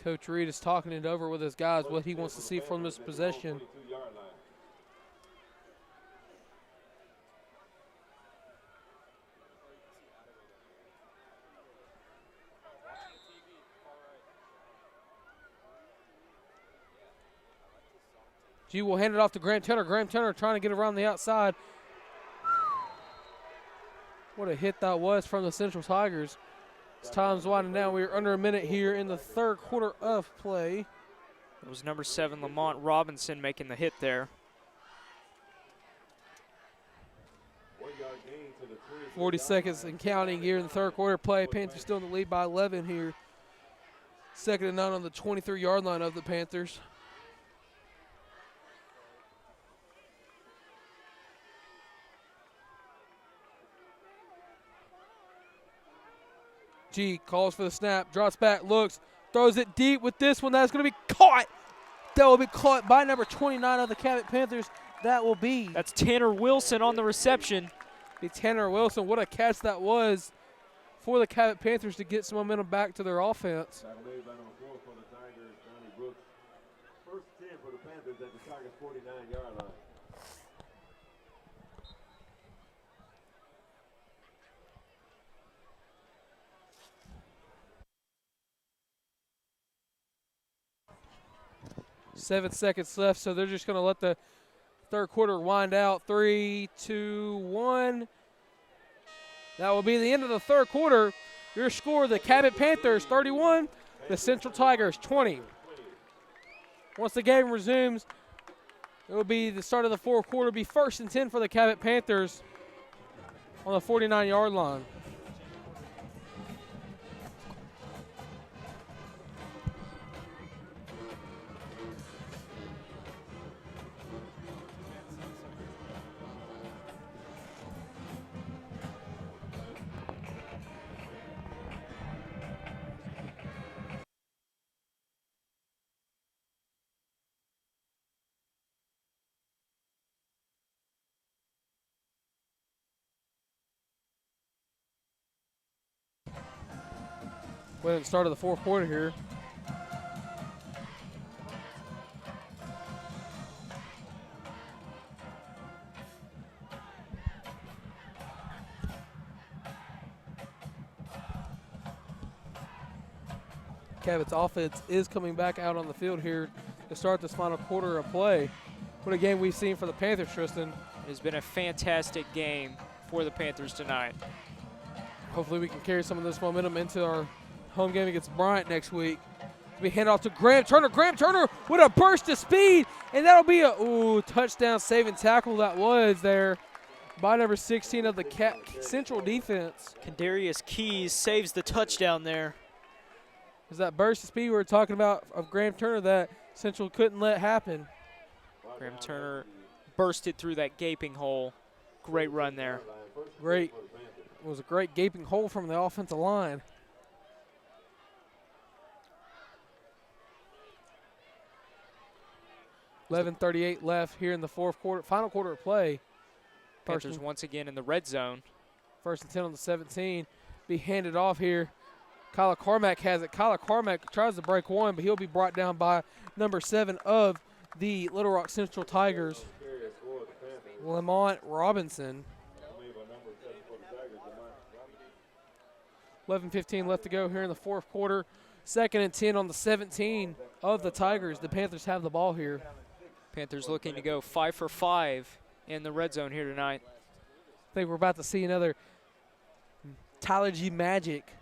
Coach Reed is talking it over with his guys, what he wants to see from this possession. G will hand it off to Graham Turner. Graham Turner trying to get around the outside. What a hit that was from the Central Tigers. As time's winding down, we are under a minute here in the third quarter of play. It was number 7, Lamont Robinson, making the hit there. 40 seconds and counting here in the third quarter play. Panthers still in the lead by 11 here. Second and 9 on the 23-yard line of the Panthers. G calls for the snap, drops back, looks, throws it deep with this one. That's going to be caught. That will be caught by number 29 of the Cabot Panthers. That will be. That's Tanner Wilson on the reception. Be Tanner Wilson. What a catch that was for the Cabot Panthers to get some momentum back to their offense. First 10 for the Panthers at the Tigers' 49-yard line. Seven seconds left, so they're just going to let the third quarter wind out. 3, 2, 1. That will be the end of the third quarter. Your score, the Cabot Panthers 31, the Central Tigers 20. Once the game resumes, it will be the start of the fourth quarter. Be 1st and 10 for the Cabot Panthers on the 49-yard line. Well, at the start of the fourth quarter here. Cabot's offense is coming back out on the field here to start this final quarter of play. What a game we've seen for the Panthers, Tristan. It has been a fantastic game for the Panthers tonight. Hopefully we can carry some of this momentum into our home game against Bryant next week. We hand off to Graham Turner. Graham Turner with a burst of speed, and that'll be a touchdown saving tackle that was there by number 16 of the Central defense. Kadarius Keys saves the touchdown there. Is that burst of speed we were talking about of Graham Turner that Central couldn't let happen. Graham Turner bursted through that gaping hole. Great run there. Great. It was a great gaping hole from the offensive line. .11:38 left here in the fourth quarter, final quarter of play. Panthers once again in the red zone. First and 10 on the 17. Be handed off here. Kyler Carmack has it. Kyler Carmack tries to break one, but he'll be brought down by number 7 of the Little Rock Central Tigers, Lamont Robinson. 11:15 left to go here in the fourth quarter. Second and 10 on the 17 of the Tigers. The Panthers have the ball here. Panthers looking to go 5 for 5 in the red zone here tonight. I think we're about to see another Tyler G magic.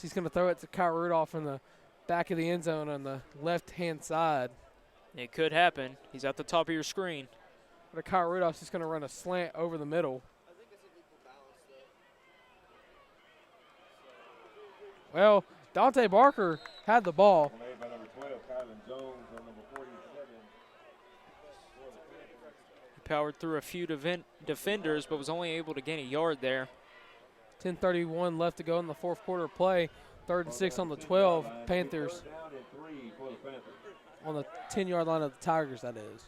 He's going to throw it to Kyle Rudolph in the back of the end zone on the left-hand side. It could happen. He's at the top of your screen. But Kyle Rudolph's just going to run a slant over the middle. Well, Dante Barker had the ball. He powered through a few defenders, but was only able to gain a yard there. 10:31 left to go in the fourth quarter play. 3rd and 6 on the 12. Panthers on the 10-yard line of the Tigers, that is.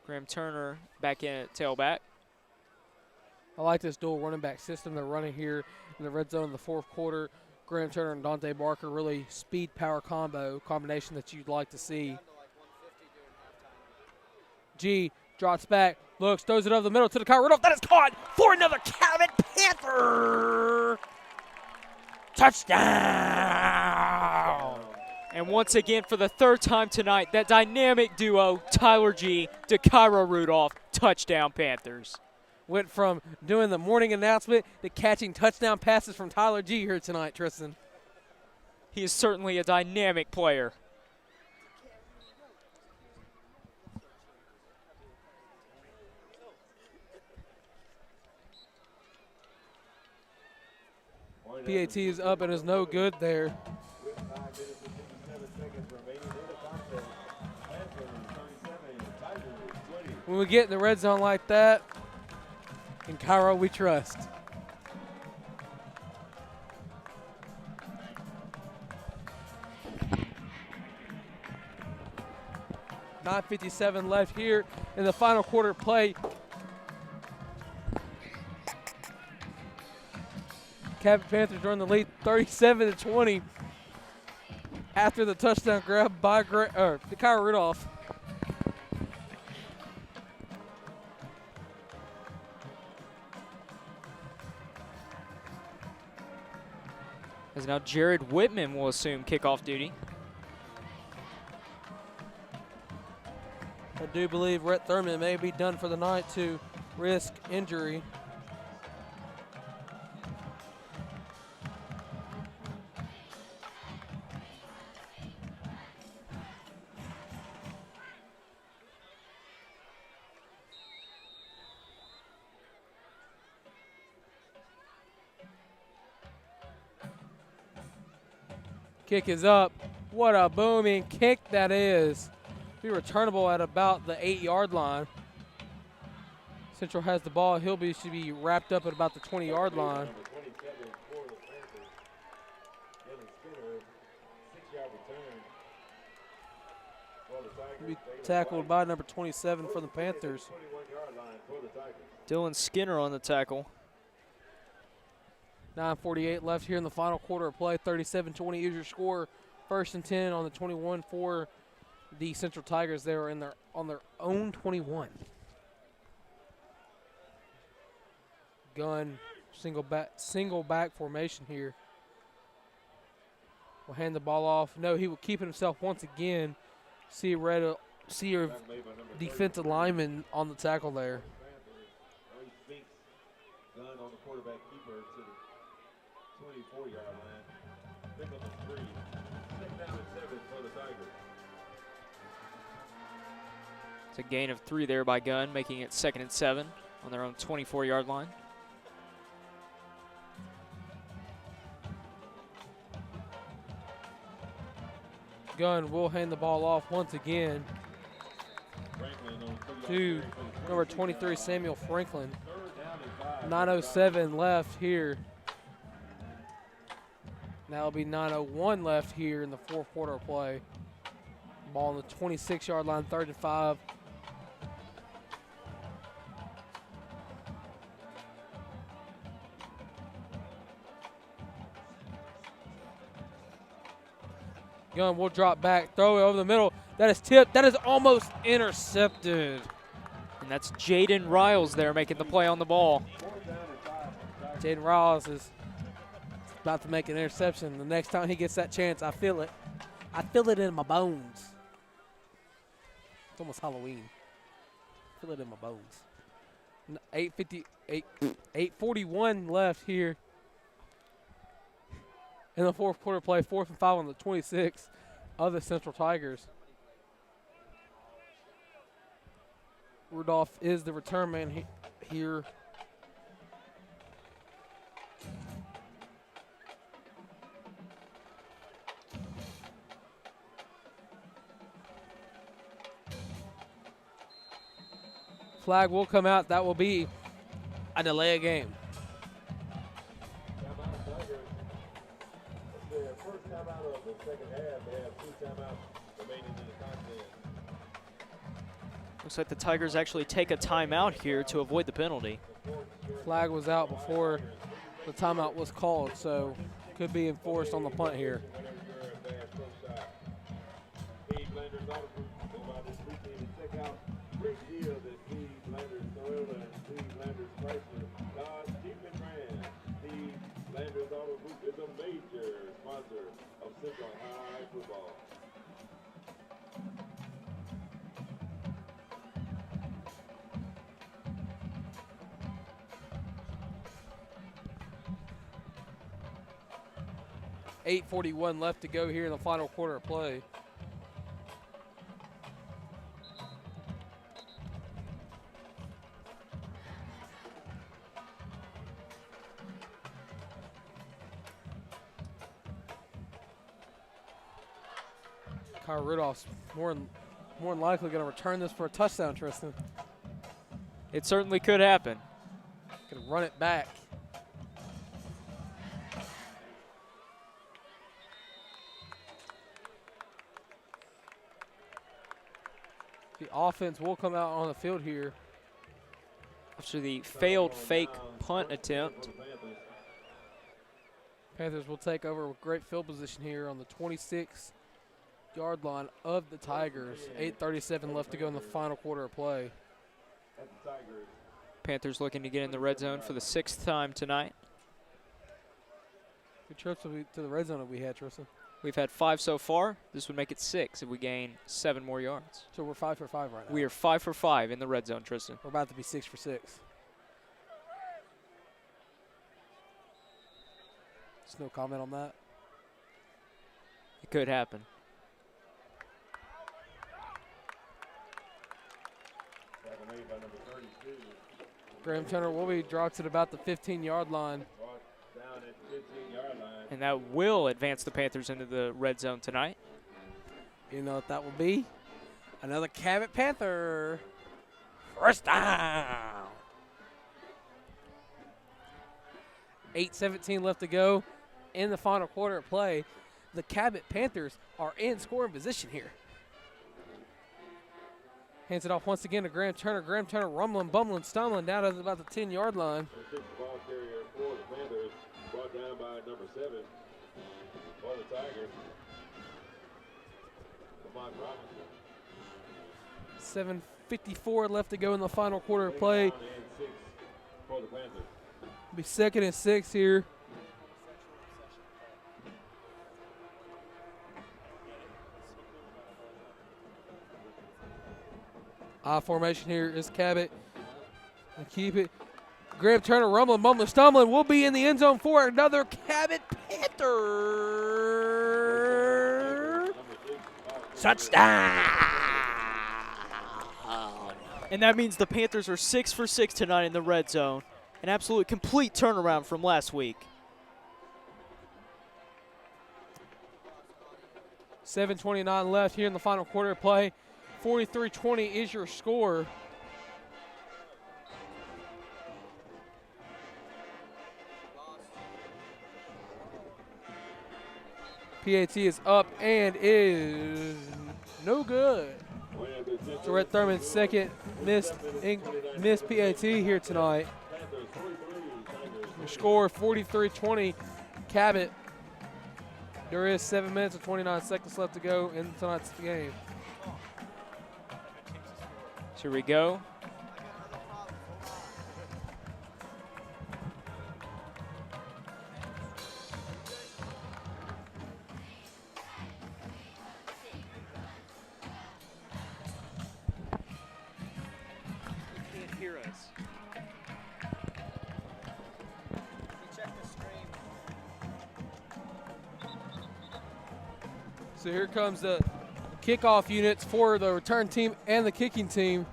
Graham Turner back in at tailback. I like this dual running back system they're running here in the red zone in the fourth quarter. Graham Turner and Dante Barker, really speed-power combination that you'd like to see. G drops back, looks, throws it over the middle to the Kyle Rudolph. That is caught for another Cabot Panther touchdown. And once again, for the third time tonight, that dynamic duo, Tyler G to Kyle Rudolph, touchdown Panthers. Went from doing the morning announcement to catching touchdown passes from Tyler G here tonight, Tristan. He is certainly a dynamic player. PAT is up and is no good there. When we get in the red zone like that, in Cairo we trust. .957 left here in the final quarter play. Cabot Panthers are in the lead 37-20 after the touchdown grab by Kyle Rudolph. As now Jared Whitman will assume kickoff duty. I do believe Rhett Thurman may be done for the night to risk injury. Kick is up. What a booming kick that is. Be returnable at about the 8-yard line. Central has the ball. Should be wrapped up at about the 20-yard line. Be tackled by number 27 for the Panthers. Dylan Skinner on the tackle. 9:48 left here in the final quarter of play. 37-20 is your score. 1st and 10 on the 21 for the Central Tigers. They are on their own 21. Gun single back formation here. Will hand the ball off. No, he will keep it himself once again. See your defensive lineman on the tackle there. Gun on the quarterback keeper to the 24-yard line. Pick up a 3. 6 down and 7 for the Tigers. It's a gain of 3 there by Gunn, making it 2nd and 7 on their own 24-yard line. Gunn will hand the ball off once again to number 23, Samuel Franklin. 9:07 left here. Now it'll be 9:01 left here in the 4th quarter of play. Ball on the 26-yard line, 3rd and 5. Gunn will drop back, throw it over the middle. That is tipped. That is almost intercepted. And that's Jaden Riles there making the play on the ball. Jaden Riles is about to make an interception. The next time he gets that chance, I feel it. I feel it in my bones. It's almost Halloween. I feel it in my bones. 8:41 left here in the 4th quarter play. 4th and 5 on the 26 of the Central Tigers. Rudolph is the return man here. Flag will come out. That will be a delay of game. Timeout Tigers. Their first timeout of the second half. They have 2 timeouts remaining in the contest. Looks like the Tigers actually take a timeout here to avoid the penalty. Flag was out before the timeout was called, so could be enforced on the punt here. Is a major sponsor of Central High football. .841 left to go here in the final quarter of play. Kyle Rudolph's more than likely going to return this for a touchdown, Tristan. It certainly could happen. Going to run it back. The offense will come out on the field here. After the failed fake punt attempt. Panthers will take over with great field position here on the 26-yard line of the Tigers. 8:37 left to go in the final quarter of play. Panthers looking to get in the red zone for the 6th time tonight. Good trips to the red zone that we had, Tristan. We've had 5 so far. This would make it 6 if we gain 7 more yards. So we're 5 for 5 right now. We are 5 for 5 in the red zone, Tristan. We're about to be 6 for 6. Just no comment on that. It could happen. Graham Turner will be dropped at about the 15-yard line. And that will advance the Panthers into the red zone tonight. You know what that will be? Another Cabot Panther. First down. 8:17 left to go in the final quarter of play. The Cabot Panthers are in scoring position here. Hands it off once again to Graham Turner. Graham Turner rumbling, bumbling, stumbling down to about the 10-yard line. The sixth ball carrier for the Panthers, brought down by number 7 for the Tigers. Lamont Robinson. 7:54 left to go in the final quarter of play. Down and 6 for the Panthers. Be 2nd and 6 here. I formation here is Cabot. And keep it. Graham Turner rumbling, bumbling, stumbling. Will be in the end zone for another Cabot Panther. Touchdown! And that means the Panthers are 6 for 6 tonight in the red zone. An absolute complete turnaround from last week. 7:29 left here in the final quarter of play. 43-20 is your score. PAT is up and is no good. So Red Thurman's second missed PAT here tonight. Your score 43-20 Cabot. There is 7 minutes and 29 seconds left to go in tonight's game. So here we go. Can't hear us. So here comes the kickoff units for the return team and the kicking team.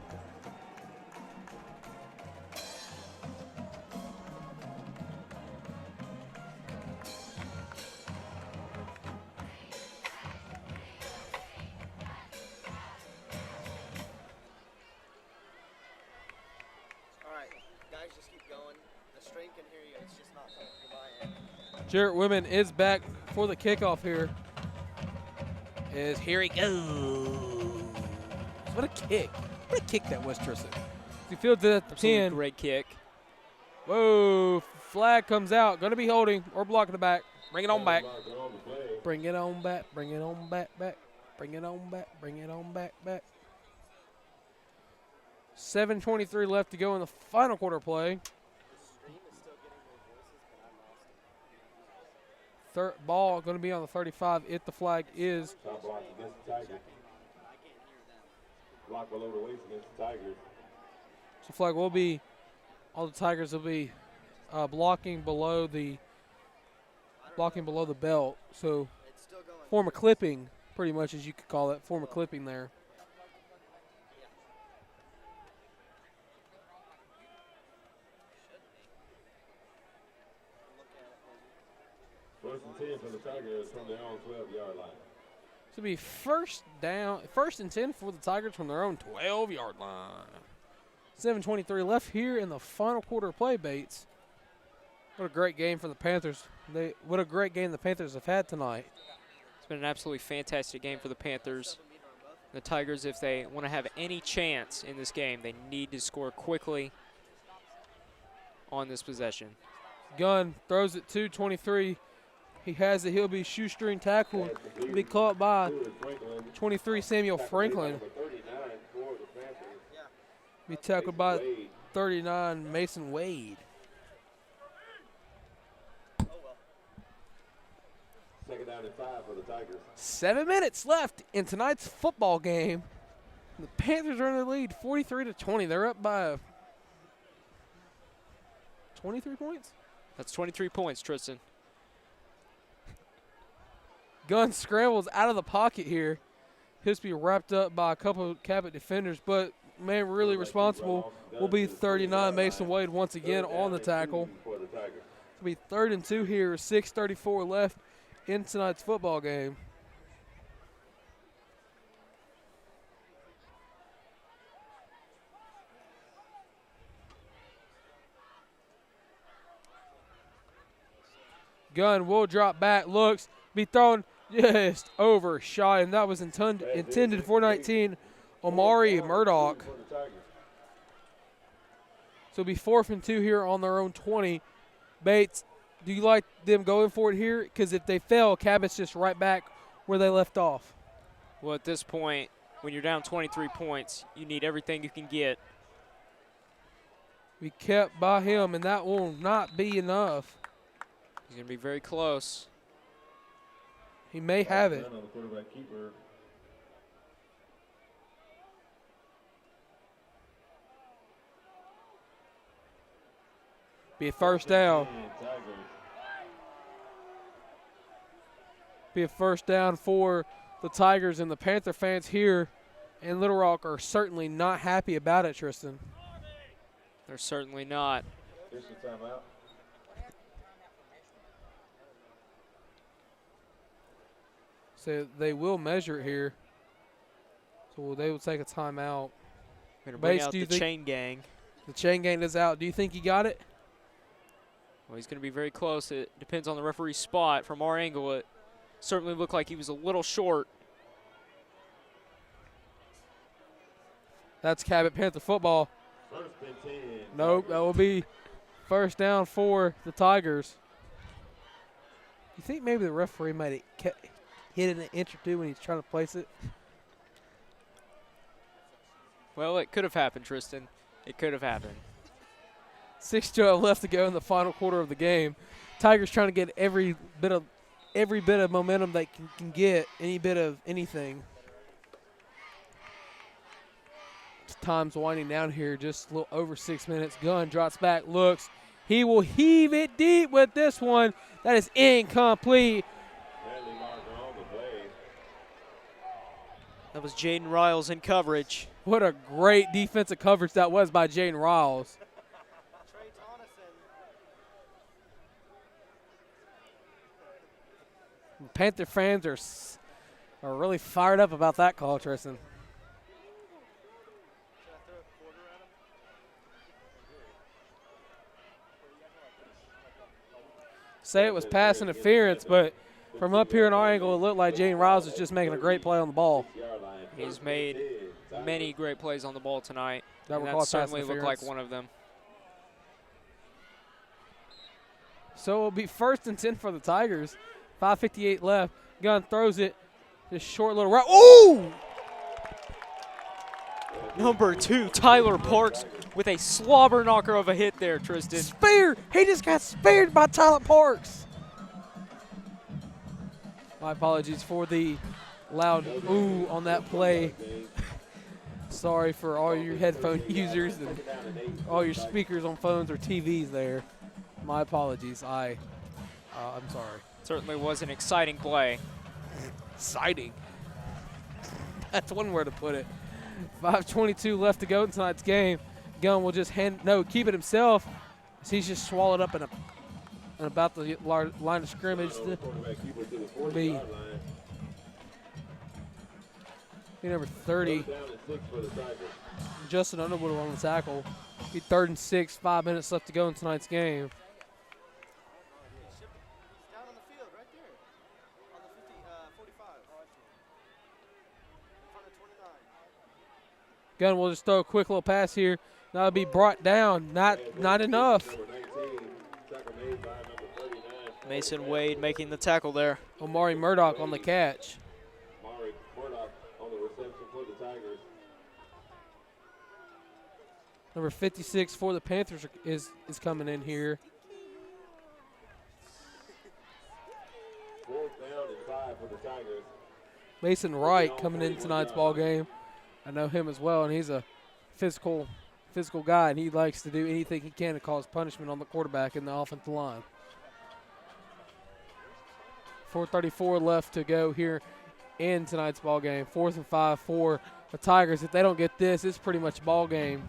All right, guys, just keep going. The stream can hear you. It's just not coming through my end. Jarrett Women is back for the kickoff here. Here he goes. What a kick. What a kick that was, Tristan. He fields it at the 10. Great kick. Whoa, flag comes out. Going to be holding or blocking the back. Bring it on back. Bring it on back. Bring it on back. Bring it on back. Bring it on back. 7:23 left to go in the final quarter play. Third ball going to be on the 35 if the flag is. Top block against the Tigers. Block below the waist against the Tigers. So flag will be, all the Tigers will be blocking below the belt. So form a clipping, pretty much as you could call it, form a clipping there. First and 10 for the Tigers from their own 12-yard line. So it'll be first and 10 for the Tigers from their own 12-yard line. 7:23 left here in the final quarter of play, Bates. What a great game for the Panthers. What a great game the Panthers have had tonight. It's been an absolutely fantastic game for the Panthers. The Tigers, if they want to have any chance in this game, they need to score quickly on this possession. Gunn throws it to 23. He has it. He'll be shoestring tackle. He'll be caught by 23 Samuel Franklin. Be tackled by 39 Mason Wade. Second down and 5 for the Tigers. 7 minutes left in tonight's football game. The Panthers are in the lead 43-20. They're up by 23 points. That's 23 points, Tristan. Gunn scrambles out of the pocket here. He'll just be wrapped up by a couple of Cabot defenders, but man really responsible will be 39 Mason Wade once again on the tackle. It'll be 3rd and 2 here, 6:34 left in tonight's football game. Gunn will drop back, looks, be thrown just overshot, and that was intended for 19 Omari Murdoch. So it'll be 4th and 2 here on their own 20. Bates, do you like them going for it here? Because if they fail, Cabot's just right back where they left off. Well, at this point, when you're down 23 points, you need everything you can get. We kept by him, and that will not be enough. He's going to be very close. He may have it. Be a first down. Be a first down for the Tigers, and the Panther fans here in Little Rock are certainly not happy about it, Tristan. They're certainly not. So they will measure it here. So they will take a timeout. Going to bring Bates, out the chain gang. The chain gang is out. Do you think he got it? Well, he's going to be very close. It depends on the referee's spot. From our angle, it certainly looked like he was a little short. That's Cabot Panther football. Nope, that will be first down for the Tigers. You think maybe the referee might have hit it an inch or two when he's trying to place it? Well, it could have happened, Tristan. It could have happened. 6:12 left to go in the final quarter of the game. Tigers trying to get every bit of momentum they can get, any bit of anything. Time's winding down here, just a little over 6 minutes. Gunn drops back, looks. He will heave it deep with this one. That is incomplete. That was Jaden Riles in coverage. What a great defensive coverage that was by Jaden Riles. Panther fans are really fired up about that call, Tristan. Say it was pass interference, but from up here in our angle, it looked like Jaden Riles was just making a great play on the ball. He's made many great plays on the ball tonight. That certainly looked like one of them. So it'll be 1st and 10 for the Tigers. 5:58 left. Gunn throws it. This short little route. Ooh! Number 2, Tyler Parks with a slobber knocker of a hit there, Tristan. Speared! He just got speared by Tyler Parks. My apologies for the loud ooh on that play. Sorry for all your headphone users and all your speakers on phones or TVs there. My apologies. I'm sorry. Certainly was an exciting play. Exciting. That's one word to put it. 5:22 left to go in tonight's game. Gunn will just keep it himself. He's just swallowed up in about the line of scrimmage. Will be number 30. Justin Underwood on the tackle. Be 3rd and 6. 5 minutes left to go in tonight's game. Gunn will just throw a quick little pass here. That'll be brought down. Not enough. Mason Wade making the tackle there. Omari Murdoch on the catch. Number 56 for the Panthers is coming in here. 4th down and 5 for the Tigers. Mason Wright coming in tonight's ball game. I know him as well, and he's a physical guy, and he likes to do anything he can to cause punishment on the quarterback and the offensive line. 4:34 left to go here in tonight's ball game. 4th and 5 for the Tigers. If they don't get this, it's pretty much ball game.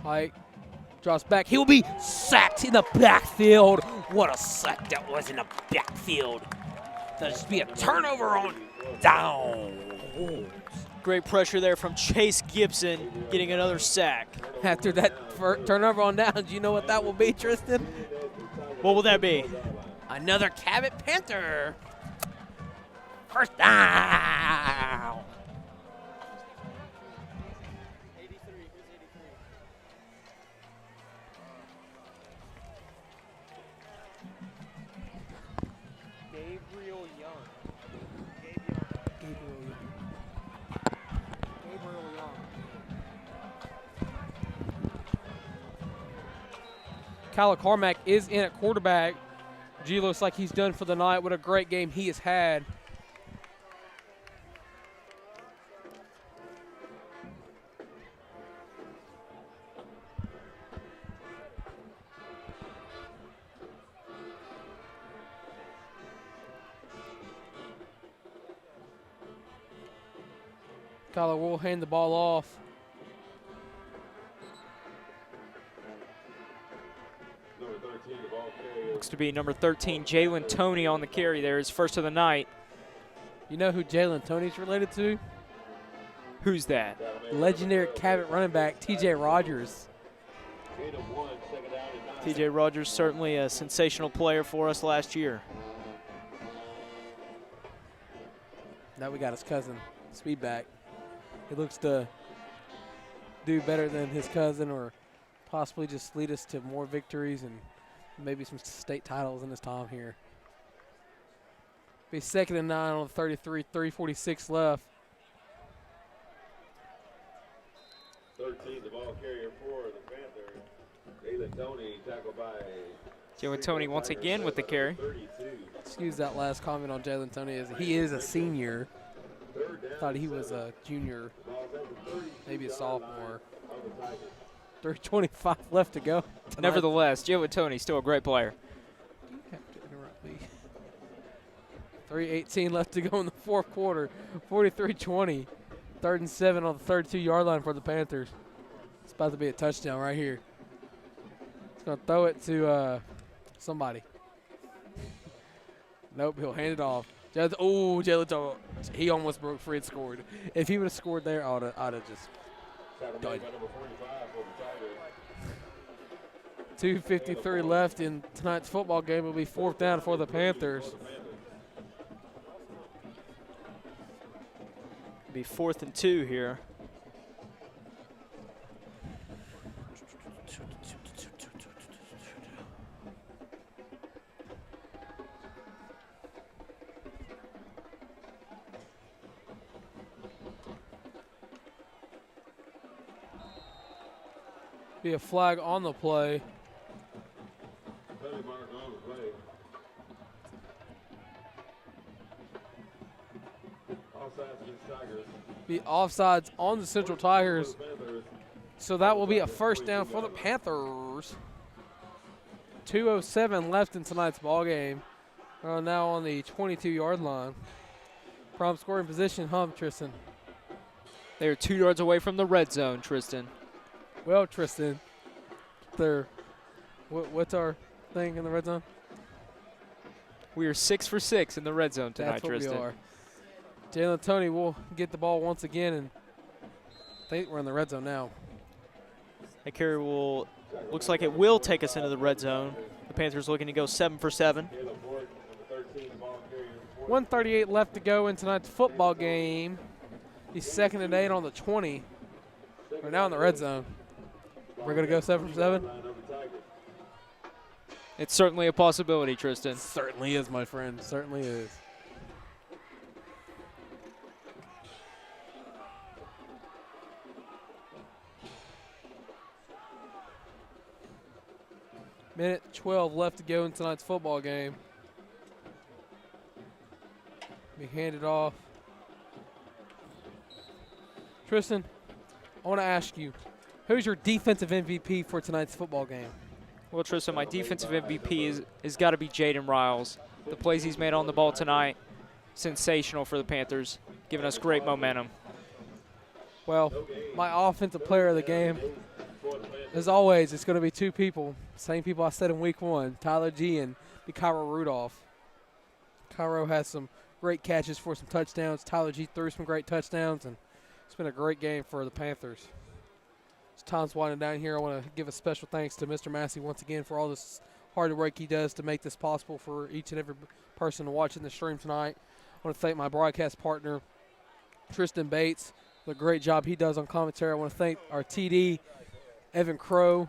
Pike drops back. He will be sacked in the backfield. What a sack that was in the backfield. There'll just be a turnover on down. Great pressure there from Chase Gibson, getting another sack. After that turnover on downs, you know what that will be, Tristan? What will that be? Another Cabot Panther. First down. 83. Who's 83? Gabriel Young. Gabriel Young. Kyler Carmack is in at quarterback. G looks like he's done for the night. What a great game he has had. Kyler will hand the ball off. Number 13, the ball carrier. Looks to be number 13, Jalen Toney on the carry there, his first of the night. You know who Jalen Toney's related to? Who's that? Legendary Cabot running back TJ Rogers. Gain of 1, second down and 9. T.J. Rogers, certainly a sensational player for us last year. Now we got his cousin, Speedback. He looks to do better than his cousin, or possibly just lead us to more victories and maybe some state titles in his time here. Be 2nd and 9 on the 33, 3:46 left. 13, the ball carrier for the Panthers. Jalen Toney tackled by Jalen Toney once again with the carry. 32. Excuse that last comment on Jalen Toney. He is a senior. Third down. Thought he was a junior, Ball's at the 32 maybe a sophomore. of the Tigers. 3:25 left to go. tonight. Nevertheless, Jalen Toney still a great player. You have to interrupt me. 3:18 left to go in the fourth quarter. 43-20. 3rd and 7 on the 32-yard line for the Panthers. It's about to be a touchdown right here. It's going to throw it to somebody. Nope, he'll hand it off. Jalen Toney. He almost broke free and scored. If he would have scored there, I'd have just Tackled done. by number 45 for the Tigers. 2:53 left in tonight's football game. It'll be 4th down for the Panthers. Be 4th and 2 here. Be a flag on the play. Penalty mark on the play. Offsides against Tigers. Be offsides on the Central Tigers. Panthers. So that will be a first down for the Panthers. 2:07 left in tonight's ball game. We're now on the 22-yard line. Prime scoring position, Tristan. They're 2 yards away from the red zone, Tristan. Well, Tristan, what's our thing in the red zone? We are 6 for 6 in the red zone tonight, That's what Tristan. we are. Jalen Toney will get the ball once again, and I think we're in the red zone now. That carry looks like it will take us into the red zone. The Panthers looking to go 7 for 7. Caleb Ford, number 13, the ball carrier. 1:38 left to go in tonight's football game. He's 2nd and 8 on the 20. We're now in the red zone. We're going to go 7 for 7? It's certainly a possibility, Tristan. Certainly is, my friend. Certainly is. Minute 12 left to go in tonight's football game. We hand it off. Tristan, I want to ask you, who's your defensive MVP for tonight's football game? Well, Tristan, my defensive MVP is got to be Jaden Riles. The plays he's made on the ball tonight, sensational for the Panthers, giving us great momentum. Well, my offensive player of the game, as always, it's going to be 2 people. Same people I said in week 1, Tyler G and Cairo Rudolph. Cairo has some great catches for some touchdowns. Tyler G threw some great touchdowns, and it's been a great game for the Panthers. As time's winding down here, I want to give a special thanks to Mr. Massey once again for all hard work he does to make this possible for each and every person watching the stream tonight. I want to thank my broadcast partner, Tristan Bates, for the great job he does on commentary. I want to thank our TD, Evan Crow.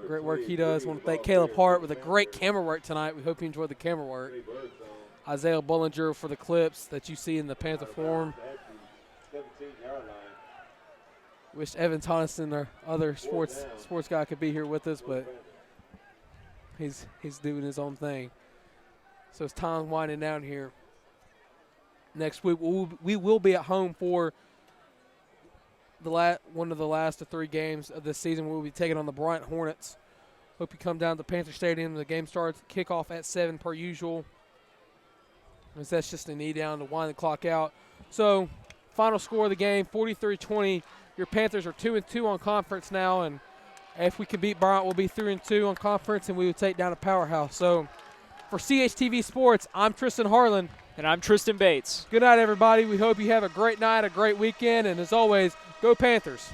Great work he does. I want to thank Caleb Hart with a great camera work tonight. We hope you enjoyed the camera work. Isaiah Bullinger for the clips that you see in the Panther form. Wish Evan Tonneson, our other sports guy, could be here with us, but he's doing his own thing. So it's time winding down here. Next week we will be at home for one of the last of 3 games of this season. We'll be taking on the Bryant Hornets. Hope you come down to Panther Stadium. The game starts kickoff at 7 per usual. As that's just a knee down to wind the clock out. So final score of the game, 43-20. Your Panthers are 2-2 on conference now, and if we can beat Bryant, we'll be 3-2 on conference, and we will take down a powerhouse. So for CHTV Sports, I'm Tristan Harlan. And I'm Tristan Bates. Good night, everybody. We hope you have a great night, a great weekend, and as always, go Panthers.